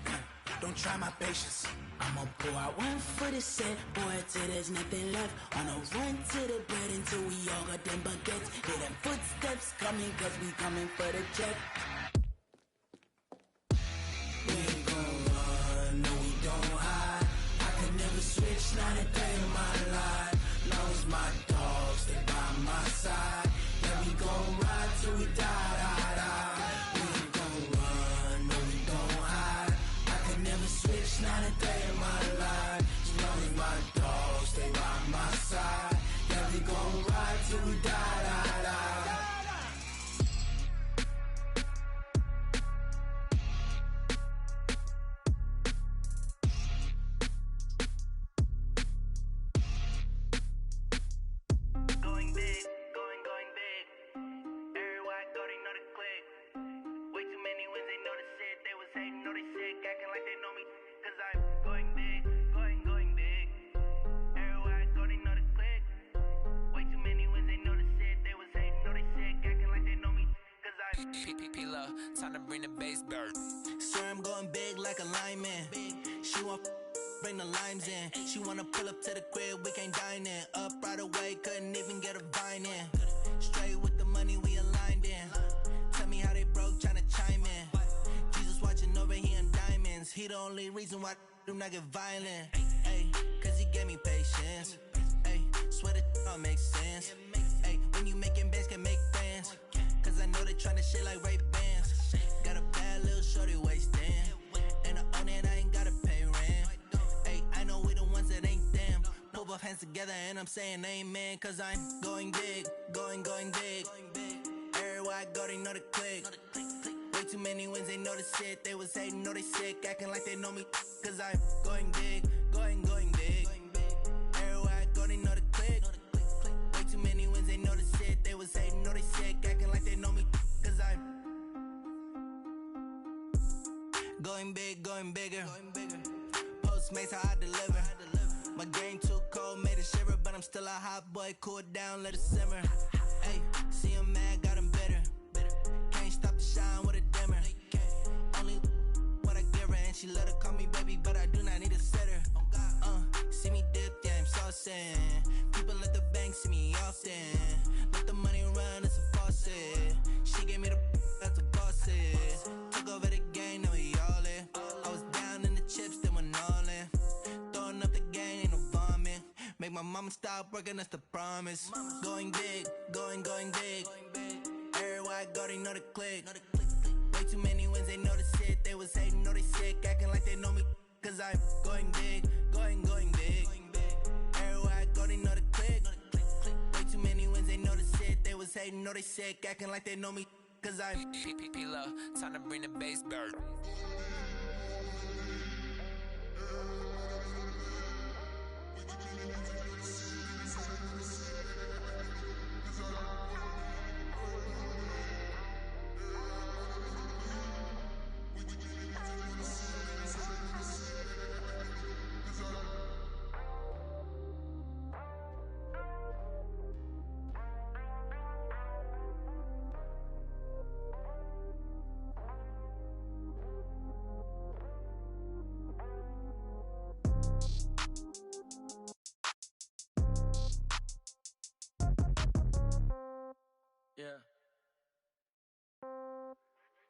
Don't try my patience. I'ma pour out one for the set, boy, till there's nothing left. On a run to the bed until we all got them baguettes. Hear them footsteps coming, cause we coming for the check. We ain't gon' run, no, we don't hide. I can never switch, not a day in my life. Knows my dogs, they by my side. Yeah, we gon' ride till we die. We ain't gon' run, no, we don't hide. I can never switch, not a day in my life. Knows my dogs, they by my side. Yeah, we gon' ride till we die. like they know me, cause I'm going big, going big. Everywhere I go, they know the click. Way too many wins, they know the shit. They was hating, know they sick, acting like they know me, cause I'm P-P-P-Love, time to bring the bass bird. Swear I'm going big like a lineman. She want bring the limes in. She wanna pull up to the crib, we can't dine in. Up right away, couldn't even get a vine in. Straight with the money, we aligned in. Tell me how they broke, tryna chime in. Jesus watching over here in diamonds. He the only reason why do not get violent. Ay, cause he gave me patience. Ay, swear that don't make sense. Ay, when you making bands, can make friends. Cause I know they tryna shit like Ray-Bans. Got a bad little shorty wasting. And I own it, I ain't gotta pay rent. Ay, I know we the ones that ain't them. Pull both hands together and I'm saying amen. Cause I'm going big, going big. Everywhere I go, they know the click. Way too many wins, they know the shit. They was hating, know they sick, acting like they know me. Cause I'm going big, going big. Everywhere I go, they know the click. Way too many wins, they know the shit. They was hating, know they sick, acting like they know me. Cause I'm going big, going bigger. Postmates how I deliver. My game too cold, made it shiver. But I'm still a hot boy, cool it down, let it simmer. Hey, see him mad, got him bitter. Can't stop the shine with a dimmer. Only what I give her, and she let her call me baby, but I do not need a sitter. See me dip, yeah, I'm saucing. People at the bank see me often. Let the money run, it's a faucet. She gave me the that's a boss it. Took over the game, now we all in. I was down in the chips, then went all in. Throwing up the game, ain't no vomit. Make my mama stop working, that's the promise. Going big, going big. Everywhere I go, they know the click. Way too many wins, they know the shit. They was hating, know they sick, acting like they know me. Cause I'm going big, going big. Everywhere I go, they know the click. Way too many wins, they know the shit. They was hating, know they sick, acting like they know me. Cause I'm P-P-P-Love, time to bring the bass bird.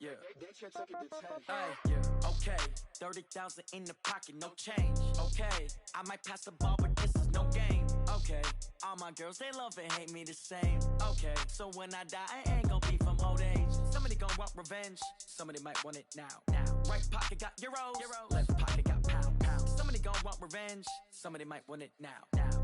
Yeah. Hey, yeah, okay. 30,000 in the pocket, no change. Okay, I might pass the ball, but this is no game. Okay, all my girls, they love and hate me the same. Okay, so when I die, I ain't gon' be from old age. Somebody gon' want revenge, somebody might want it now. Right pocket got euros, left pocket got pound. Somebody gon' want revenge, somebody might want it now.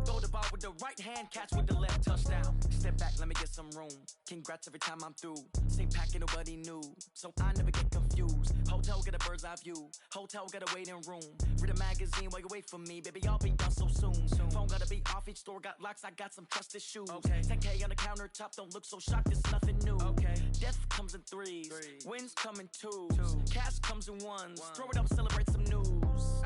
Throw the ball with the right hand, catch with the left, touchdown. Step back, let me get some room. Congrats every time I'm through. Same packet, nobody knew, so I never get confused. Hotel get a bird's eye view. Hotel got a waiting room. Read a magazine while you wait for me, baby. I'll be done so soon. Phone gotta be off. Each store got locks. I got some trusted shoes. 10K on the countertop. Don't look so shocked. It's nothing new. Death comes in threes. Wins come in twos. Cash comes in ones. Throw it up, celebrate some news.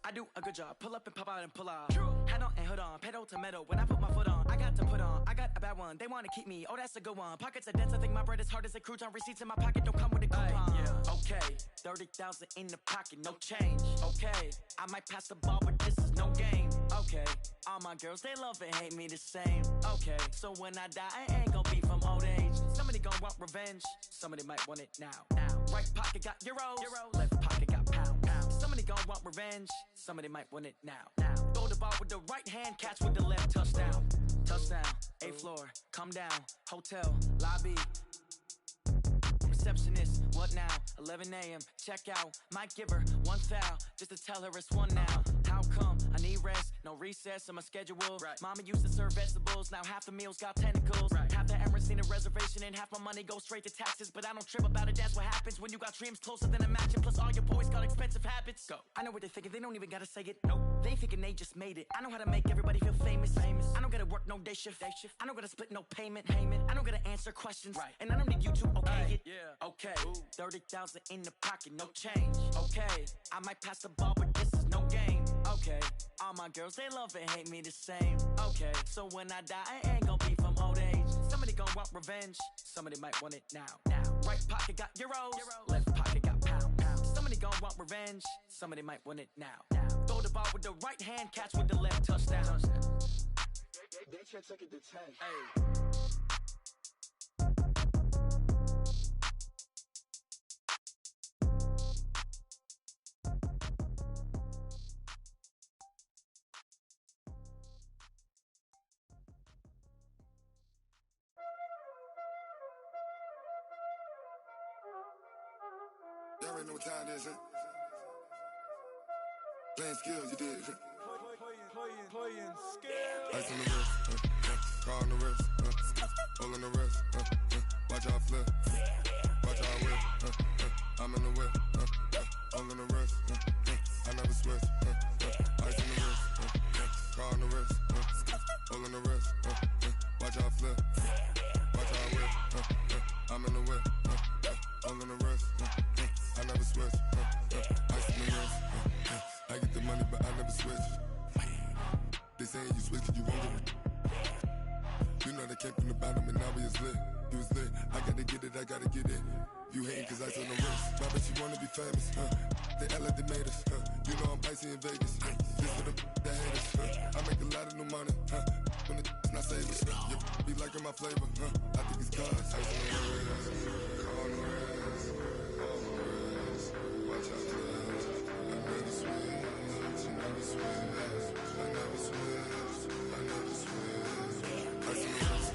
I do a good job. Pull up and pop out and pull out. Head on and hood on. Pedal to metal. When I put my foot on, I got to put on. I got a bad one. They want to keep me. Oh, that's a good one. Pockets are dense. I think my bread is hard as a crouton. Receipts in my pocket don't come with a coupon. Okay, 30,000 in the pocket, no change. Okay, I might pass the ball, but this is no game. Okay, all my girls, they love and hate me the same. Okay, so when I die, I ain't gon' be from old age. Somebody gon' want revenge. Somebody might want it now. Right pocket got euros. Left pocket got pound. Somebody gon' want revenge. Somebody might want it now. Throw the ball with the right hand, catch with the left, touchdown. Touchdown, 8th floor, come down, hotel, lobby. Receptionist, what now? 11 a.m., check out. Might give her one foul, just to tell her it's one now. How come? I need rest, no recess in my schedule. Mama used to serve vegetables, now half the meals got tentacles. Half the Emirates need a reservation and half my money goes straight to taxes. But I don't trip about it, that's what happens when you got dreams closer than a mansion. Plus all your boys got expensive habits. Go. I know what they're thinking, they don't even gotta say it. Nope. They thinking they just made it. I know how to make everybody feel famous. I don't gotta work no day shift. I don't gotta split no payment. I don't gotta answer answer questions, and I don't need you to okay it. Okay, 30,000 in the pocket, no change. Okay, I might pass the ball, but this is no game. Okay, all my girls, they love and hate me the same. Okay, so when I die, I ain't gonna be from old age. Somebody gonna want revenge, somebody might want it now. Right pocket got euros, left pocket got pounds. Somebody gonna want revenge, somebody might want it now. Throw the ball with the right hand, catch with the left, touchdown. They can't take it to 10. Hey. Y'all already know what time it is, huh? Playing skills, you did. Playing skills. Ice on the wrist, car on the wrist, hole in the wrist, watch out flip, watch out whip, I'm in the whip, hole in the wrist, I never switch, ice on the wrist, car on the wrist, hole in the wrist, watch out flip, watch out whip, I'm in the whip, hole in the wrist, I never switch, ice on the wrist, I get the money but I never switch. They saying you switch 'cause you won't get it. You know they came from the bottom and now we is lit. You was lit, I gotta get it, I gotta get it. You hating 'cause I on the wrist. My bitch, you wanna be famous, They act like they made us, You know I'm icy in Vegas, This for the that hate us, I make a lot of new money, When the not savers, You be liking my flavor, I think it's cause ice on the wrist, on the wrist, on the wrist. Watch out, cuz I never switch, I never switch. I never switch, I never switch. Ice in the wrist,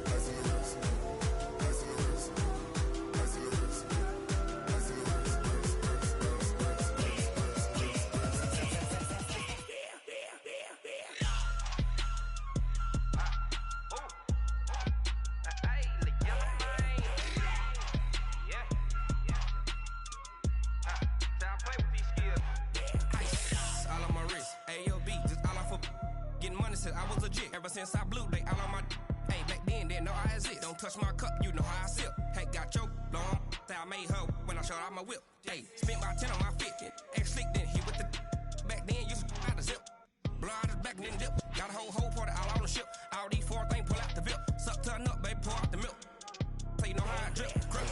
ice in the wrist, ice in the wrist, ice in the wrist, ice in the wrist, I was legit ever since I blew they all on my hey back then didn't know I exist. Don't touch my cup, you know how I sip. Hey, got your long I made her when I showed out my whip. Hey, spent about 10 on my fit. Ex slick then he with the back then used to out the zip. Blow out his back then dip. Got a whole party all on the ship. All these 4 things pull out the VIP. Suck to a nut, baby, pour out the milk. So you know how I drip. Crush.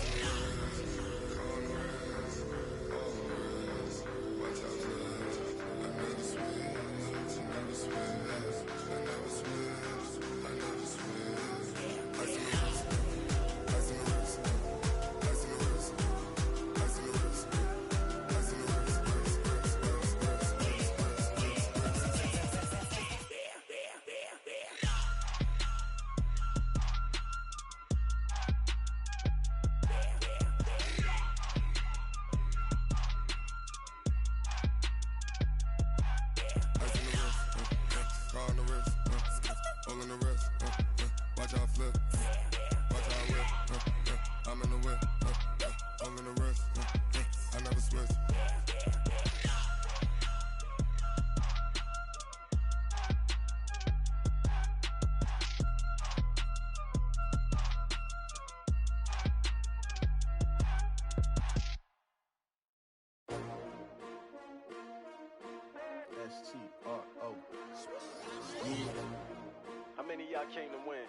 How many of y'all came to win?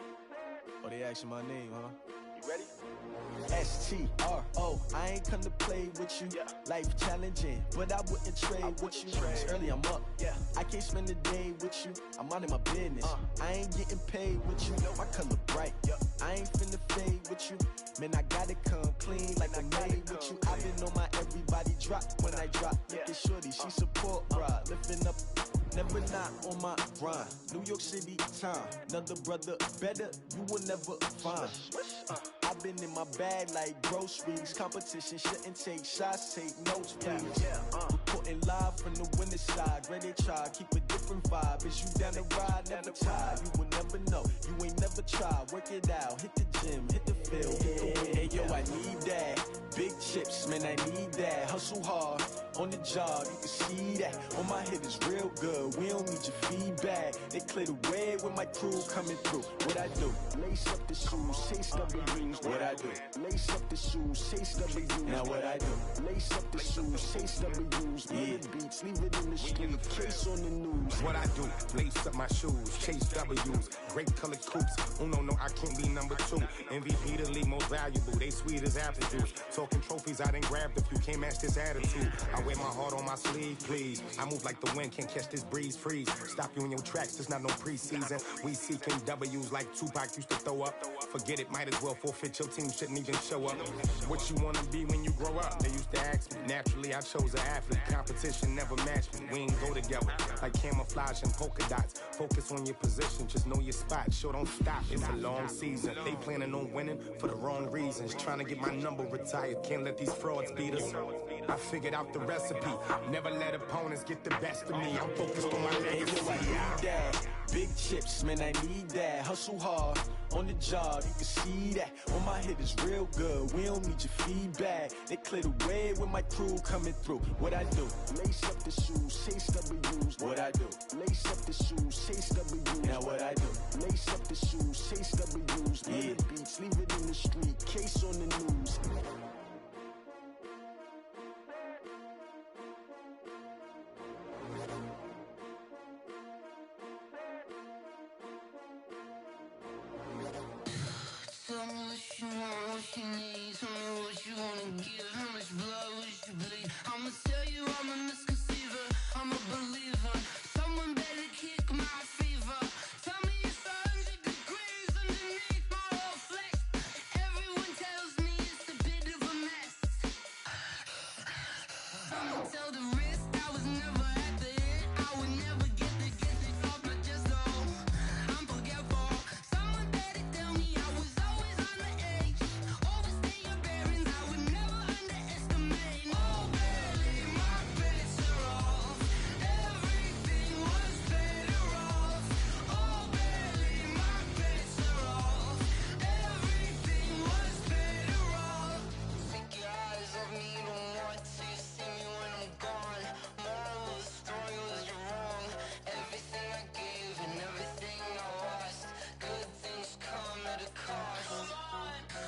Oh, they asking my name, huh? You ready? S-T-R-O, I ain't come to play with you. Life challenging, but I wouldn't trade with you. It's early, I'm up. I can't spend the day with you. I'm out of my business. I ain't getting paid with you. My color bright. I ain't finna fade with you. Man, I gotta come clean like I made with you. I've been on my everybody drop when I drop. Look at shorty, she support ride. Lifting up, never not on my grind. New York City time, another brother better, you will never find. I've been in my bag like groceries. Competition shouldn't take shots, take notes, please. Reporting live from the winter side. Ready to try, keep a different vibe. Is you down the ride, never tired. You will never know, you ain't never tried. Work it out, hit the gym, hit the field. Hey yo, I need that. big chips, man, I need that. Hustle hard, on the job, you can see that. On my head is real good, we don't need your feedback. They clear the way with my crew coming through. What I do? Lace up the shoes, chase W's. What I do? Lace up the shoes, chase W's. Now what I do? Lace up the shoes, chase W's. Yeah. Beats, leave it in the street, case on the news. What I do? Lace up my shoes, chase W's. Great colored coops. Oh no, I can't be number 2. MVP the league most valuable. They sweet as apple juice. Talking trophies, I done grabbed a few. Can't match this attitude. I wear my heart on my sleeve, please. I move like the wind, can't catch this breeze. Freeze. Stop you in your tracks. It's not no preseason. We seeking W's like Tupac used to throw up. Forget it, might as well forfeit. Your team shouldn't even show up. What you wanna be when you grow up? They used to ask me. Naturally, I chose an athlete. Competition never matched me. We ain't go together like camouflage and polka dots. Focus on your position, just know your spot. Sure, don't stop. It's a long season. They planning on winning for the wrong reasons. Trying to get my number retired. Can't let these frauds beat us. I figured out the recipe. Never let opponents get the best of me. I'm focused on my legacy. I need that. Big chips, man, I need that. Hustle hard, on the job, you can see that. On my head is real good, we don't need your feedback. They clear the way with my crew coming through. What I do? Lace up the shoes, chase W's. What I do? Lace up the shoes, chase W's. Now what I do? Lace up the shoes, chase W's. Yeah. Beats, leave it in the street, case on the news. Tell me what you want, what you need. Tell me what you wanna give. How much blood would you bleed? I'ma tell you I'm a misconceiver. I'm a believer. Someone better kick my fever. Tell me it's 100 degrees underneath my whole flesh. Everyone tells me it's a bit of a mess. I'ma tell the risk I was never at the end. I would never get this off my chest though. I'm forgetful. Someone better tell me I was always on the edge. Overstay your bearings, I would never underestimate. Oh baby, my bets are off. Everything was better off. Oh baby, my bets are off. Everything was better off. Take your eyes off me, don't want to see me when I'm gone. Moral of the story was you're wrong. Everything I gave and everything I lost. Good things come at a cost.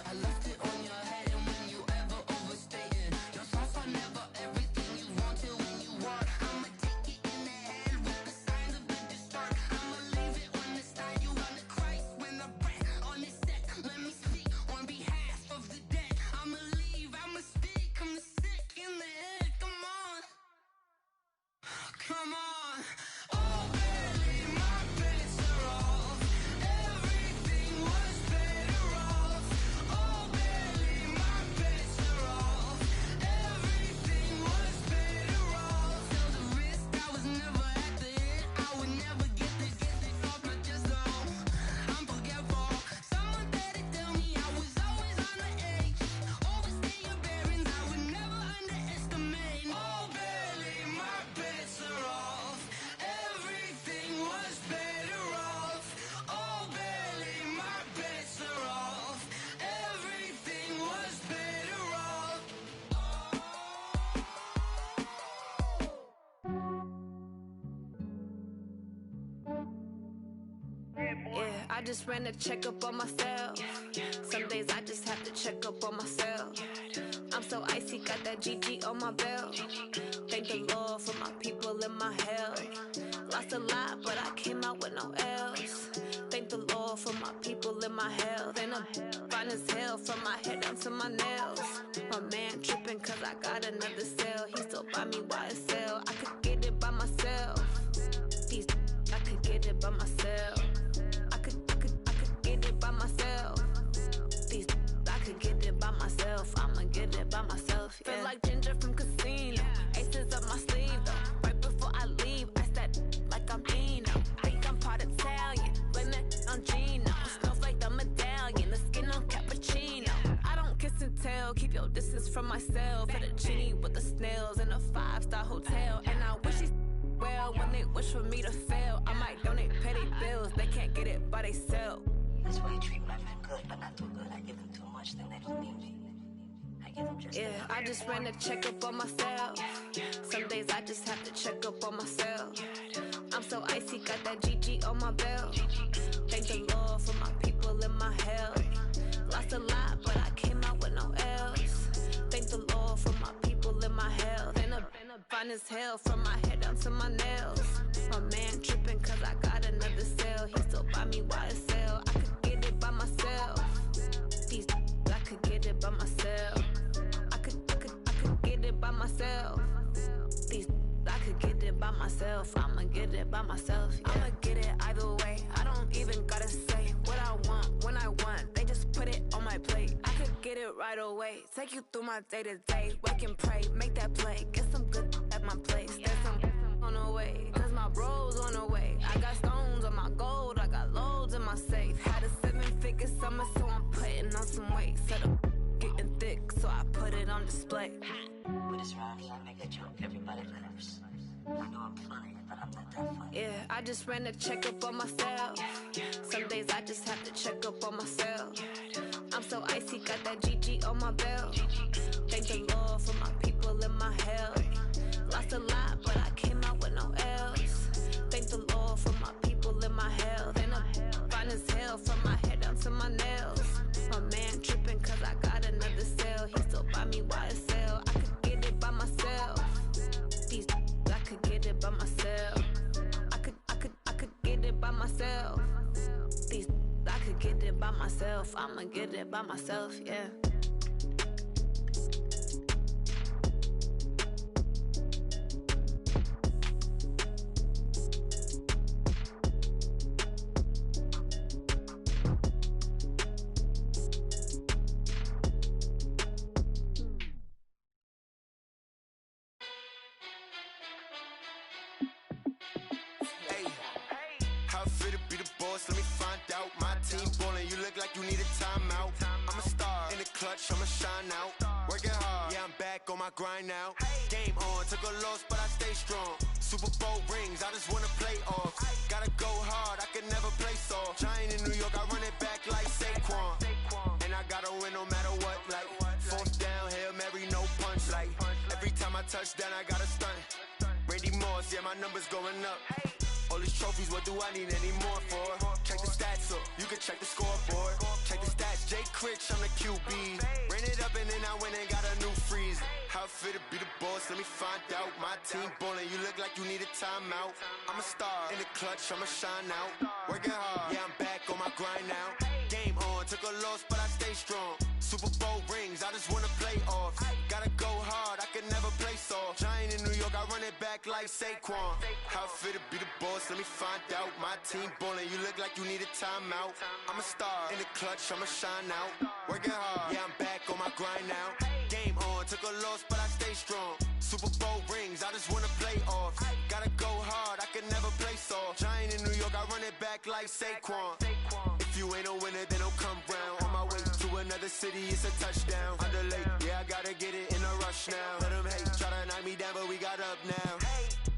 I left it on your head, and when you ever overstay it, your thoughts are never everything you wanted when you want. I'ma take it in the head with the signs of the distort. I'ma leave it on the side. You on the Christ when the breath on this set. Let me speak on behalf of the dead. I'ma leave, I'ma speak. I'm sick in the head. Come on, come on. Oh baby, my bets are off. Everything was better off. Oh baby, my bets are off. Everything was better off. Tell the risk I was never at the end. I would never get this off my chest though. I'm forgetful. Someone better tell me I was always on the edge. Overstay your bearings, I would never underestimate. Oh baby, my bets are off. Everything was better off. Oh baby, my bets are off. Everything was better off. Yeah, I just ran a checkup on myself. Some days I just have to check up on myself. I'm so icy, got that GG on my belt. Thank the Lord for my people and my health. Lost a lot, but I came out with no else. Thank the Lord for my people and my health. And I'm fine as hell from my head down to my nails. My man tripping cause I got another cell. He still buy me YSL. I could get it by myself. These I could get it by myself. I could get it by myself. These I could get it by myself. I'ma get it by myself. Yeah. Feel like Ginger from Casino. Aces up my sleeve though. Right before I leave, I said like I'm Dino. Think I'm part Italian. Blame that on Gino. Smells like the medallion. The skin on cappuccino. I don't kiss and tell. Keep your distance from myself. At a genie with the snails in a 5-star hotel. And I wish he's well when they wish for me to fail. I might donate petty bills. They can't get it by themselves. That's why you treat my friend good, but not too good. I give them too much, then they don't need me. I Yeah, I just ran a checkup on myself. Some days I just have to check up on myself. I'm so icy, got that GG on my belt. Thank the Lord for my people in my health. Lost a lot, but I came out with no else. Thank the Lord for my people in my health. And a fine as hell from my head down to my nails. My man tripping cause I got another cell. He still buy me YSL. I could get it by myself. These I could get it by myself. I could get it by myself. These I could get it by myself. I'ma get it by myself. Yeah. I'ma get it either way. I don't even gotta say what I want when I want. They just put it on my plate. I could get it right away. Take you through my day to day. Wake and pray, make that play. Get some good at my place. There's some on the way, cause my bro's on the way. I got stones on my gold. I got loads in my safe. Had a 7-figure summer, so I'm putting on some weight. Set up getting thick, so I put it on display. With this round here, I make a joke. Everybody laughs. I know I'm funny, but I'm not that funny. Yeah, I just ran a checkup on myself. Some days I just have to check up on myself. I'm so icy, got that GG on my belt. Thank the Lord for my people in my health. Lost a lot, but I came out with no else. Thank the Lord for my people in my health. And I'm fine as hell from my head down to my nails. My man tripping cause I got another cell. He still buy me YSL. I could get it by myself. These I could get it by myself. I could get it by myself. These I could get it by myself. I'ma get it by myself, yeah. I'ma shine out, working hard, yeah I'm back on my grind now. Game on, took a loss but I stay strong. Super Bowl rings, I just wanna play off. Gotta go hard, I can never play soft. Giant in New York, I run it back like Saquon. And I gotta win no matter what, like fourth down, Hail Mary, no punch. Like every time I touch down, I gotta stunt. Randy Moss, yeah my numbers going up. All these trophies, what do I need any more for? Check the stats up, you can check the scoreboard. Check the stats, Jake Critch, I'm the QB. Ran it up and then I went and got a new freeze. How it fit to be the boss, let me find out. My team ballin', you look like you need a timeout. I'm a star, in the clutch, I'ma shine out. Working hard, yeah I'm back on my grind now. Game on, took a loss but I stay strong. Super Bowl rings, I just wanna play off. Gotta go hard, I can never play soft. Giant in New York, I run it back like Saquon. How it fit to be the boss, let me find out. My team ballin', you look like you need a timeout. I'm a star, in the clutch, I'ma shine out. Working hard, yeah I'm back on my grind now. Game on, took a loss but I stay strong. Super Bowl rings, I just wanna play off. Gotta go hard, I can never play soft. Giant in New York, I run it back like Saquon. If you ain't a winner, then don't come round. On my way to another city, it's a touchdown. Underlay, yeah I gotta get it in a rush now. Let them hate, try to knock me down but we got up now.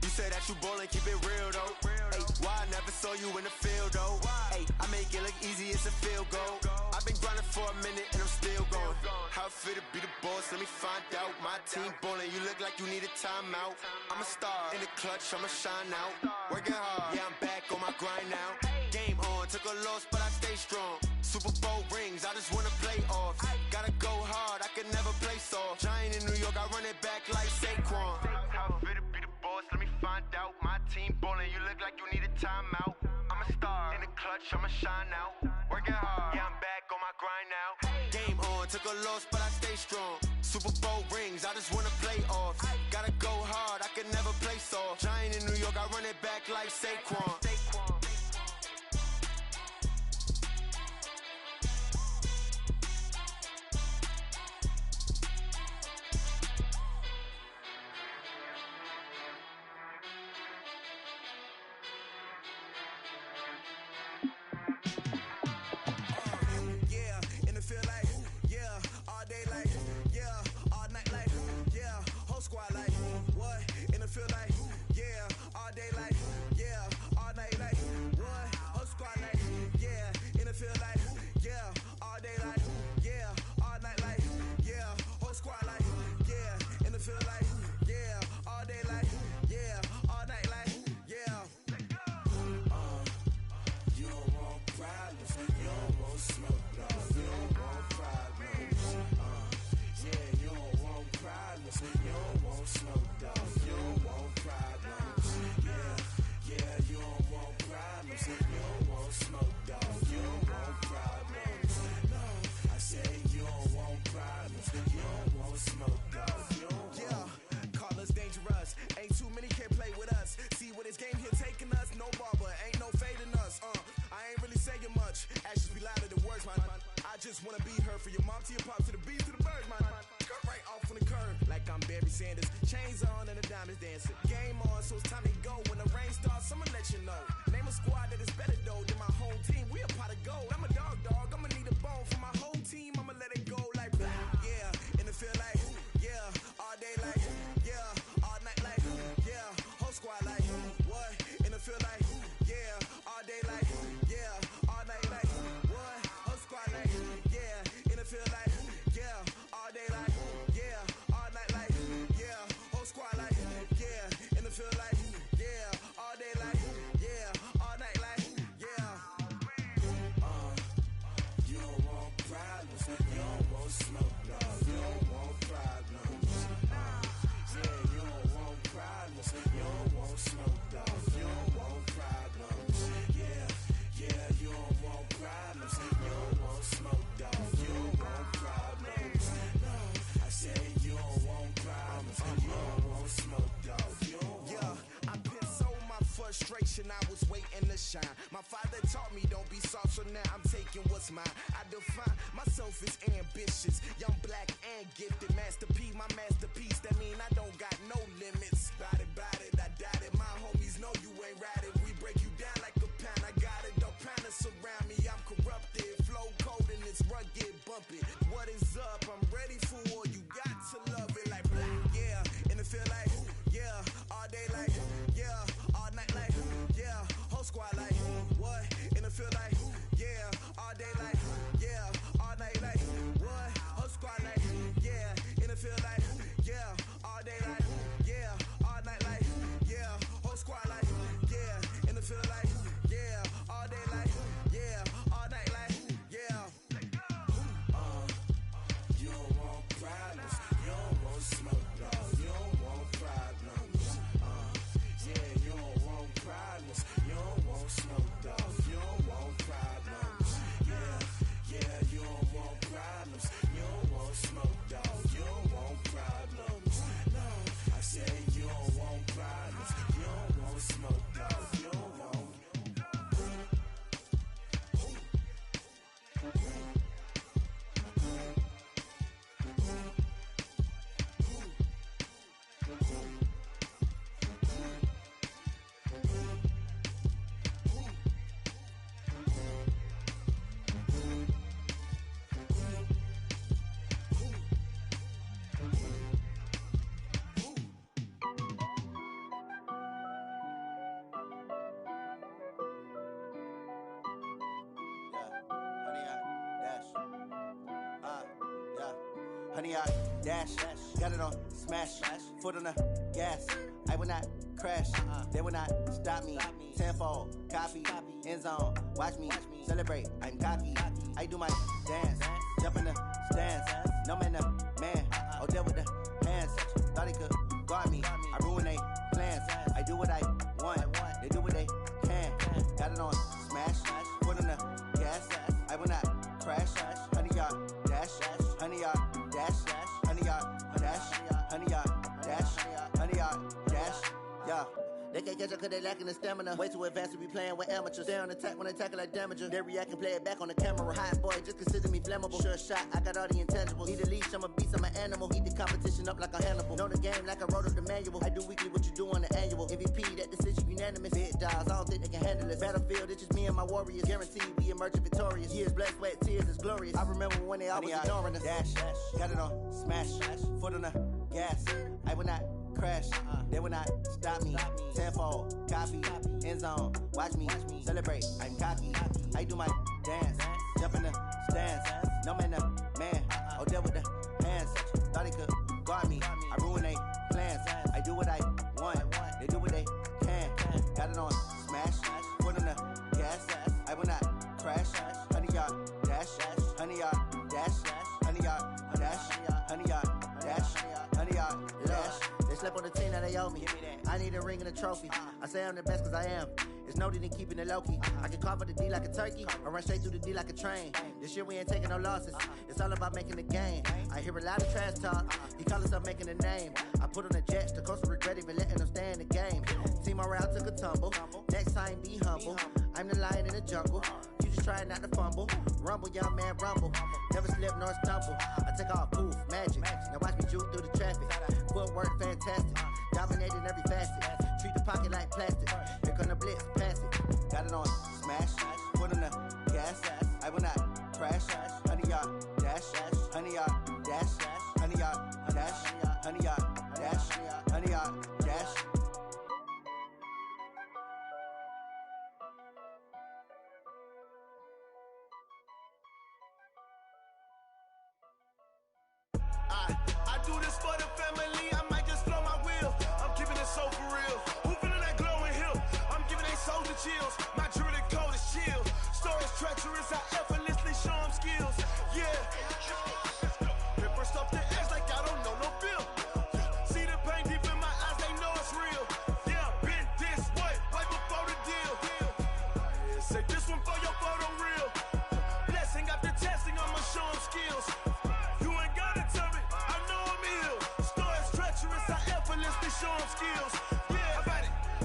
You say that you ballin', keep it real though. Hey, why I never saw you in the field though? Hey, I make it look easy, it's a field goal. I've been grinding for a minute and I'm still going. How it fit to be the boss, let me find out. My team ballin', you look like you need a timeout. I'm a star, in the clutch, I'ma shine out. Working hard, yeah I'm back on my grind now. Game on, took a loss but I stay strong. Super Bowl rings, I just wanna play off. Gotta go hard, I can never play soft. Giant in New York, I run it back like Saquon. How it fit to be the boss, let me find out. My team ballin', you look like you need a timeout. I'm a star, in the clutch, I'ma shine out. Working hard, yeah I'm back on my grind now. Game on, took a loss but I stay strong. Super Bowl rings, I just wanna play off. Gotta go hard, I can never play soft. Giant in New York, I run it back like Saquon. Squad like, what? In the field like, yeah, all day like, yeah, all night. taking what's mine. I define myself as ambitious, young, black, and gifted. Master P, my masterpiece. That mean I don't got no limits. Bout it, I doubt it. My homies know you ain't ride it. We break you down like a pound. I got it, don't pound us around me. I'm corrupted, flow cold and it's rugged, bumping. What is up? I'm ready for war. You got to love it like, yeah. And it feel like, yeah. All day like, yeah. All night like, yeah. Whole squad like, what? And it feel like, yeah. All day like, yeah. All night like, what? Whole squad like, yeah. And it feel like, yeah. All day like, yeah. All night like, yeah. Whole squad like, yeah. And it feel like, yeah. All day like, yeah. All night like, yeah. You don't want problems. You don't want smoke, dog. You don't want problems. Yeah, you don't want problems. You don't want smoke, dog. You don't want problems. Yeah, you don't want problems. You don't want smoke, dog. You don't want problems. No, I said you don't want problems. You don't want smoke, dog. You don't want. Honey, I dash, got it on smash, foot on the gas. I will not crash, they will not stop me. Tenfold, copy, end zone, watch me celebrate. I'm cocky, I do my dance, jump in the stands. No man, the man, oh, there with the hands. Thought he could guard me, I ruin they plans. I do what I want, they do what they can. Got it on smash, foot on the gas. I will not crash, honey, y'all dash, honey, y'all dash, honey, y'all dash, honey, y'all dash, honey, y'all dash, yeah. They can't catch up cause they lacking the stamina. Way too advanced to be playing with amateurs. Stay on attack when they tackle like damager. They react and play it back on the camera. Hot boy, just consider me flammable. Sure shot, I got all the intangibles. Need a leash, I'm a beast, I'm an animal. Heat the competition up like a Hannibal. Know the game like I wrote up the manual. I do weekly what you do on the annual. MVP, that decision unanimous. Big dogs, I don't think they can handle it. Battlefield, it's just me and my warriors. Guaranteed we emerging victorious. Years, blood, sweat, tears, it's glorious. I remember when they always ignoring us. Dash, got it on smash, foot on the gas. I will not crash, they will not stop me. Tenfold, copy, end zone, watch me celebrate. I'm cocky, I do my dance, jump in the stands. No man, the man, oh, there with the hands. Thought he could guard me, I ruin they plans. I do what I want, they do what they can. Got it on smash, foot on the gas. I will not crash, honey, y'all dash, honey, y'all dash, honey, y'all dash, honey, y'all dash, honey, y'all dash. They slept on the team that they owe me. I need a ring and a trophy. I say I'm the best cause I am. It's no need in keeping it low-key. I can carve for the D like a turkey, or run straight through the D like a train. This year we ain't taking no losses. It's all about making the game. I hear a lot of trash talk. He call himself making a name. I put on the jets, the coach will regret even letting them stay in the game. Team morale took a tumble. Next time be humble. I'm the lion in the jungle. You just trying not to fumble. Rumble, young man, rumble. Never slip nor stumble. I take off, poof, magic. Now watch me juke through the traffic. Footwork fantastic. Dominating every facet. Treat the pocket like plastic. Here come the blitz, pass it. Got it on smash, foot on the gas. I will not crash. Honey, y'all dash, honey, y'all dash, honey, y'all dash, honey, y'all dash, honey, y'all dash. I do this for the family, I might just blow my wheel. I'm keeping it so for real. Who feeling that glowing hill? I'm giving they soldier chills. My jewelry code is chill. Stories treacherous, I effortlessly show them skills. Yeah. Paper stuff the edge like I don't know no bill. See the pain deep in my eyes, they know it's real. Yeah, been this way, right before the deal. Say this one for your photo reel. Blessing after testing, I'ma show them skills. Show them skills. Yeah,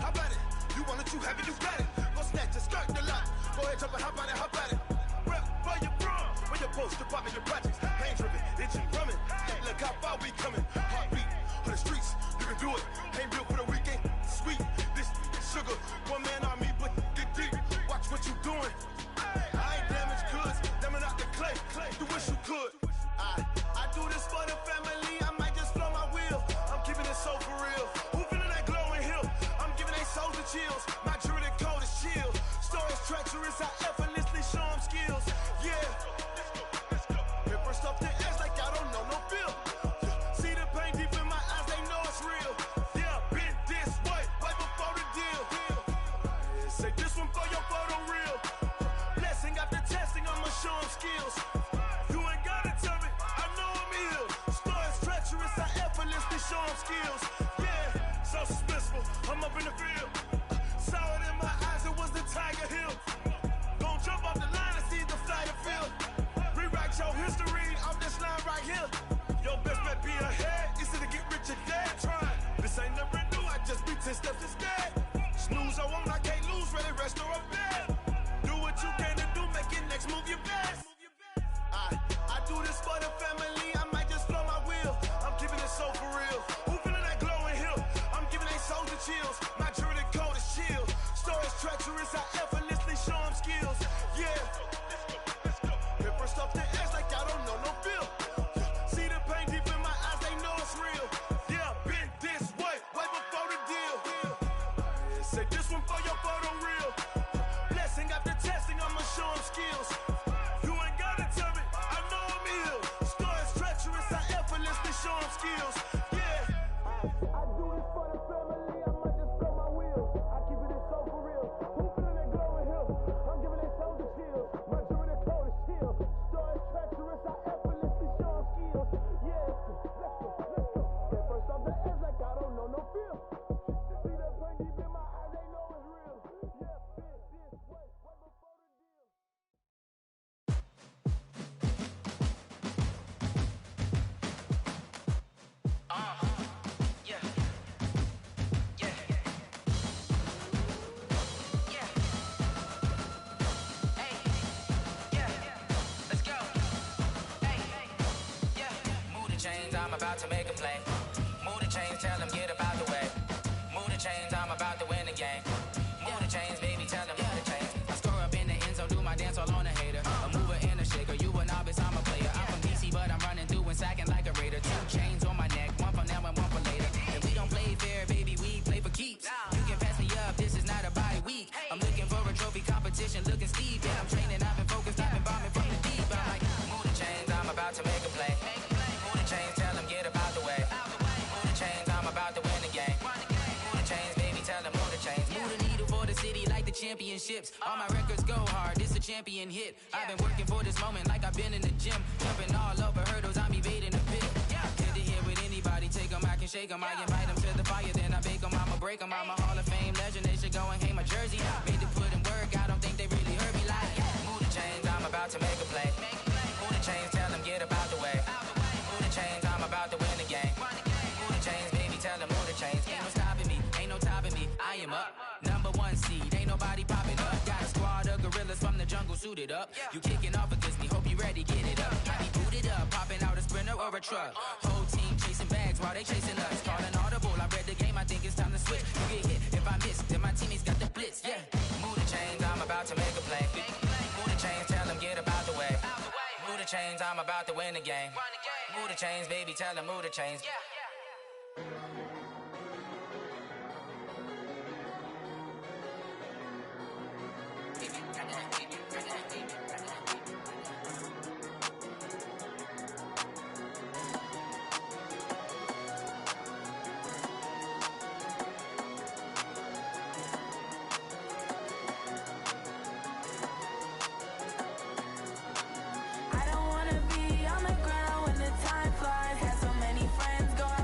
how about it? You want it, you have it, you got it. Go snatch close, strip out in the projects. Pain driven, itching, drumming. Look how far we coming. Heartbeat on the streets, you can do it. Ain't built for the weekend. Sweet, this sugar. One man army, but get deep. Watch what you doing. I ain't damaged goods, damn it out the clay. You wish you could. I do this for the family. I might just flow my wheel. I'm keeping it so for real. Who feeling that glowing hill? I'm giving they souls the chills. My jewelry code is chill. Stories treacherous, I effortlessly show them skills. Yeah. Hit first off the edge like I don't know no feel. See the pain deep in my eyes, they know it's real. Yeah, been this way, right before the deal. Say this one for your photo real. Blessing after testing, I'ma show them skills. You ain't gotta tell me, I know I'm ill. Stories treacherous, I effortlessly show them skills. Yeah, so suspenseful, I'm up in the field. Saw it in my eyes, it was the Tiger Hill. Gon' jump off the line and see the flight of field. Rewrite your history off this line right here. Your best bet be ahead, easy to get rich or dead. Trying, this ain't never new, I just be 10 steps instead. Snooze, I won't, I can't lose, ready, rest or a bed. Do what you can to do, make your next move your best. I do this for the family, I might just flow my wheel. I'm keeping it so for real. Who feeling that glowing hill? I'm giving they souls the chills. My jewelry code is chill. Stories treacherous, I effortlessly show them skills. Yeah. Hit first off the edge like I don't know no feel. See the pain deep in my eyes, they know it's real. Yeah, been this way, way before the deal. Say this one for your photo real. Blessing after testing, I'ma show them skills. You ain't gotta tell me, I know I'm ill. Stories treacherous, I effortlessly show them skills. Yeah. I do this for the family, I might just blow my wheel. I keep it so for real. Who feeling that glowing hill? I'm giving they souls the chills. My jewelry code is chill. Stories treacherous, I effortlessly show them skills. Yeah, let's go. Get first off the edge like I don't know no feel. See the pain deep in my eyes, they know it's real. Yeah, been this way, way before the deal. I'm about to make a play. Move the chains, tell them get about the way. Move the chains, I'm about to win the game. Move the chains, baby, tell them move the chains. I score up in the end zone, do my dance all on a hater. A mover and a shaker, you a novice, I'm a player. I'm from DC, but I'm running through and sacking like a raider. 2 chains on my neck, one for now and one for later. If we don't play fair, baby, we play for keeps. You can pass me up, this is not a bye week. I'm looking for a trophy competition, looking steep. Yeah, I'm training, I've been focused, I've been bombing from the deep. I'm like, move the chains, I'm about to make a play. Move the chains, tell them get about the way. Move the chains, I'm about to win the game. Move the chains, baby, tell them move the chains. Move the needle for the city like the championships. All my records go hard, this a champion hit. I've been working for this moment like I've been in the gym. Jumping all over hurdles, I'm evading the pit. Head to head with anybody, take them, I can shake them. I invite them to the fire, then I bake them, I'ma break them. I'm a Hall of Fame legend, they should go and hang my jersey. Made to put in work, I don't think they really heard me like. Move the chains, I'm about to make a play. Move the chains, tell them get about the way. Move the chains, I'm about to win the game. Move the chains, baby, tell them move the chains. Ain't no stopping me, ain't no topping me. I am up, #1 seed, ain't nobody popping up. Got a squad of gorillas from the jungle suited up. You kicking off against me, hope you ready, get it up. I be booted up, popping out a sprinter or a truck. Whole team chasing bags while they chasing us. Calling audible, I read the game, I think it's time to switch. You get hit, if I miss, then my teammates got the blitz, yeah. Move the chains, I'm about to make a play. Move the chains, tell them get about the way. Move the chains, I'm about to win the game. Move the chains, baby, tell them move the chains. I don't wanna be on the ground when the time flies. Had so many friends going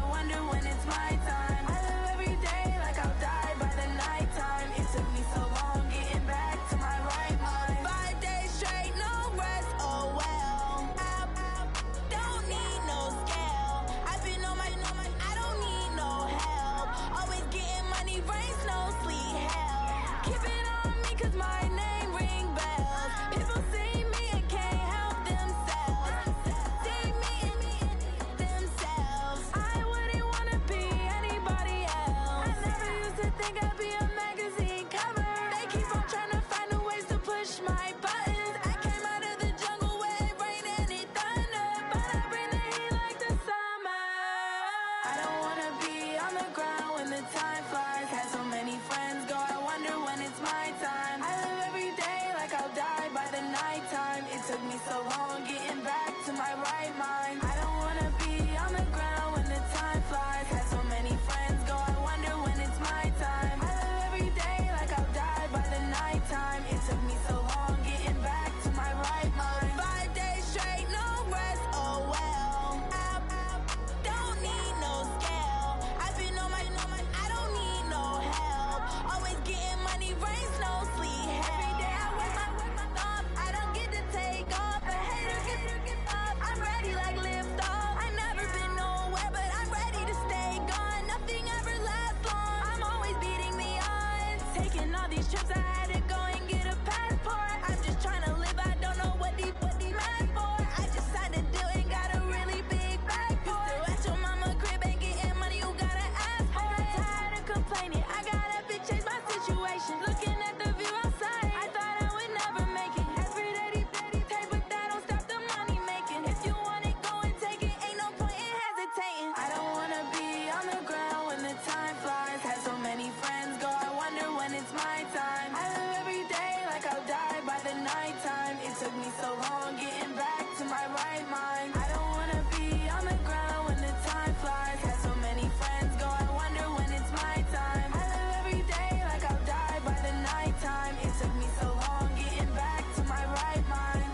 trips, I had to go and get a passport. I'm just trying to live, I don't know what these mad for. I just signed a deal and got a really big bag for it. You still at your mama crib, ain't getting money, you gotta ask for it. I'm tired of complaining, I gotta bitch change my situation. Looking at the view outside, I thought I would never make it. Every day, take, but that don't stop the money making. If you want it, go and take it, ain't no point in hesitating. I don't wanna be on the ground when the time flies. Had so many friends go, I wonder when it's my time. I live every day like I'll die by the nighttime. It took me so long getting back to my right mind. I don't wanna be on the ground when the time flies. Had so many friends go, I wonder when it's my time. I live every day like I'll die by the nighttime. It took me so long getting back to my right mind.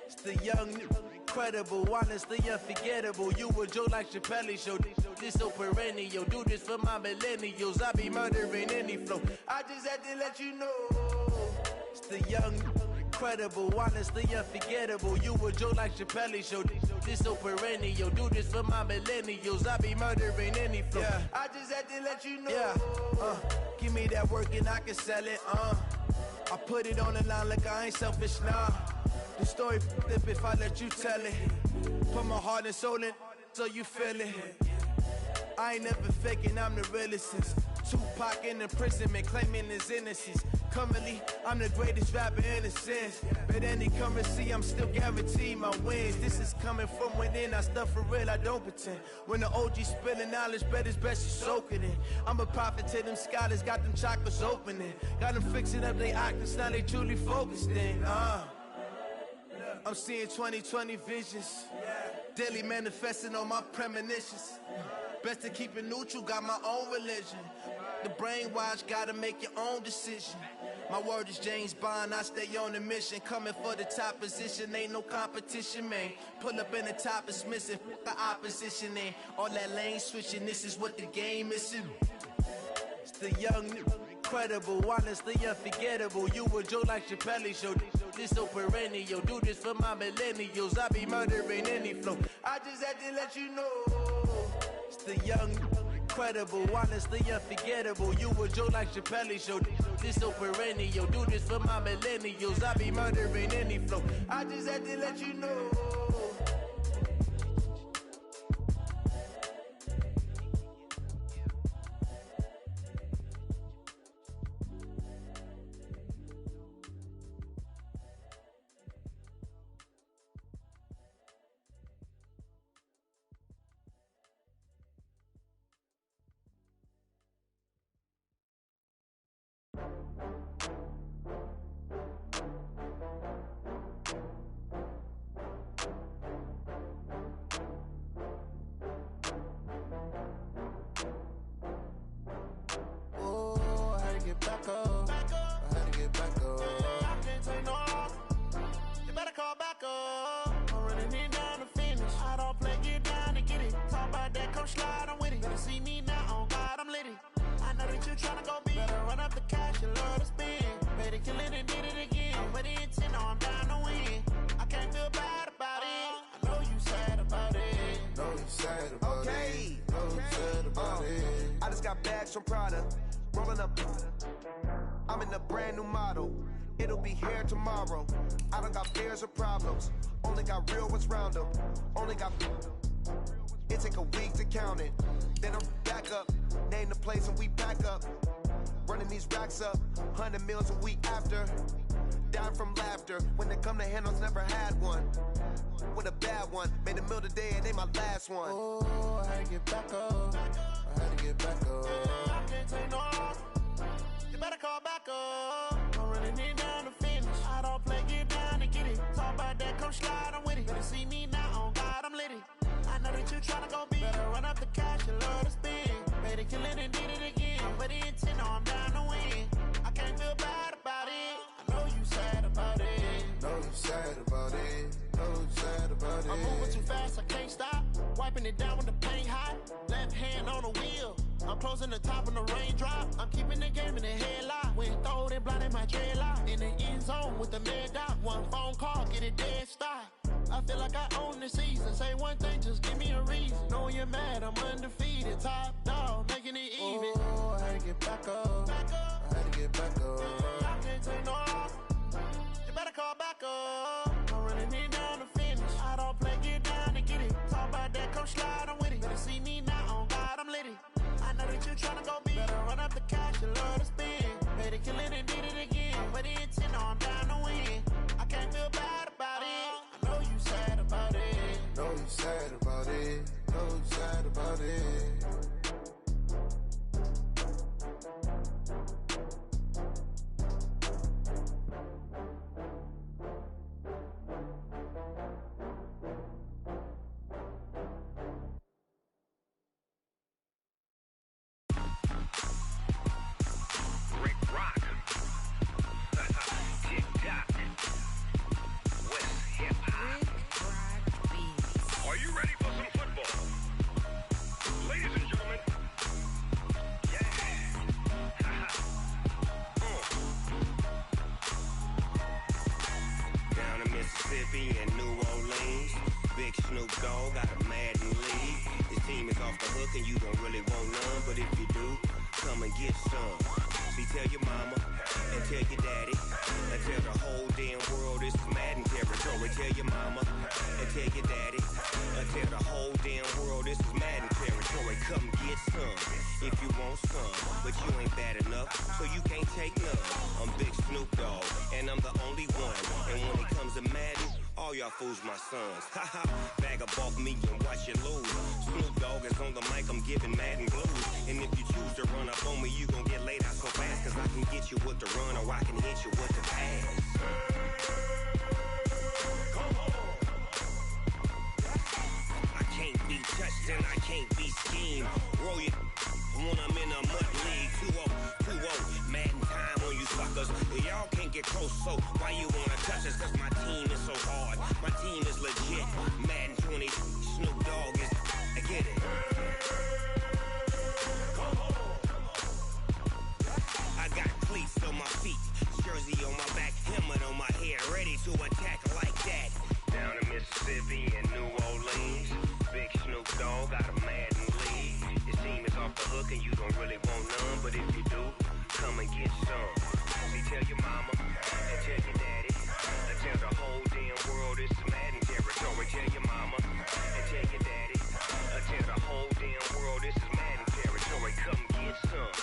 It's the young, incredible, honestly unforgettable. You a Joe like Chappelle show. This so perennial. Do this for my millennials. I be murdering any flow. I just had to let you know. It's the young, incredible, honestly unforgettable. You a Joe like Chappelle show. This so perennial. Do this for my millennials. I be murdering any flow. Yeah. I just had to let you know. Yeah. Give me that work and I can sell it. I put it on the line like I ain't selfish, nah. The story flip if I let you tell it. Put my heart and soul in so you feel it. I ain't never faking, I'm the realest since Tupac in imprisonment, claiming his innocence. Currently, I'm the greatest rapper in a sense. But any currency, I'm still guaranteed my wins. This is coming from within, I stuff for real, I don't pretend. When the OG spilling knowledge, bet it's best you soak it in. I'm a prophet to them scholars, got them chakras opening. Got them fixing up their octaves, now they truly focused in. I'm seeing 2020 visions. Daily manifesting on my premonitions. Best to keep it neutral, got my own religion. The brainwash, gotta make your own decision. My word is James Bond, I stay on a mission. Coming for the top position, ain't no competition, man. Pull up in the top is missing, the opposition ain't. All that lane switching, this is what the game is. It's the young, incredible, honestly unforgettable. You a Joe like Chappelle show. This so perennial. Do this for my millennials. I be murdering any flow. I just had to let you know. It's the young, incredible, honestly unforgettable. You a Joe like Chappelle show. This so perennial. Do this for my millennials. I be murdering any flow. I just had to let you know. Back up. I had to get back up. I can't take no loss. You better call back up. I'm running it down to finish. I don't play, get down to get it. Talk about that, come slide, I'm with it. Better see me now, on God, I'm litty. I know that you tryna go big. Better run up the cash, you love to spend. Better kill it and did it again. I'm with the intent, no, I'm down to win. I can't feel bad about it. I know you sad about it. Know you sad about it. Know you sad about it. I just got bags from Prada. Rolling up, I'm in a brand new model. It'll be here tomorrow. I don't got fears or problems. Only got real ones round them. Only got. It take a week to count it. Then I'm back up. Name the place and we back up. Running these racks up. 100 meals a week after. Down from laughter. When they come to handles, never had one. With a bad one. Made a meal today and ain't my last one. Oh, I had to get back up. I had to get back up. I can't take no loss. You better call back up. I'm running it down to finish. I don't play, get down to get it. Talk about that, come slide, I'm with it. Better see me now, on God, I'm litty. I know that you tryna go big. Better run up the cash, you love to spend. Better kill it and did it again. I'm with the intent, no, I'm down to win. I can't feel bad about it. I know you sad about it. Know you sad about it. Know you sad about it. I'm moving too fast, I can't Bring it down when the paint hot. Left hand on the wheel. I'm closing the top when the raindrop. I'm keeping the game in the headlock. When throwed and blinded my dreadlock. In the end zone with the mad dot. One phone call, get it dead stop. I feel like I own the season. Say one thing, just give me a reason. Know you're mad, I'm undefeated. Top dog, making it even. Oh, I had to get back up. I had to get back up. I can't take no loss. You better call back up. I'm running it down to finish. I don't play, get down to get it. Talk about that, come slide, I'm with it. Better see me now, on God, I'm litty. I know that you tryna go big. Better run up the cash, you love to spend. Better kill it and did it again. Put it in 10, no, I'm down to win. I can't feel bad about it. I know you sad about it. Know you sad about it. Know you sad about it. Fools my sons. Haha, bag up off me and watch you lose. Snoop Dogg is on the mic, I'm giving Madden blues. And if you choose to run up on me, you gon' get laid out so fast. Cause I can get you with the run or I can hit you with the pass. I can't be touched and I can't be schemed. Roll you when I'm in a mud league. 2-0, Madden time on you suckers. Y'all can't get close, so why you wanna touch us? Cause my team is so hard. My team is legit. Madden 20, Snoop Dogg is. I get it. I got cleats on my feet, jersey on my back, helmet on my head, ready to attack like that. Down in Mississippi and New Orleans, Big Snoop Dogg got a Madden lead. Your team is off the hook and you don't really want none, but if you do, come and get some. See, tell your mama and tell your daddy. Tell the whole damn world it's Madden territory. Tell your mama and tell your daddy. Tell the whole damn world this is Madden territory. Come get some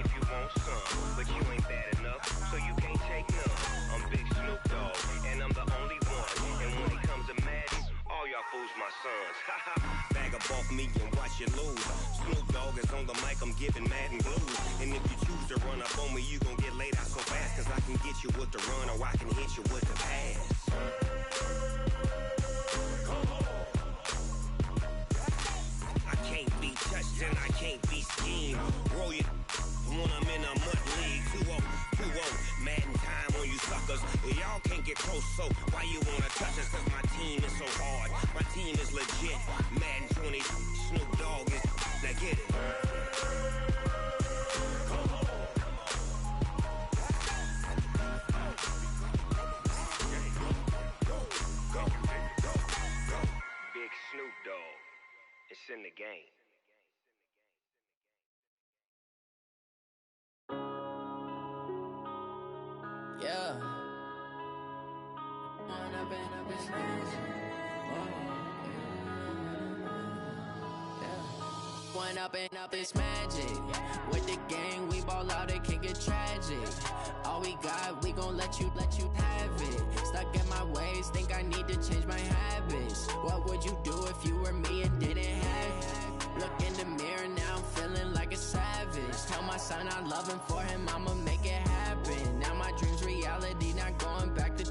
if you want some, but you ain't bad enough, so you can't take none. I'm Big Snoop Dogg, and I'm the only one. And when it comes to Madden, all y'all fools my sons. Haha, bag up off me and watch you lose. Snoop Dogg is on the mic, I'm giving Madden blues. And if you choose to run up on me, you gon' get laid out so fast. Cause I can get you with the run or I can hit you with the pass. I can't be touched and I can't be schemed. Roll you when I'm in a mud league. 2-0, Madden time on you suckers. Y'all can't get close, so why you wanna touch us? Cause my team is so hard. My team is legit. Madden 20, Snoop Dogg is. Now get it. Big Snoop Dogg. It's in the game. Yeah. One up and up is magic. With the gang, we ball out, it can get tragic. All we got, we gon' let you have it. Stuck in my ways, think I need to change my habits. What would you do if you were me and didn't have it? Look in the mirror, now I'm feeling like a savage. Tell my son I love him, for him I'ma make it happen. Now my dream's reality, not going back to.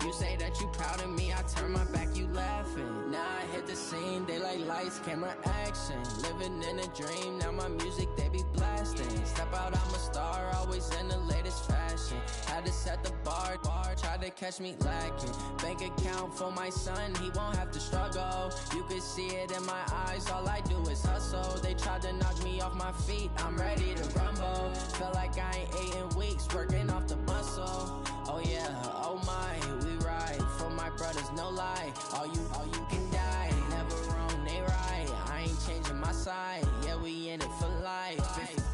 You say that you proud of me, I turn my back, you laughing. Now I hit the scene, they like lights, camera, action. Living in a dream, now my music, they be blasting. Step out, I'm a star, always in the latest fashion. Had to set the bar, try to catch me lacking. Bank account for my son, he won't have to struggle. You can see it in my eyes, all I do is hustle. They tried to knock me off my feet, I'm ready to rumble. Feel like I ain't ate in weeks, working off the muscle. Oh yeah, oh my, we ride for my brothers, no lie. All you can die, never wrong, they right. I ain't changing my side, yeah, we in it for life.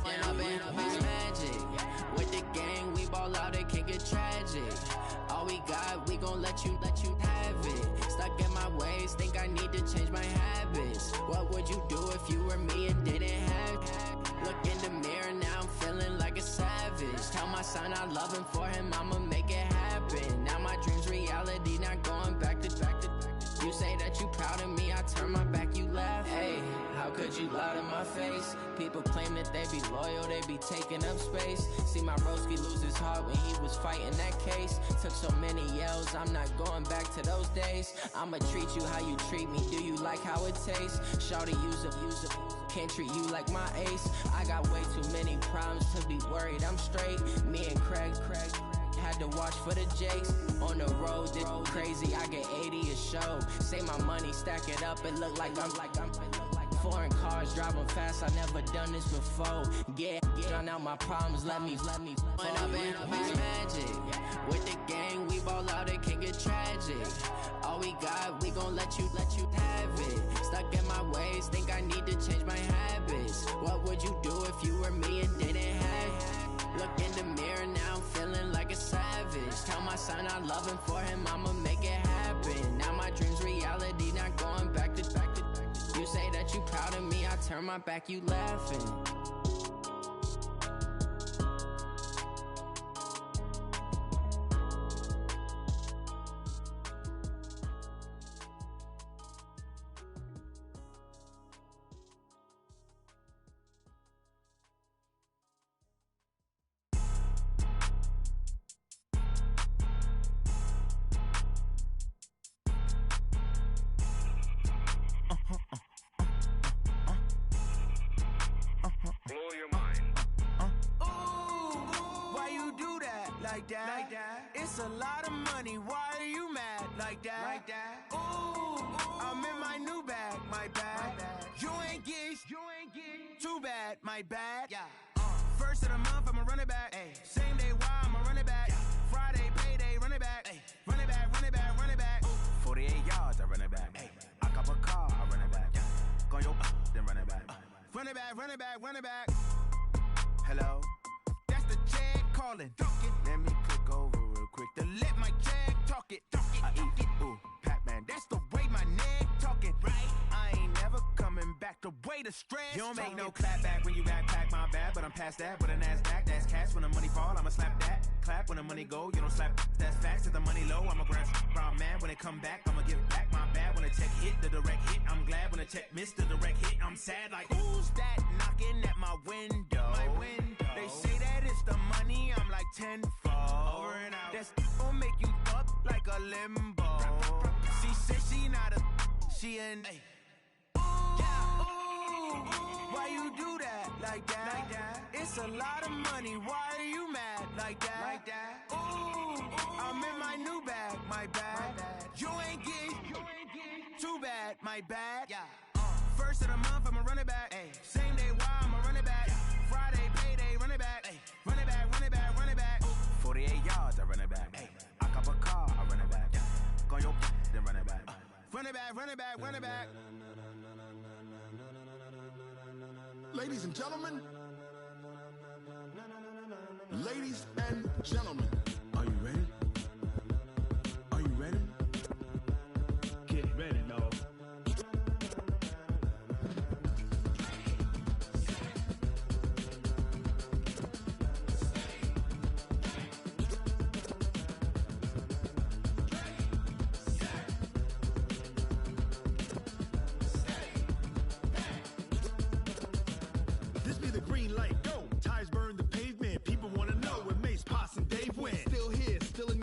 When I've been magic, with the gang, we ball out, it can get tragic. All we got, we gon' let you have it. Stuck in my ways, think I need to change my habits. What would you do if you were me and didn't have it? Look in the mirror, now I'm feeling like a savage. Tell my son I love him, for him I'ma make it happen. Now my dream's reality, not going back to. You say that you proud of me, I turn my back, you laugh. Hey, how could you lie to my face? People claim that they be loyal, they be taking up space. See my broski lose his heart when he was fighting that case. Took so many yells, I'm not going back to those days. I'ma treat you how you treat me, do you like how it tastes? Shawty, use it, can't treat you like my ace. I got way too many problems to be worried, I'm straight. Me and Craig had to watch for the Jakes. On the road, this crazy, I get 80 a show. Say my money, stack it up, it look like I'm foreign cars, driving fast, I never done this before. Get drown out my problems, let me When I've been magic, with the gang, we ball out, it can get tragic. All we got, we gon' let you have it. Stuck in my ways, think I need to change my habits. What would you do if you were me and didn't have it? Look in the mirror, now I'm feeling like a savage. Tell my son I love him, for him I'ma make it happen. Now my dream's reality, not going back to. You say that you proud of me, I turn my back, you laughing. It's a lot of money, why are you mad like that? Ooh, I'm in my new bag, my bad. You ain't get too bad, my bad. First of the month, I'ma run it back. Same day, why I'ma run it back. Friday, payday, run it back. Run it back, run it back, run it back. 48 yards, I run it back. I cop a car, I run it back. Go yo, then run it back. Run it back, run it back, run it back. Hello, that's the check calling. Let me click over real quick to let my check talk it. I eat it, ooh, Pac-Man, that's the way my neck talking. Right, I ain't never coming back the way the stress. You don't make no clap back when you backpack, my bad, but I'm past that. With a NASDAQ, that's cash. When the money fall, I'ma slap that. Clap when the money go, you don't slap. That's facts. If the money low, I'ma grab brown man. When it come back, I'ma give back my bad. When the check hit, the direct hit, I'm glad. When the check missed, the direct hit, I'm sad. Like, who's that knocking at my window? My window. They say that it's the money, I'm like tenfold. Over and out. That's gon' make you up like a limbo. She said she not a, she an. Why you do that like that? It's a lot of money, why are you mad like that? Ooh, I'm in my new bag, my bad. You ain't get too bad, my bad. First of the month, I'ma run it back. Same day, why I'ma run it back. Friday, payday, run it back. Run it back, run it back, run it back. 48 yards, I run it back. I cop a car, I run it back. Go yo, then run it back. Run it back, run it back, run it back. Ladies and gentlemen, ladies and gentlemen, are you ready? Are you ready? Get ready, dog. This be the green light, go. Tires burn the pavement. People wanna know where Mace, Poss, and Dave went. Still here, still in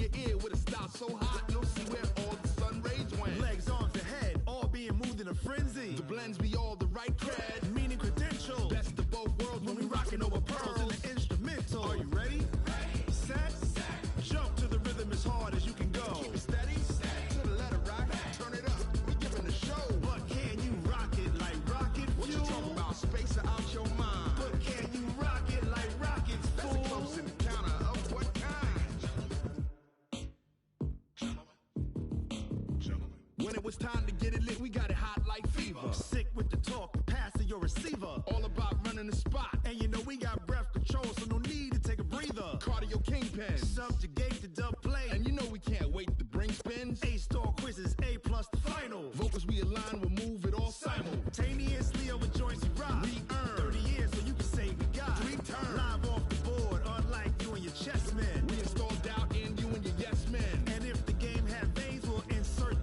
Now it's time to get it lit, we got it hot like fever. Sick with the talk, pass to your receiver. All about running the spot. And you know we got breath control, so no need to take a breather. Cardio kingpin, subjugate the dub play. And you know we can't wait to bring spins. A-star quizzes, A+ the final. Vocals we align, we'll move it all simultaneously over joints we rock. We earn 30 years, so you can say we got 3 turns. Live off the board, unlike you and your chess men. We install doubt in you and your yes men. And if the game had veins, we'll insert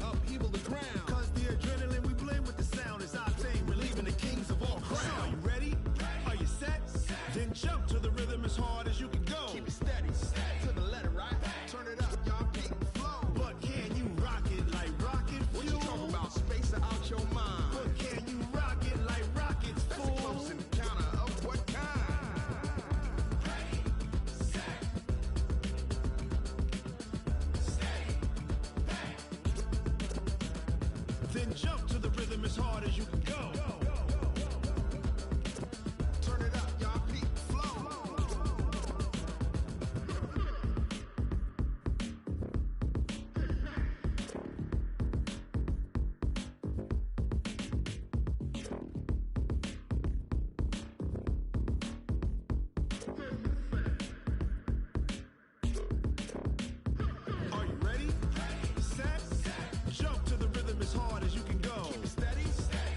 upheaval the ground. Cause the adrenaline we blend with the sound is our thing, relieving the kings of all crowns. So are you ready? Are you set? Then jump to the rhythm as hard as you can go. Keep it steady, to the letter, right? Turn it up, y'all, keep it flow. But can you rock it like rocket fuel? What you talking about? Space out your mind. But can you rock it like rockets, fool? That's a close encounter of what kind? Ready, set, steady, bang. Then jump to the rhythm as hard as you can go. Turn it up, y'all, peak flow. Are you ready? Set, jump to the rhythm as hard as you can go. Keep it steady,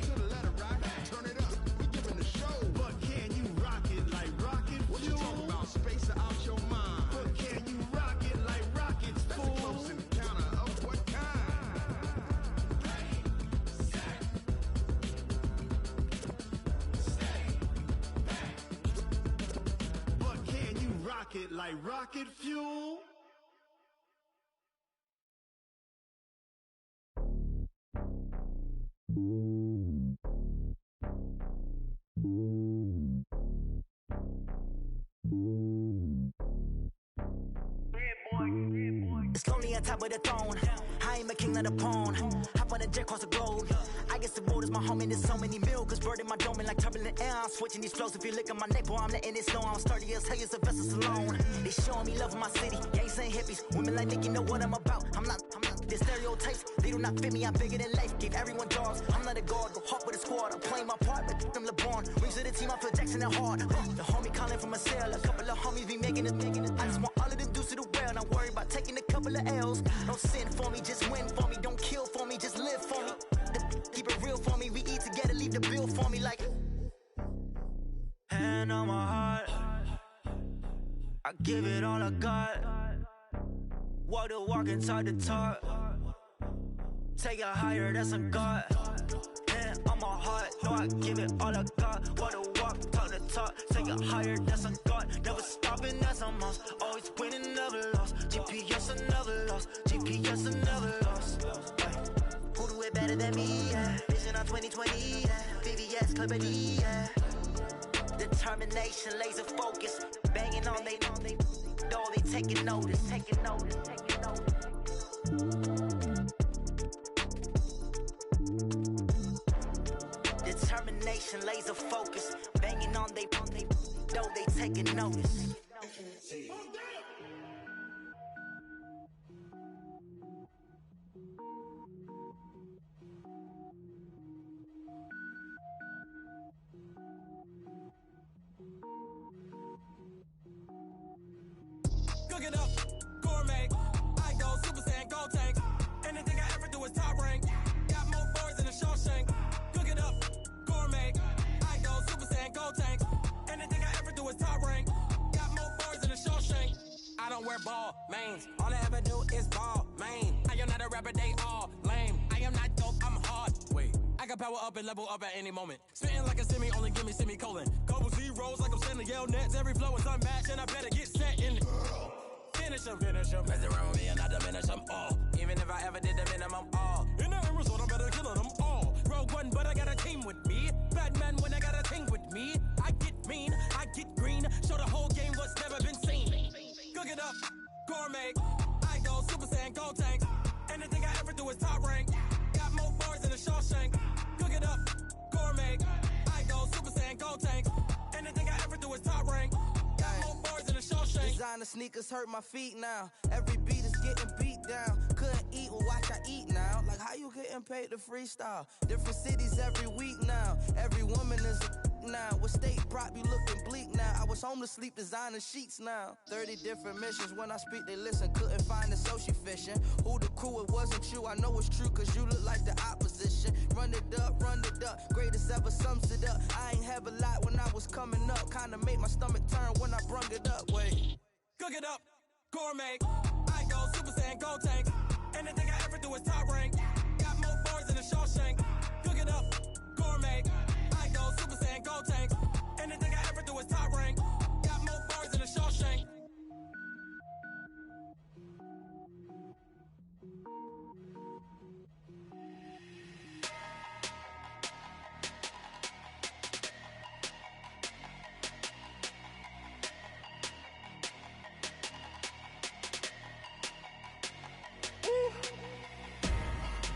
to the letter, right? Turn it up, we giving the show. But can you rock it like rocket fuel? What you talking about? Space out your mind. But can you rock it like rockets, fool? That's a close encounter of what kind? Ready, set, steady, bang. But can you rock it like rocket fuel? It's lonely on top of the throne. I am a king of the pawn. Hop on a jet across the globe. I guess the road is my home and there's so many milkers burning my dome and like turbulent air. I'm switching these flows. If you look at my neck, boy, I'm letting it slow. I'm sturdy as hell, as Sylvester Stallone. They showing me love in my city. Gangs ain't hippies. Women like Nick, you know what I'm about. I'm not. The stereotypes, they do not fit me. I'm bigger than life. Give everyone dogs. I'm not a guard. Go hard with a squad. I'm playing my part, but I'm LeBron. Rings of the team, I feel Jackson and hard. The homie calling from a cell. A couple of homies be making it. I just want all of them dudes to the well. Not worry about taking a couple of L's. Don't sin for me, just win for me. Don't kill for me, just live for me. Keep it real for me. We eat together, leave the bill for me like. Hand on my heart, I give it all I got. Walk the walk and talk the talk. Take it higher, that's a God. Hand on my heart, no, I give it all I got. Walk the walk, talk the talk. Take it higher, that's a God. Never stopping, that's a must. Always winning, never lost. GPS, I never lost. GPS, I never lost. Who do it better than me? Yeah. Vision on 2020. Yeah. VVS, Clarity. Yeah. Determination, laser focus. Banging on they door, they taking notice. Taking notice. Taking notice. Determination, laser focus. Banging on they door, they taking notice. Cook it up, gourmet. I go Super Saiyan, gold tank. Anything I ever do is top rank. Got more boys than a Shawshank. Cook it up, gourmet. I go Super Saiyan, gold tank. Anything I ever do is top rank. Got more boys than a Shawshank. I don't wear ball mains. All I ever do is ball main. I am not a rapper, they all lame. I am not dope, I'm hard. Wait, I can power up and level up at any moment. Spitting like a semi, only give me semicolon. Couple zeros like I'm sending yell nets. Every flow is unmatched and I better get set in. Finish them, mess around with me and I diminish them all. Even if I ever did the minimum all. In the end result, I better kill them all. Rogue One, but I got a team with me. Batman when I got a team with me. I get mean, I get green. Show the whole game what's never been seen. Cook it up, gourmet. I go Super Saiyan, gold tank. Anything I ever do is top rank. Got more bars than a Shawshank. Cook it up, gourmet. I go Super Saiyan, gold tank. Anything I ever do is top rank. Designer sneakers hurt my feet now. Every beat is getting beat down. Couldn't eat well, watch I eat now. Like, how you getting paid to freestyle? Different cities every week now. Every woman is a now. What state prop you looking bleak now? I was homeless, sleep designing sheets now. 30 different missions. When I speak, they listen. Couldn't find the social fishing. Who the crew? It wasn't you. I know it's true, cause you look like the opposition. Run it up, greatest ever sums it up. I ain't have a lot when I was coming up. Kinda made my stomach turn when I brung it up. Wait. Cook it up, gourmet. I go Super Saiyan, go tank. Anything I ever do is top rank. Got more bars than a Shawshank. Cook it up, gourmet. I go Super Saiyan, go tank. Anything I ever do is top rank. Got more bars than a Shawshank.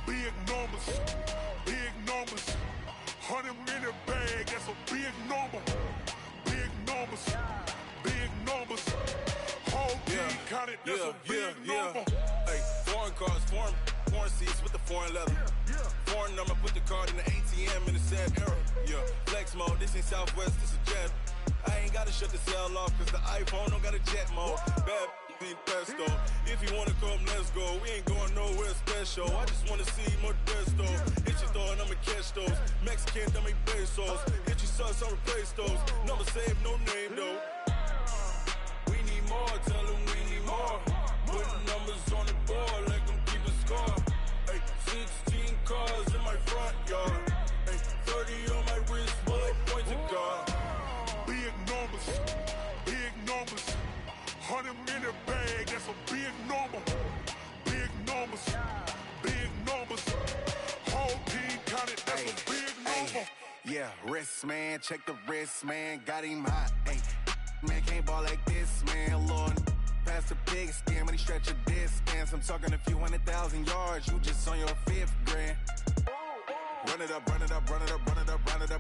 Big numbers, 100-minute bag, that's a big number. Big numbers, whole team counted, that's a big number. Hey, foreign cars, foreign seats with the foreign leather. Foreign number, put the card in the ATM in the sad era. Yeah, flex mode, this ain't Southwest, this a jet. I ain't gotta shut the cell off, cause the iPhone don't got a jet mode. Bad need pesto. If you wanna come, let's go. We ain't going nowhere special. I just wanna see Modesto. Hit your door and I'ma catch those. Mexican, I make pesos. Hit your sus, I'll replace those. Number saved, no name though. We need more, tell them we need more. Putting numbers on the board, let them keep a score. Hey, 16 cars in my front yard. Hey, 30 on my wrist, bullet point to God. Big numbers, 100-minute bag, that's a big number. Big numbers, whole team counted, that's a big number. Yeah, wrist man, check the wrist man, got him hot. Ay, man can't ball like this, man. Lord, past the big skin when he stretch a distance. I'm talking a few 100,000 yards, you just on your 5th grand. Run it up,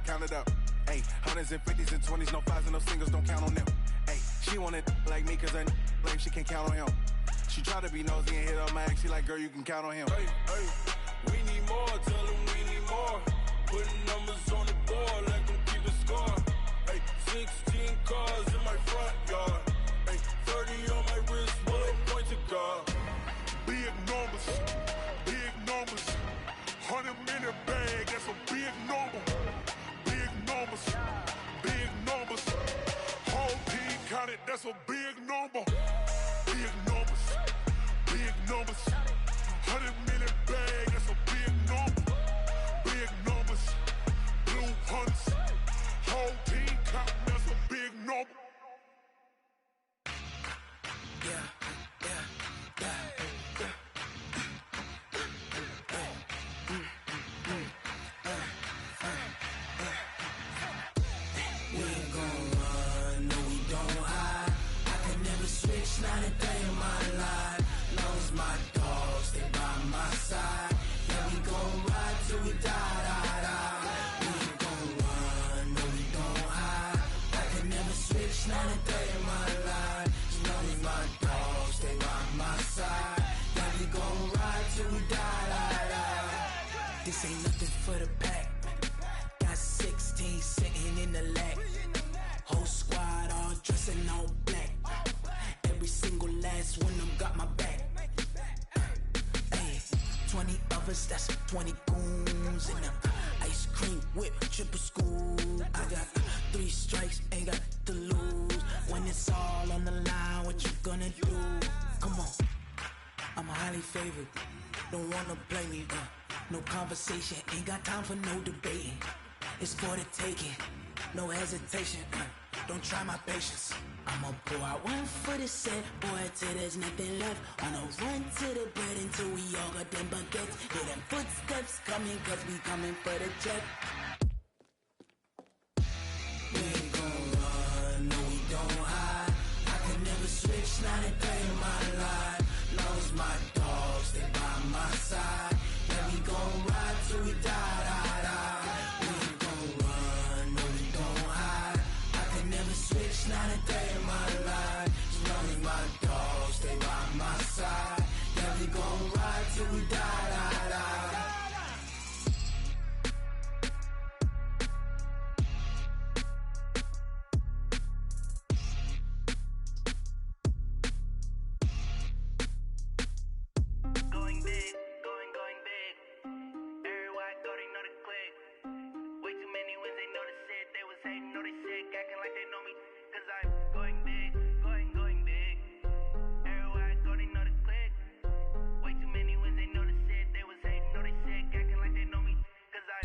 count it up. Ay, hundreds and 50s and 20s, no 5s and no singles, don't count on them. Ay, she want it like me cause her lame, she can't count on him. She try to be nosy and hit up my ex, she like, girl, you can count on him. Hey, we need more, tell them we need more. Putting numbers on the board, let them keep a score. Hey, 16 cars in my front yard. Hey, 30 on my wrist, bullet point to God. Big numbers, 100-minute bag, that's a big number. Big numbers, whole team counted, that's a big number. Big numbers, 100-minute bag, that's a big number. Big numbers, blue hunts, whole team counting, that's a big number. Not a day in my life. Long as my dogs, they by my side. Yeah, we gon' ride till we die. We ain't gon' run, no, we don't hide. I can never switch, not a day in my life. As long as my dogs, they by my side. Yeah, we gon' ride till we die. This ain't nothing for the pack. Got 16 sitting in the lap. Whole squad all dressing all black. Every single last one of them got my back. Hey, 20 of us, that's 20 goons. And ice cream whip, triple school. I got 3 strikes, ain't got to lose. When it's all on the line, what you gonna do? Come on, I'm highly favored. Don't wanna blame me, no conversation, ain't got time for no debating. It's for the taking, no hesitation, don't try my patience. I'ma pour out one for the set, boy, till there's nothing left. On a run to the bread until we all got them baguettes. Hear them footsteps coming, cause we coming for the check. We ain't gon' run, no, we don't hide. I can never switch, not a day in my life. Long as my dogs, they by my side. Yeah, we gon' ride till we die. We ain't gon' run, no, we don't hide. I can never switch, not a day in my life. As long as my dogs, they by my side. Yeah, we gon' ride till we die.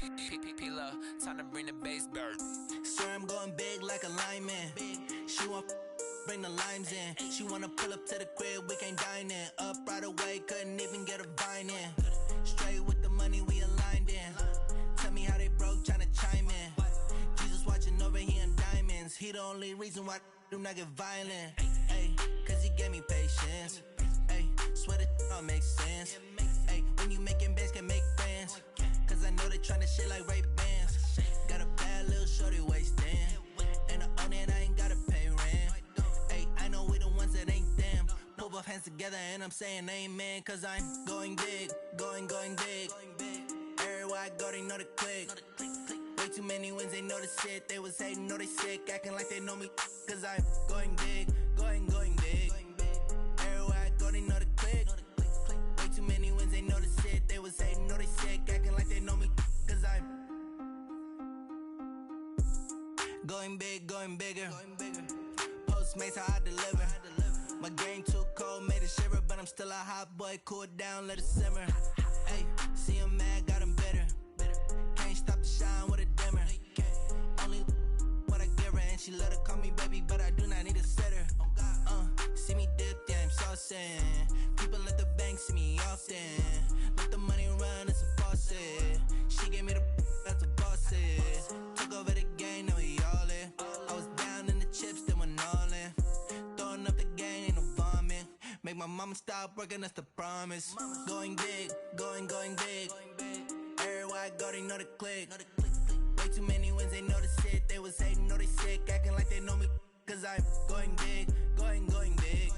P-Love, time to bring the bass bird. Swear I'm going big like a lineman. She want bring the limes in. She wanna pull up to the crib, we can't dine in. Up right away, couldn't even get a vine in. Straight with the money we aligned in. Tell me how they broke, tryna chime in. Jesus watching over here in diamonds. He the only reason why I do not get violent. Ay, cause he gave me patience. Ay, swear that all makes sense. Ay, when you making bands, can make friends. Cause I know they tryna shit like Ray-Bans. Got a bad little shorty wasting. And I own it, I ain't gotta pay rent. Ay, I know we the ones that ain't them. Pull both hands together and I'm saying amen. Cause I'm going big, going big. Everywhere I go, they know the click. Way too many wins, they know the shit. They was hating, know they sick, acting like they know me. Cause I'm going big, going big. Everywhere I go, they know the click. Way too many wins, they know the shit. They was hating, know they sick, acting like they know me. Cause I'm going big, going bigger. Postmates, how I deliver. My game too cold, made it shiver. But I'm still a hot boy, cool it down, let it simmer. Hey, see him mad, got him bitter. Can't stop the shine with a dimmer. Only what I give her, and she let her call me baby, but I do not need a sitter. See me dip, yeah, I'm saucing. People at the bank see me often. Let the money run, it's a faucet. She gave me the that's a boss it. Took over the game, now we all in. I was down in the chips, then went all in. Throwing up the game, ain't no vomit. Make my mama stop working, that's the promise. Going big, going big. Everywhere I go, they know the click. Way too many wins, they know the shit. They was hating, know they sick, acting like they know me. Cause I'm going big, going big.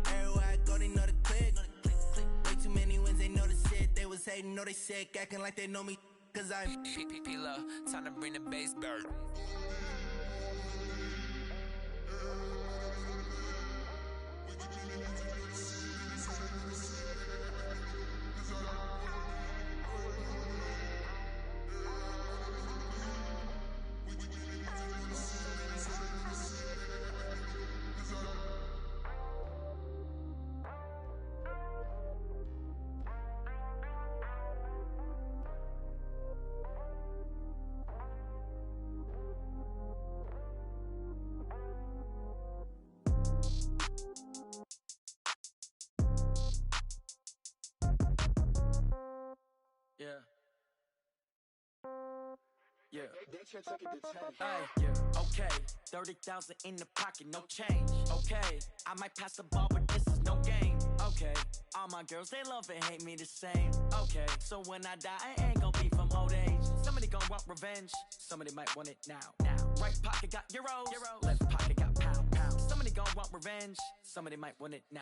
Everywhere I go, they know the click. Way too many wins, they know the shit. They was hating, know they sick, acting like they know me. Cause I'm P-Love, time to bring the bass bird. Yeah. Hey, yeah. Okay, 30,000 in the pocket, no change. Okay, I might pass the ball, but this is no game. Okay, all my girls, they love and hate me the same. Okay, so when I die, I ain't gon' be from old age. Somebody gon' want revenge, somebody might want it now. Right pocket got euros, left pocket got pound. Somebody gon' want revenge, somebody might want it now.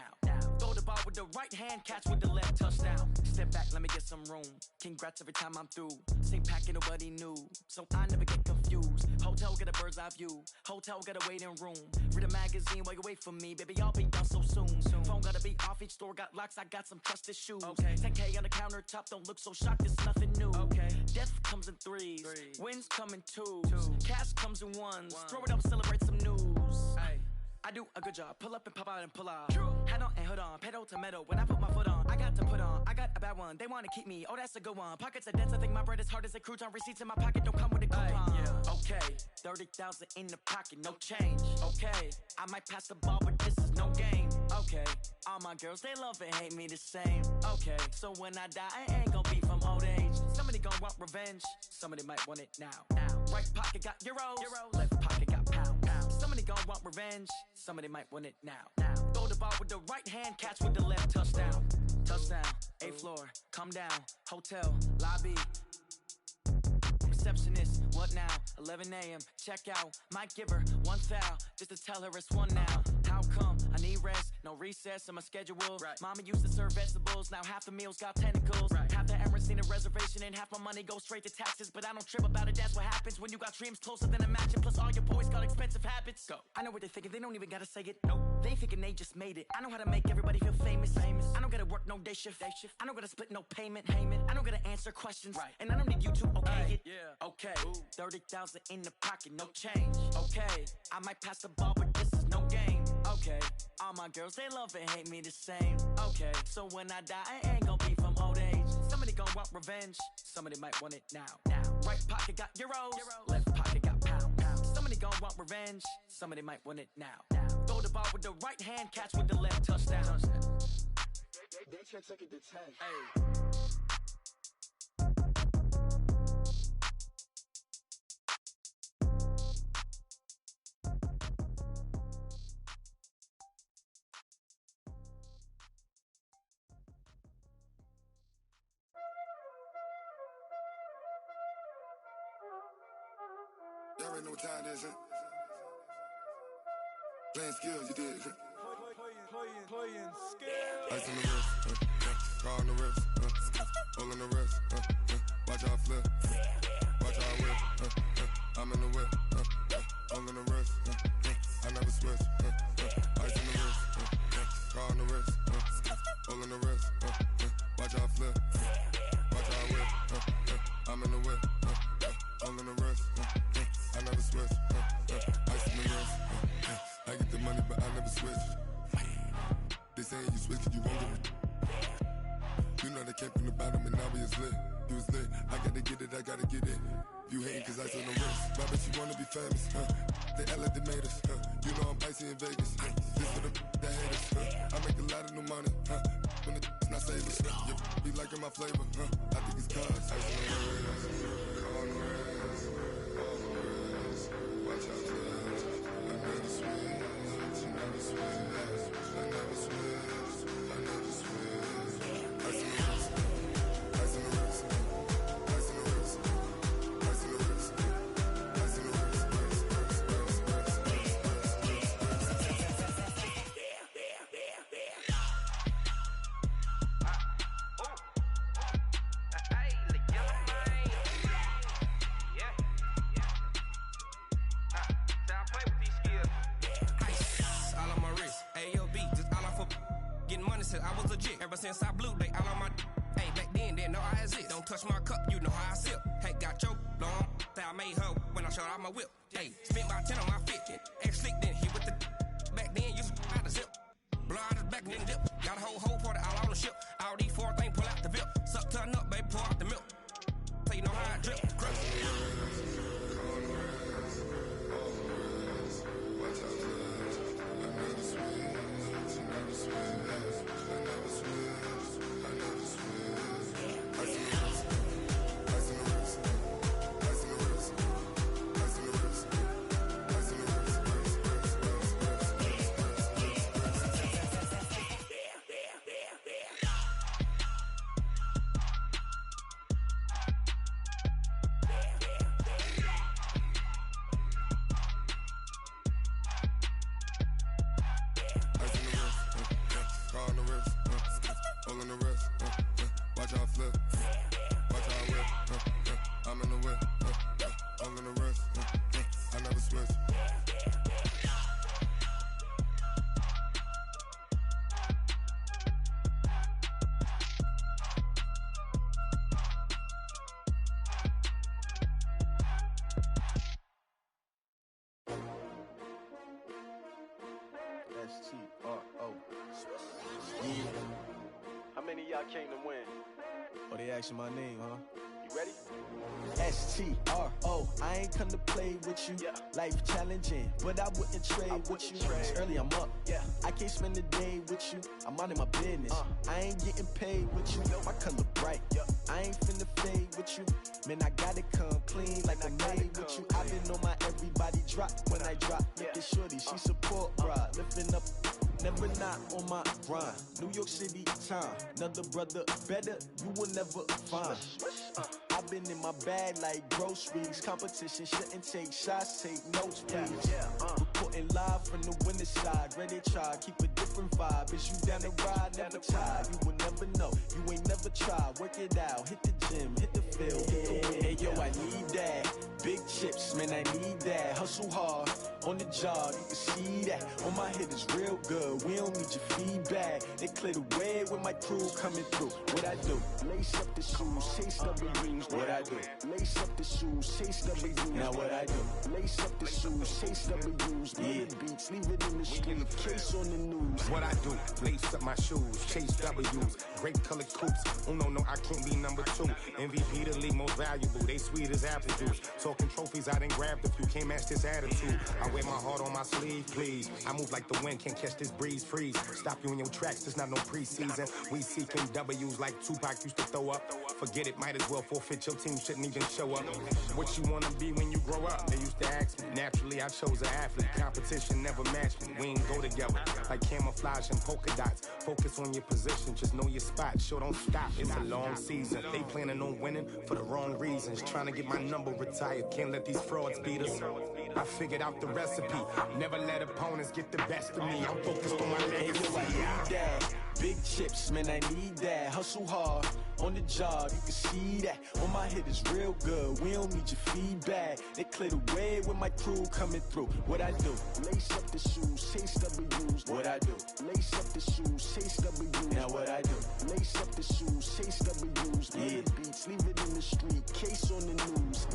Throw the ball with the right hand, catch with the left, touchdown. Step back, let me get some room. Congrats every time I'm through. Same packet, nobody knew, so I never get confused. Hotel get a bird's eye view. Hotel got a waiting room. Read a magazine while you wait for me, baby. I'll be done so soon. Phone gotta be off. Each store got locks. I got some trusted shoes. 10K on the countertop. Don't look so shocked. It's nothing new. Death comes in threes. Wins come in twos. Cash comes in ones. Throw it up, celebrate some news. I do a good job. Pull up and pop out and pull out. Head on and hood on. Pedal to metal. When I put my foot on, I got to put on. I got a bad one. They want to keep me. Oh, that's a good one. Pockets are dense. I think my bread is hard as a crouton. Receipts in my pocket don't come with a coupon. Okay, 30,000 in the pocket, no change. Okay, I might pass the ball, but this is no game. Okay, all my girls, they love and hate me the same. Okay, so when I die, I ain't gon' be from old age. Somebody gon' want revenge. Somebody might want it now. Right pocket got euros. Left pocket got pound. Somebody gon' want revenge. Somebody might want it now. Throw the ball with the right hand, catch with the left, touchdown. Touchdown, 8th floor, come down. Hotel, lobby. Receptionist, what now? 11 a.m., check out. Might give her one foul, just to tell her it's one now. How come? I need rest, no recess in my schedule. Mama used to serve vegetables, now half the meals got tentacles. Half the errands need a reservation, and half my money goes straight to taxes. But I don't trip about it, that's what happens when you got dreams closer than a match. Plus all your boys got expensive habits. Go. I know what they're thinking, they don't even gotta say it. Nope. They thinking they just made it. I know how to make everybody feel famous. I don't gotta work no day shift. I don't gotta split no payment. I don't gotta answer questions. And I don't need you to okay it. Okay, 30,000 in the pocket, no change. Okay, I might pass the ball, but this is no game. Okay, all my girls, they love and hate me the same. Okay, so when I die, I ain't gon' be from old age. Somebody gon' gon' want revenge, somebody might want it now. Right pocket got euros, left pocket got pound. Somebody gon' want revenge, somebody might want it now. Throw the ball with the right hand, catch with the left, touchdown. They can't take it to 10. Hey. Y'all already know what time it is, huh? Playing skills, you did, huh? Playing skills. Ice on the wrist, car on the wrist, hole in the wrist, watch out flip, watch out whip, I'm in the whip, hole in the wrist, I never switch, ice on the wrist, car on the wrist, hole in the wrist, watch out flip, watch out whip, I'm in the whip, hole in the wrist, I never switch, ice on the wrist, I get the money but I never switch. They saying you switch, you won't get it. You know they came from the bottom and now we is lit. You was lit, I gotta get it, I gotta get it. You hating cause I on the wrist. My bitch, you wanna be famous, They Ella they made us, You know I'm icy in Vegas, This for the that hate us, I make a lot of new money, When the not savers, You be liking my flavor, I think it's cause ice on the wrist, on the wrist, on the wrist. Watch out for that, I never switch, I never switch. I never switch, I never switch. Ice in the wrist, ice in the wrist, ice in the wrist, ice in the wrist, ice in the wrist, I was legit ever since I blew they all on my. Hey, back then didn't know I exist. Don't touch my cup, you know how I sip. Hey, got your long. That I made her when I showed out my whip. Hey, spent about 10 on my fit. Ex slick then hit with the. Back then used to out the zip. Blow out his back and then dip. Got a whole party all on the ship. All these 4 things pull out the VIP. Suck turn up, baby, pour out the milk. So you know how I drip. Crush. Watch out for that. I never switch, I never switch. I never switch, I never switch. Ice in the wrist, ice in the wrist, ice in the wrist, ice in the wrist, ice in the wrist, car on the wrist, hole in the wrist, watch out flip, watch out whip, I'm in the whip, hole in the wrist, I never switch. S-T-R-O. Yeah. How many of y'all came to win? Oh, they asking my name, huh? You ready? S-T-R-O. I ain't come to play with you. Life challenging, but I wouldn't trade with you. It's early, I'm up. I can't spend the day with you. I'm out of my business. I ain't getting paid with you. My color bright. I ain't finna fade with you. Man, I gotta come clean like I made with you. I've been on my everybody drop when I drop. Look at shorty, she support, bruh. Lifting up, never not on my grind. New York City time, another brother better, you will never find. I've been in my bag like groceries. Competition shouldn't take shots, take notes, please. Reporting live from the winner side. Ready to try, keep a different vibe. Is you down the ride, never tired. You will never know, you ain't never tried. Work it out, hit the gym, hit the field, hit the win. Hey yo, I need that. Big chips, man, I need that. Hustle hard, on the job, you can see that. On my head is real good, we don't need your feedback. They clear the way with my crew coming through. What I do? Lace up the shoes, chase W's. What I do? Lace up the shoes, chase W's. Now what I do? Lace up the shoes, chase W's. Yeah, beats, leave it in the street, case on the news. What I do? Lace up my shoes, chase W's. Great colored coupes, Uno, no, I can't be number 2. MVP the league most valuable. They sweet as apple juice. Talking trophies, I done grabbed a few. Can't match this attitude. I wear my heart on my sleeve, please. I move like the wind, can't catch this breeze. Freeze. Stop you in your tracks, there's not no preseason. We seeking W's like Tupac used to throw up. Forget it, might as well forfeit. Your team shouldn't even show up. What you wanna be when you grow up? They used to ask me. Naturally, I chose an athlete. Competition never matched me. We ain't go together like camouflage and polka dots. Focus on your position, just know your spot. Sure, don't stop. It's a long season. They planning on winning for the wrong reasons. Trying to get my number retired. Can't let these frauds beat us. I figured out the recipe. Never let opponents get the best of me. I'm focused on my legacy. I need that. Big chips, man, I need that. Hustle hard on the job, you can see that. On my head is real good. We don't need your feedback. They clear the way with my crew coming through. What I do? Lace up the shoes, chase W's. What I do? Lace up the shoes, chase W's. Now what I do? Lace up the shoes, chase W's. Yeah. Beats, leave it in the street. Case on the news.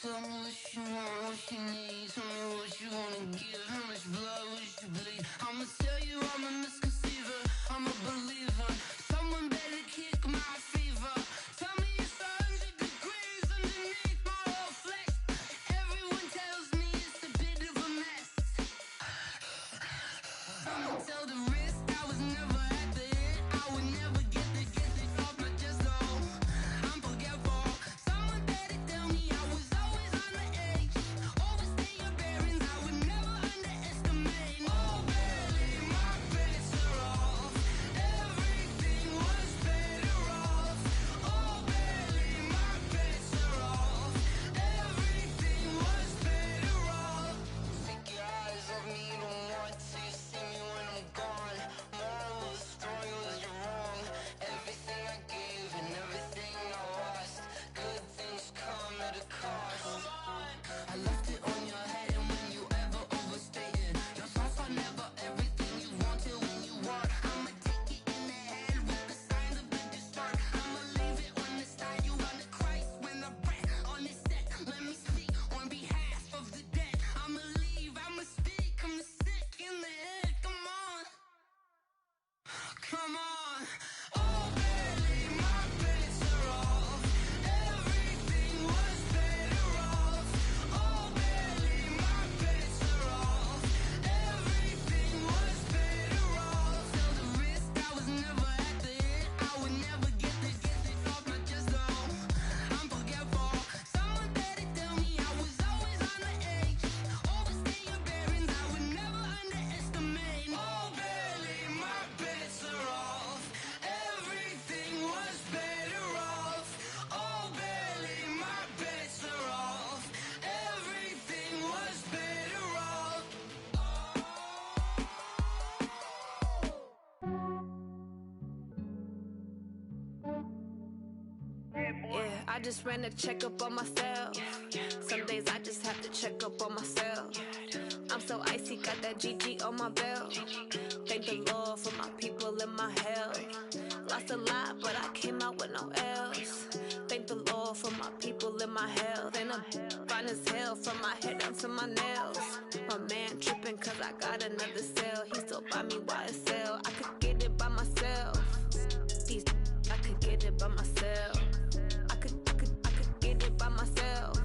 Tell me what you want, what you need. Tell me what you wanna give. How much blood would you bleed? I'ma tell you I'm a misconceiver. I'm a believer. Someone better kick my fever. Tell me it's 100 degrees underneath my whole flesh. Everyone tells me it's a bit of a mess. I'ma tell the risk I was never at the end. I would never get it off my chest though. I'm forgetful. Someone better tell me I was always on the edge. Overstay your bearings, I would never underestimate. Oh baby, my bets are off. Everything was better off. Oh baby, my bets are off. Everything was better off. Take your eyes off me, you don't want to see me when I'm gone. Moral of the story was you're wrong. Everything I gave and everything I lost. Good things come at a cost. I left it on your head, and when you ever overstay it, your thoughts are never everything you wanted when you want. I'ma take it in the head with the signs of the distort. I'ma leave it on the side. You wanna Christ when I breath on this set. Let me speak on behalf of the dead. I'ma leave, I'ma speak. I'm the sick in the head. Come on, come on. Oh baby, my bets are off. Everything was better off. Oh baby, my bets are off. Everything was better off. Tell the risk I was never at the end. I would never get it off my chest though. I'm forgetful. Someone better tell me I was always on the edge. Overstay your bearings, I would never underestimate. Oh baby, my bets are off. Everything was better off. Oh baby, my bets are off. Everything was better off. Yeah, I just ran a checkup on myself. Some days I just have to check up on myself. I'm so icy, got that GG on my belt. Thank the Lord for my people and my health. Lost a lot, but I came out with no else. Thank the Lord for my people and my health. And I'm fine as hell from my head down to my nails. My man tripping cause I got another cell. He still buy me YSL. I could get it by myself. These I could get it by myself. I could get it by myself.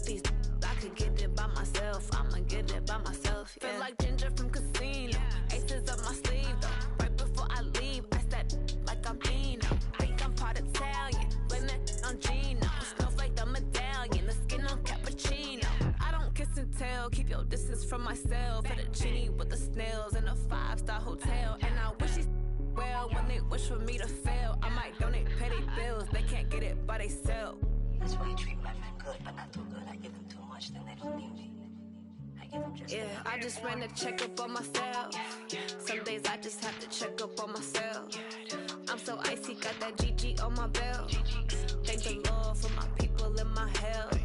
These I could get it by myself. I'ma get it by myself. Yeah. Feel like Ginger from Casino. Aces up my sleeve though. Right before I leave, I step like I'm Dino. Think I'm part Italian. Blame it on Gino. Snowflake the medallion. The skin on cappuccino. I don't kiss and tell. Keep your distance from myself. Fettuccine with the snails in a 5-star hotel. And I wish he's well when they wish for me to fail. I might donate, pay their bills. They can't get it by they self. That's why you treat women good, but not too good. I give them too much, then they don't need me. I give them just Yeah, I just ran a checkup on myself. Some days I just have to check up on myself. I'm so icy, got that GG on my belt. Thank the Lord for my people and my health.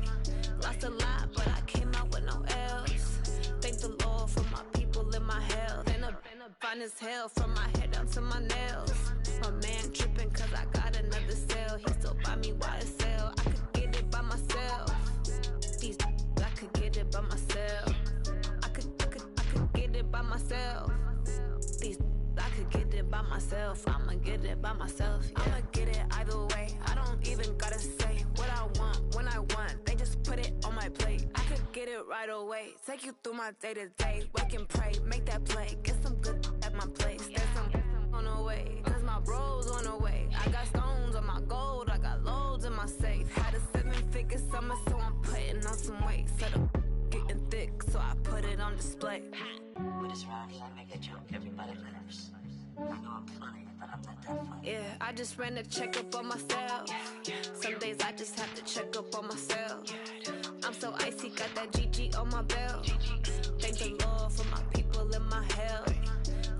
Lost a lot, but I came out with no else. Thank the Lord for my people and my health. And I'm fine as hell from my head down to my nails. My man tripping cause I got another cell. He still buy me YSL. I could myself. I'ma get it by myself. Yeah. I'ma get it either way. I don't even gotta say what I want when I want. They just put it on my plate. I could get it right away. Take you through my day to day. Wake and pray, make that play. Get some good at my place. There's some on the way. Cause my bros on the way. I got stones on my gold. I got loads in my safe. Had a 7-figure summer, so I'm putting on some weight. Set up getting thick, so I put it on display. With this round here, I make a joke, everybody laughs. I know I'm funny, but I'm not that funny. Yeah, I just ran a checkup on myself. Some days I just have to check up on myself. I'm so icy, got that GG on my belt. Thank the Lord for my people in my health.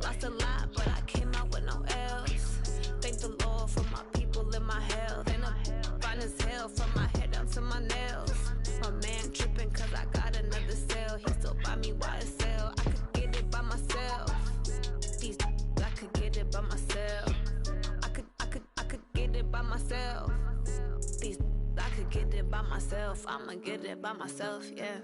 Lost a lot, but I came out with no else. Thank the Lord for my people in my health. And I'm fine as hell from my head down to my nails. My man tripping cause I got another cell. He still buy me YSL. I could get it by myself. These I could get it by myself. I could get it by myself. These I could get it by myself. I'ma get it by myself, yeah.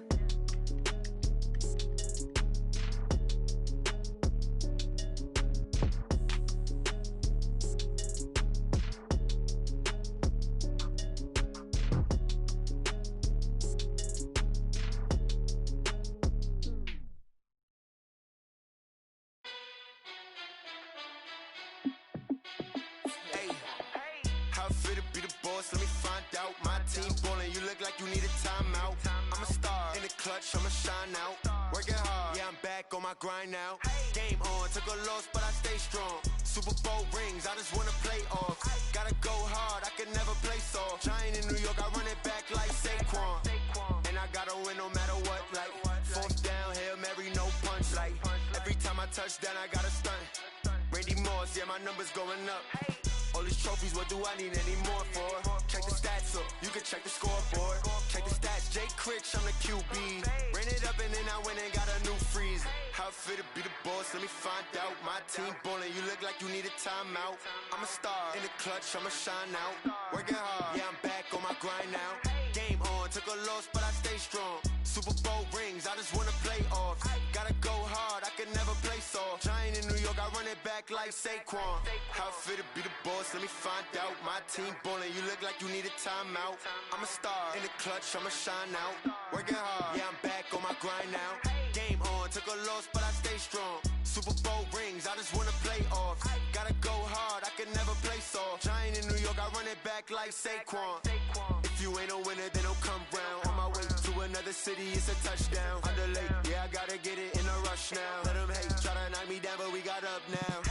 Let me find out. My team ballin', you look like you need a timeout. I'm a star in the clutch, I'ma shine out. Working hard, yeah, I'm back on my grind now. Game on, took a loss, but I stay strong. Super Bowl rings, I just wanna play off. Gotta go hard, I can never play soft. Giant in New York, I run it back like Saquon. And I gotta win no matter what, like fourth down, Hail Mary, no punch. Like every time I touch down, I gotta stunt. Randy Moss, yeah, my numbers going up. All these trophies, what do I need any more for? Check the stats up, you can check the scoreboard. Check the stats, Jay Critch, I'm the QB. Ran it up and then I went and got a new freeze. How it feel to be the boss, let me find out. My team ballin', you look like you need a timeout. I'm a star in the clutch, I'ma shine out. Working hard, yeah, I'm back on my grind now. Game on, took a loss, but I stay strong. Super Bowl rings, I just wanna play off. Gotta go hard, I can never play soft. Giant in New York, I run it back like Saquon. How it feel to be the boss, let me find out. My team ballin', you look like you need a timeout. I'm a star in the clutch, I'ma shine out. Working hard, yeah, I'm back on my grind now. Game on, took a loss, but I stay strong. Super Bowl rings, I just wanna play off. Gotta go hard, I can never play soft. Giant in New York, I run it back like Saquon. If you ain't a winner, then don't come round. On my way to another city, it's a touchdown. Underlay, yeah, I gotta get it in a rush now. Let them hate, try to knock me down, but we got up now.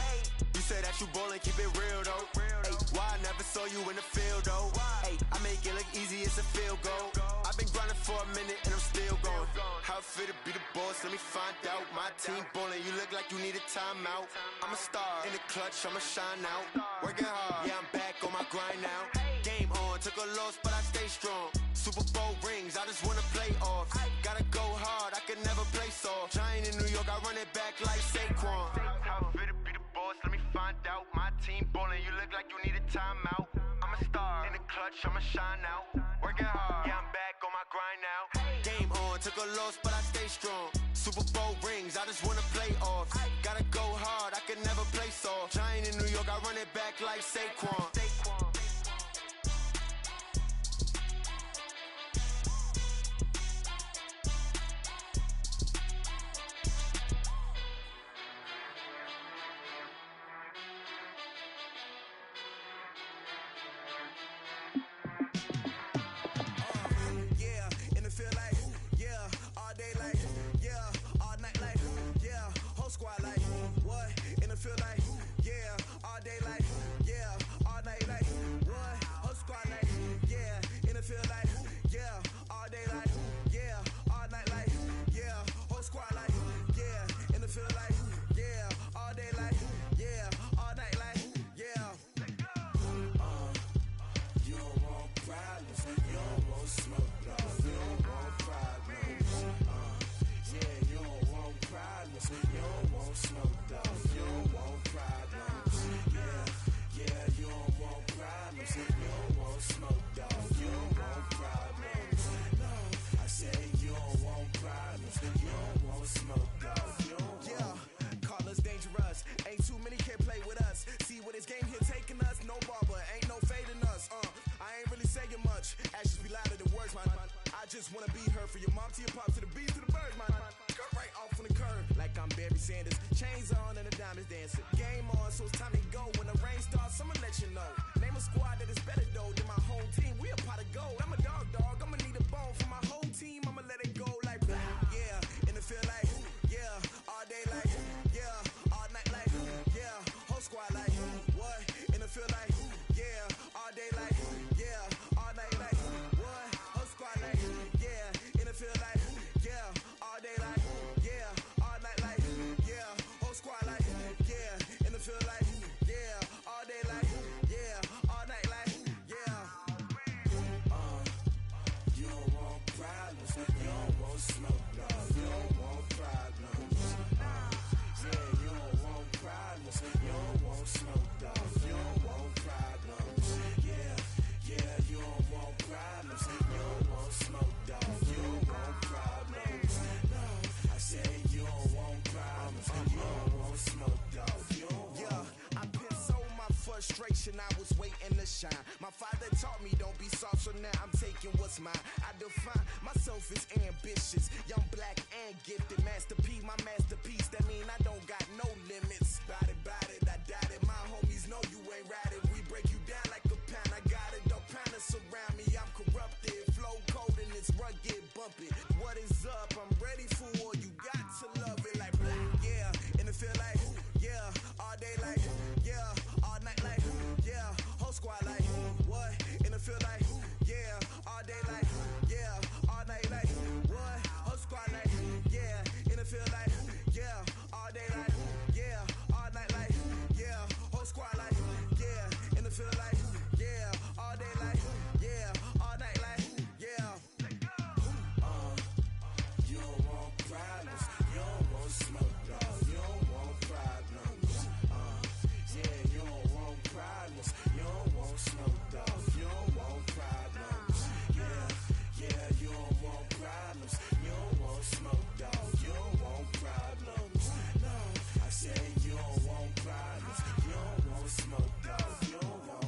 You say that you ballin', keep it real though. Hey, why I never saw you in the field though? Hey, I make it look easy, it's a field goal. I've been grinding for a minute and I'm still going. How it feel to be the boss, let me find out. My team ballin', you look like you need a timeout. I'm a star in the clutch, I'ma shine out. Working hard, yeah, I'm back on my grind now. Game on, took a loss, but I stay strong. Super Bowl rings, I just wanna play off. Gotta go hard, I can never play soft. Giant in New York, I run it back like Saquon. How it feel to be the boss, let me find out. My team ballin', you look like you need a timeout. I'm a star in the clutch, I'ma shine out. Working hard, yeah, I'm back on my grind now. Game on, took a loss, but I stay strong. Super Bowl rings, I just wanna play off. Gotta go hard, I can never play soft. Giant in New York, I run it back like Saquon. just wanna be her. For your mom to your pop to the beat to the bird, man. Cut right off on the curb, like I'm Barry Sanders. Chains on and the diamonds dancing. Game on, so it's time to go. When the rain starts, I'ma let you know. Name a squad that is better though than my home team. We a pot of gold. I'm a dog. I'ma need a bone for my whole team. I'ma let it go like yeah. In the field like yeah. All day like yeah. All night like yeah. Whole squad like what? In the field like yeah. All day like yeah. All night like what? Whole squad like yeah. In the field like yeah. All day like yeah. All night like yeah. Whole squad like yeah. In the field like yeah. All day like yeah. All night like yeah. You don't want problems, you don't want smoke, no. You don't want problems. Yeah, you don't want problems, you don't want smoke, dog. You don't want problems. Yeah, you don't want problems, you don't want smoke, dog. You don't want problems. No, I said you don't want problems, you don't want smoke, dog. You don't want. Yeah, I've been so my frustration, I was waiting to shine. My father taught me don't be soft, so now I'm taking what's mine. I define myself as ambitious, young, black, and gifted. Master P, my masterpiece. That mean I don't got no limits. Bout it, I doubt it. My homies know you ain't ratted. We break you down like a pound. I got it, don't panic surround me. I'm corrupted, flow cold and it's rugged, bumpy. What is up? I'm ready for war. You got to love it like black, yeah. In the field like yeah. All day like yeah. All night like yeah. Whole squad like what? In the field like yeah. All day like yeah. All night like what? Whole squad like yeah. In the field like yeah. All day like yeah. All night like yeah. Whole squad like yeah. In the field like yeah. All day like yeah. All night like yeah. You don't want problems, you don't want smoke, dog. You don't want problems. Yeah, you don't want problems, you don't want smoke, dog. You don't want problems. Yeah, you don't want problems, you don't want smoke, dog. You don't want problems. No, I said you don't want problems, you don't want smoke, dog. You don't want.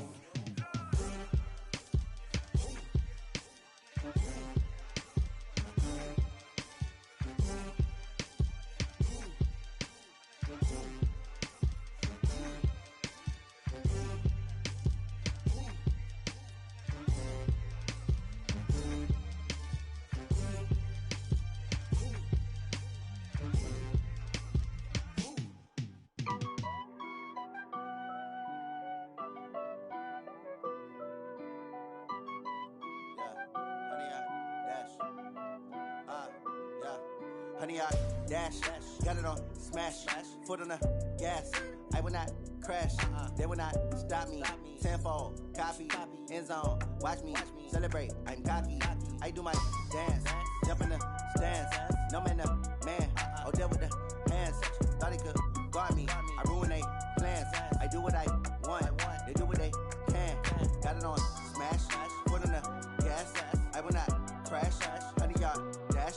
Honey, I dash, got it on smash, foot on the gas. I will not crash, they will not stop me. Tenfold, copy, end zone, watch me celebrate. I'm cocky, I do my dance, jump in the stands. No man, man, oh there with the hands. Thought he could guard me, I ruin they plans. I do what I want, they do what they can. Got it on smash, foot on the gas. I will not crash, honey, y'all dash,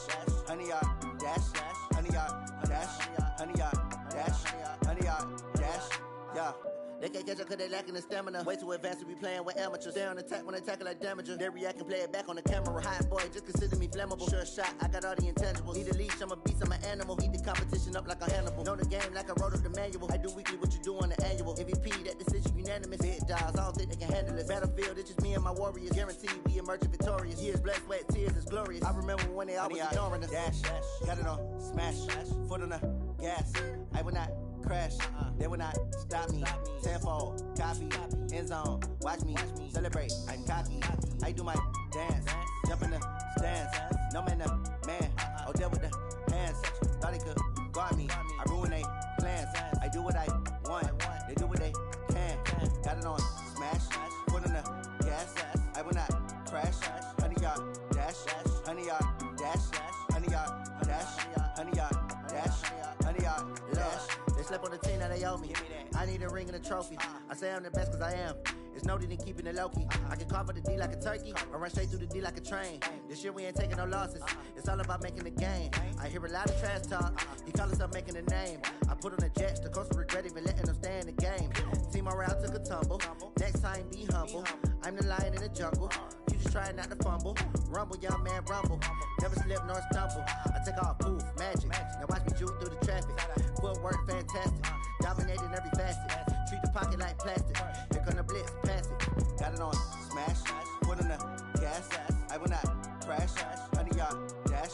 honey, y'all dash, honey, y'all dash, honey, y'all dash, honey, y'all dash, yeah. They can't catch up cause they lacking the stamina. Way too advanced to be playing with amateurs. Stay on attack when they tackle like damager. They react and play it back on the camera. Hot boy, just consider me flammable. Sure shot, I got all the intangibles. Need a leash, I'm a beast, I'm an animal. Heat the competition up like a Hannibal. Know the game like I wrote up the manual. I do weekly what you do on the annual. MVP, that decision unanimous. Hit dials, I don't think they can handle it. Battlefield, it's just me and my warriors. Guaranteed we emerging victorious. Years, blood, sweat, tears, it's glorious. I remember when they always ignoring us. Dash, got it on smash, foot on the gas. I will not crash, they will not stop me. Tenfold, copy, end zone, watch me celebrate. I'm cocky, I do my dance, jump in the stands. No man, man, oh there with the hands. Thought he could guard me, I ruin they plans. I do what I want, they do what they can. Got it on smash, foot on the gas. I will not crash, honey, y'all dash, honey, y'all dash, honey, y'all dash, honey, y'all dash, honey, y'all dash. They slept on the team that they owe me. I need a ring and a trophy. I say I'm the best cause I am. It's no need in keeping it low-key. I can carve for the D like a turkey, or run straight through the D like a train. This year we ain't taking no losses. It's all about making the game. I hear a lot of trash talk. He call himself making a name. I put on the jets, the coach regret even letting them stay in the game. Team morale took a tumble. Next time be humble. I'm the lion in the jungle. You just trying not to fumble. Rumble, young man, rumble. Never slip nor stumble. I take off, poof, magic. Now watch me juke through the traffic. Footwork fantastic. Dominating every facet. Treat the pocket like plastic. Here come the blitz, pass it. Got it on smash. Foot on the gas. I will not crash. Honey yard dash.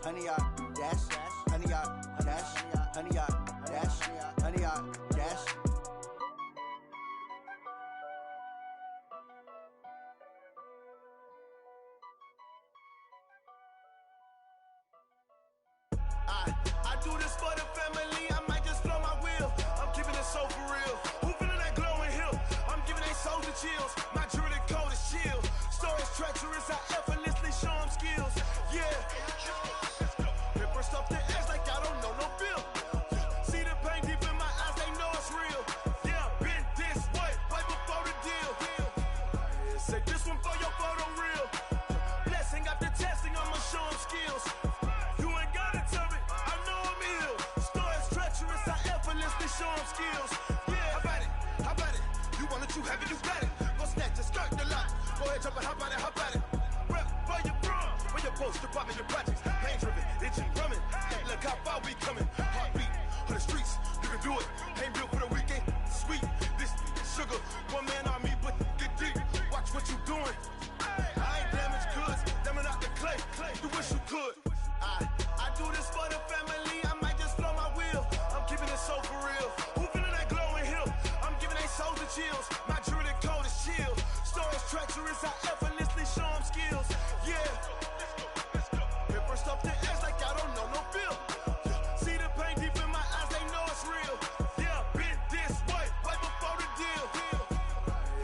Honey yard dash. Honey yard dash. Honey yard dash. Honey yard dash. I do this for the family, I might just blow my wheel. I'm keeping it so for real. Who feeling that glowing hill? I'm giving they souls the chills. My jewelry code is chill. Stories treacherous, I effortlessly show them skills. Yeah. Paper stuff the edge like I don't know no bill. See the pain deep in my eyes, they know it's real. Yeah, been this way, way before the deal. Say this one for your photo real. Blessing after testing, I'ma show them skills. Show them skills. Yeah, how about it? You want it, you have it, you got it. Go snatch the skirt, the lot. Go ahead, jump it, how about it? Rep for your prom, where your post, department, your projects. Pain driven, itching, drumming. Hey, look how far we coming. Heartbeat on the streets, you can do it. Ain't built for the weekend. Sweet, this sugar. One man army, but get deep. Watch what you doing. I ain't damaged goods, damn out the clay. You wish you could. I do this for the family. I might just blow my wheel. I'm keeping it so for real. Who feeling that glowing hill? I'm giving they souls the chills. My jewelry code is chill. Stories treacherous, I effortlessly show them skills. Yeah. Paper stuff the edge like I don't know no bill. See the pain deep in my eyes, they know it's real. Yeah, been this way, way before the deal.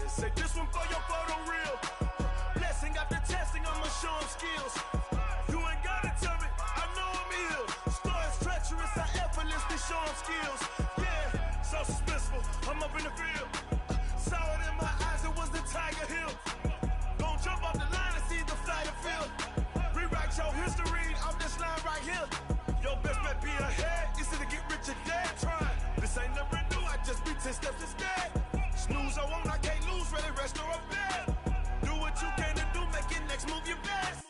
Say this one for your photo real. Blessing after testing, I'ma show them skills. You ain't gotta tell me, I know I'm ill. Stories treacherous, I effortlessly show them skills. Yeah, so suspenseful, I'm up in the field. Saw it in my eyes, it was the Tiger Hill. Don't jump off the line and see the fly the field. Rewrite your history off this line right here. Your best bet be ahead, easy to get rich or dead. Try, this ain't never new, I just be 10 steps instead. Snooze or won't, I can't lose, ready, rest or a bed. Do what you can to do, make it next move your best.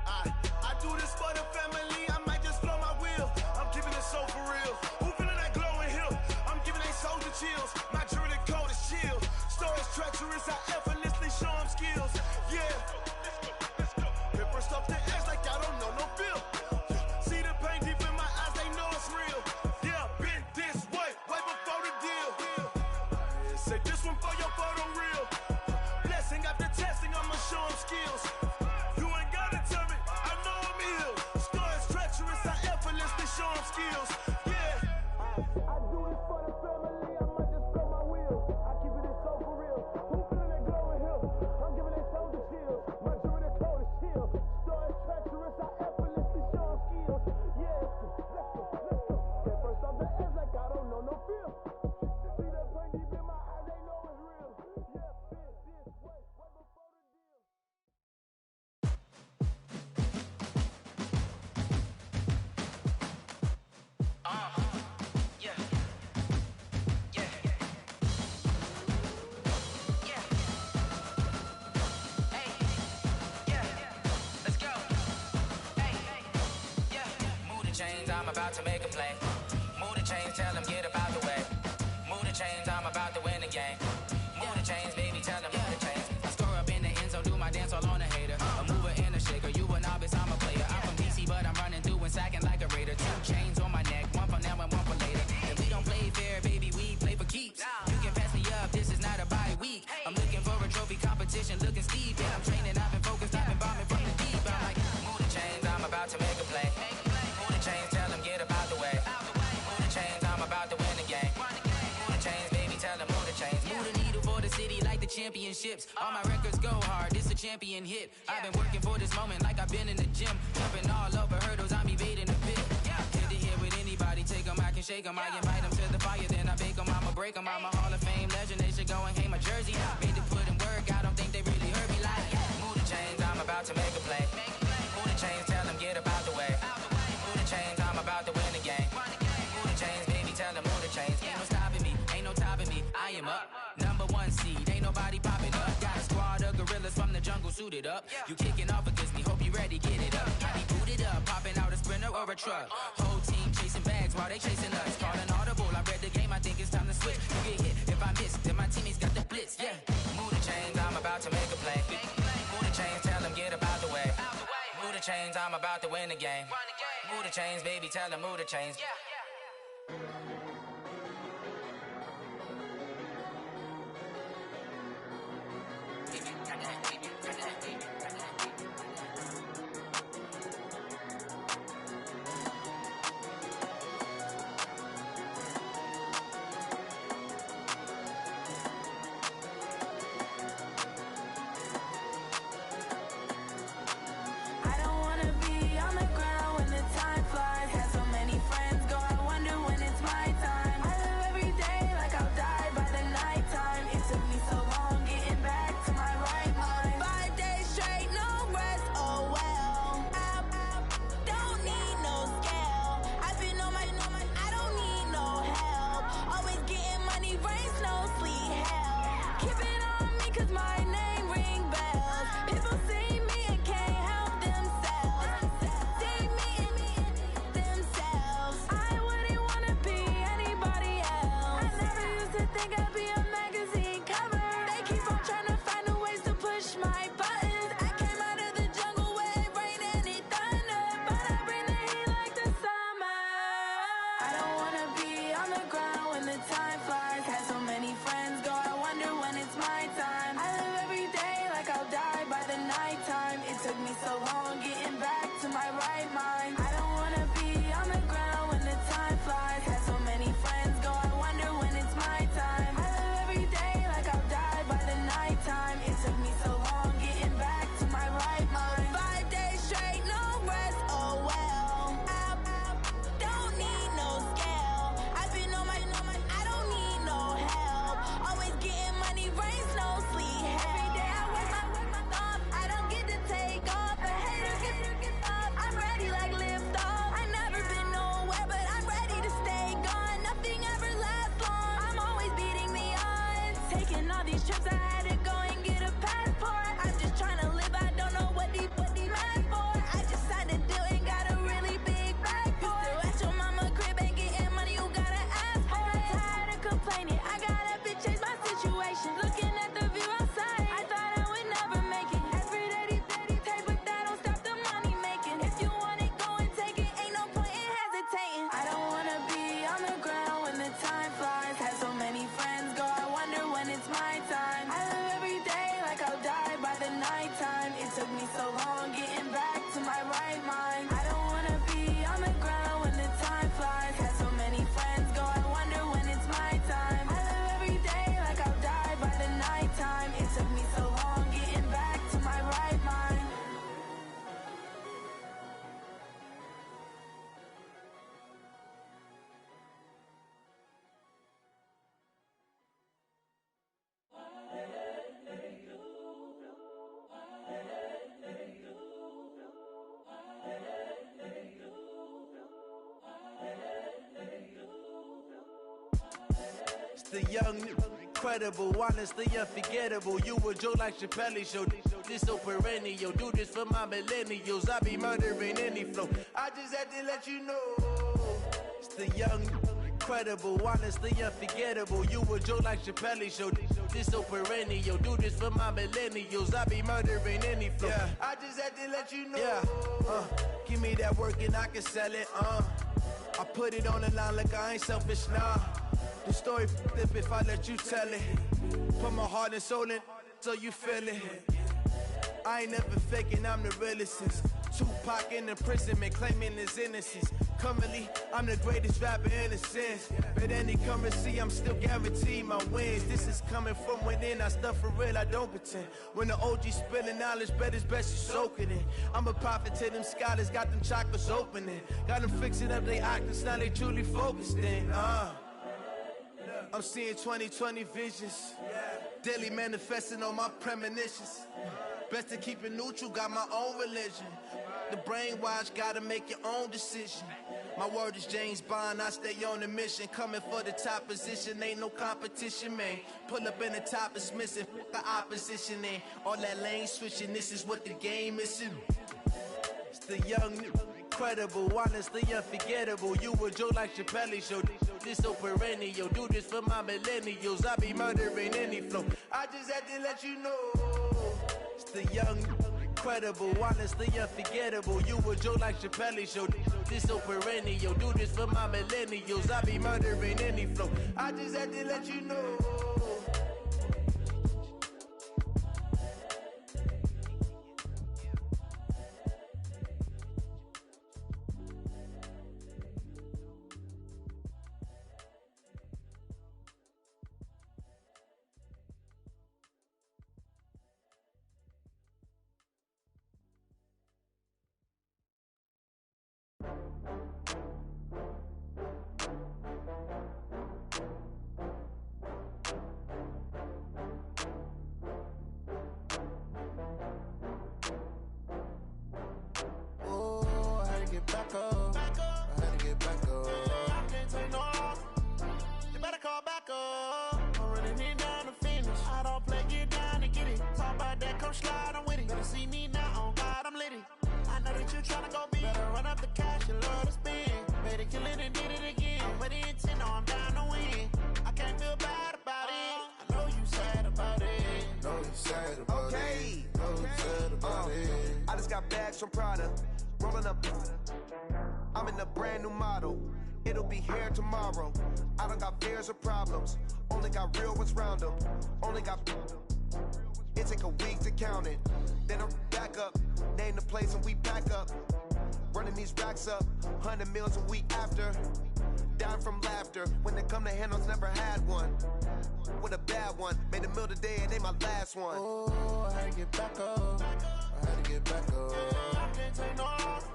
I do this for the family, I might just blow my wheel. I'm keeping it so for real. Who feeling that glowing hill? I'm giving they souls the chills. My jewelry code is chill. Stories treacherous, I effortlessly show them skills. Yeah. Paper stuff the edge like I don't know no bill. See the pain deep in my eyes, they know it's real. Yeah, been this way, way before the deal. Say this one for your photo real. Blessing after testing, I'ma show them skills. You ain't gotta tell me, I know I'm ill. Stories treacherous, I effortlessly show them skills. Yeah. I do this for the family, I might just blow my wheel. I keep it so for real. Who feeling that glowing hill? I'm giving they souls the chills. My jewelry code is chill. Stories treacherous, I effortlessly show them skills. Yeah, let's go. Get first off the edge like I don't know no feel. See that pain deep in my eyes, they know it's real. Yeah, been this way, way before the deal. Chains, I'm about to make a play. Move the chains, tell them get up out the way. Move the chains, I'm about to win the game. Move the chains, baby, tell them move the chains. I score up in the end zone, do my dance all on a hater. A mover and a shaker, you a novice, I'm a player. I'm from DC, but I'm running through and sacking like a raider. 2 chains on my neck, one for now and one for later. And we don't play fair, baby, we play for keeps. You can pass me up, this is not a bye week. I'm looking for a trophy competition, looking steep. And I'm training, I've been focused, I've been bombing from the deep. I'm like, move the chains, I'm about to make a play. Chains, tell them get up out the way. Move the chains, I'm about to win the game. Move the chains, baby, tell them move the chains. Move the needle for the city like the championships. All my records go hard, it's a champion hit. I've been working for this moment like I've been in the gym. Jumping all over hurdles, I'm evading the pit. Good to hear with anybody, take them, I can shake them. I invite them to the fire, then I bake them, I'ma break them. I'm a Hall of Fame legend, they should go and hang my jersey. Made to put in work, I don't think they really heard me like. Move the chains, I'm about to make a play. Move the chains, tell them get up out the way. Chains, I'm about to win the game. Move the chains, baby, tell them move the chains. Ain't no stopping me, ain't no topping me. I am up, #1 seed, ain't nobody popping up. Got a squad of gorillas from the jungle suited up. You kicking off against me, ready, get it up. I be booted up, popping out a Sprinter or a truck. Whole team chasing bags while they chasing us. Calling audible, I read the game, I think it's time to switch. You get hit, if I miss, then my teammates got the blitz, yeah. Move the chains, I'm about to make a play. Move the chains, tell them get about the way. Move the chains, I'm about to win the game. Move the chains, baby, tell them move the chains. I don't wanna be on the ground when the time flies. Had so many friends go, I wonder when it's my time. I live every day like I'll die by the nighttime. It took me so long getting back to my right mind. 5 days straight, no rest, oh well. I don't need no scale. I've been on my, I don't need no help. Always getting money, rain, snow, sleet, hell. Keep it on me cause my name ring bells. People see me and can't help themselves. See me and themselves. I wouldn't wanna be anybody else. I never used to think I'd be a magazine cover. They keep on trying to find new ways to push my buttons. I came out of the jungle where it rained and it thunder, but I bring the heat like the summer. I don't wanna be on the ground when the time flies. Had so many friends go, I wonder when it's my time. I live every day like I'll die by the nighttime. It took me so long getting back to my right mind. I don't wanna be on the ground when the time flies. Had so many friends go, I wonder when it's my time. I live every day like I'll die by the nighttime. It took me so long getting back to my right mind. 5 days straight, no rest, oh well. I don't need no scale. I've been on my, I don't need no help. Always getting money, rain, snow, sleet, hell. Every day I work my thumb, I don't get to take off. A hater get up, I'm ready like lift off. I never been nowhere, but I'm ready to stay gone. Nothing ever lasts long, I'm always beating the odds. Taking all these trips, I had to go and get a passport. I'm just trying to live, I don't know what these mad for. I just signed a deal and got a really big bag for it. Still at your mama crib and getting money, you gotta ask for it. Tired of complaining, I got up and changed my situation. Looking at the view outside, I thought I would never make it. Every day they take, but that don't stop the money making. If you want it, go and take it, ain't no point in hesitating. I don't wanna be on the ground when the time flies. Had so many friends go, I wonder when it's my time. I live every day like I'll die by the nighttime. It took me so long getting back to my right mind. I don't wanna be on the ground when the time flies. Had so many friends go, I wonder when it's my time. I live every day like I'll die by the nighttime. It took me so long getting back to my right mind. It's the young, incredible, honestly unforgettable. You a joke like Chappelle show. This so perennial. Do this for my millennials. I be murdering any flow. I just had to let you know. It's the young, incredible, honestly unforgettable. You a joke like Chappelle show. This so perennial. Do this for my millennials. I be murdering any flow. Yeah. I just had to let you know. Yeah. Give me that work and I can sell it. I put it on the line like I ain't selfish, nah. The story f***ed if I let you tell it. Put my heart and soul in so you feel it. I ain't never faking, I'm the realest since Tupac in imprisonment, claiming his innocence. Currently, I'm the greatest rapper in a sense. But any currency, I'm still guaranteed my wins. This is coming from within, I stuff for real, I don't pretend. When the OG spilling knowledge, bet it's best you soak it in. I'm a prophet to them scholars, got them chakras opening. Got them fixing up their octaves, now they truly focused in. I'm seeing 2020 visions. Daily manifesting on my premonitions. Best to keep it neutral, got my own religion. The brainwash, gotta make your own decision. My word is James Bond, I stay on a mission. Coming for the top position, ain't no competition, man. Pull up in the top is missing, the opposition ain't. All that lane switching, this is what the game is. the young, incredible, honestly unforgettable. You a joke like Chappelle show. This so perennial. Do this for my millennials. I be murdering any flow. I just had to let you know. It's the young, incredible, honestly unforgettable. You a joke like Chappelle show. This so perennial. Do this for my millennials. I be murdering any flow. I just had to let you know. Back up. I had to get back up. I can't take no loss. You better call back up. I'm running it down to finish. I don't play, get down to get it. Talk about that, come slide, I'm with it. Better see me now, on God, I'm litty. I know that you tryna go big. Better run up the cash, you love to spend. Better kill it and did it again. I'm with the intent, no, I'm down to win. I can't feel bad about it. I know you sad about it. Know you sad about it. Know you sad about it. I just got bags from Prada. Rolling up, I'm in a brand new model. It'll be here tomorrow. I don't got fears or problems. Only got real ones round them. Only got. It take a week to count it. Then I'm back up. Name the place and we pack up. Running these racks up. 100 meals a week after. Down from laughter. When they come to handles, never had one. With a bad one. Made a meal today and they my last one. Oh, I had to get back up. I had to get back up. I can't take no loss.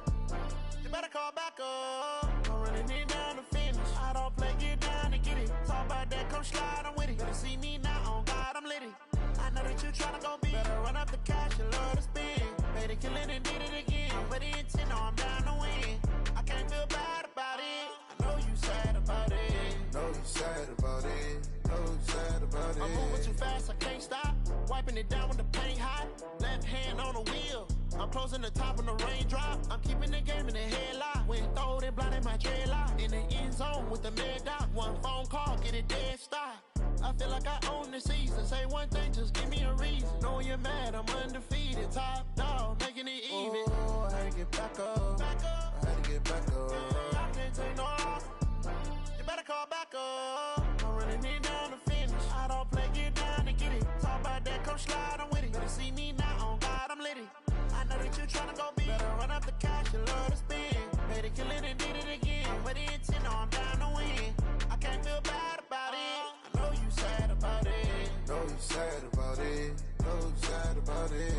You better call back up. I'm running it down to finish. I don't play, get down to get it. Talk about that, come slide, I'm with it. Better see me now, on God, I'm litty. I know that you tryna go big. Better run up the cash, you love to spend. Better kill it and did it again. With the intent, no, I'm down to win. I can't feel bad about it. I know you sad about it. Know you sad about it. Know you sad about it. I'm moving too fast, I can't stop. Wiping it down when the paint hot. Left hand on the wheel. I'm closing the top when the raindrop. I'm keeping the game in the headlock. When throwed and blinded my dreadlock. In the end zone with the mad dot. One phone call, get it dead stop. I feel like I own the season. Say one thing, just give me a reason. Knowing you're mad, I'm undefeated. Top dog, making it even. Oh, I had to get back up. I had to get back up. I can't take no loss. You better call back up. I'm running it down to finish. I don't play, get down to get it. Talk about that, come slide, I'm with it. Better see me now, on God, I'm litty. I know that you tryna go big. Better run up the cash, you love to spend. Better kill it and did it again. With the intent, no, I'm down to win. I can't feel bad about it. I know you sad about it. Know you sad about it. Know you sad about it.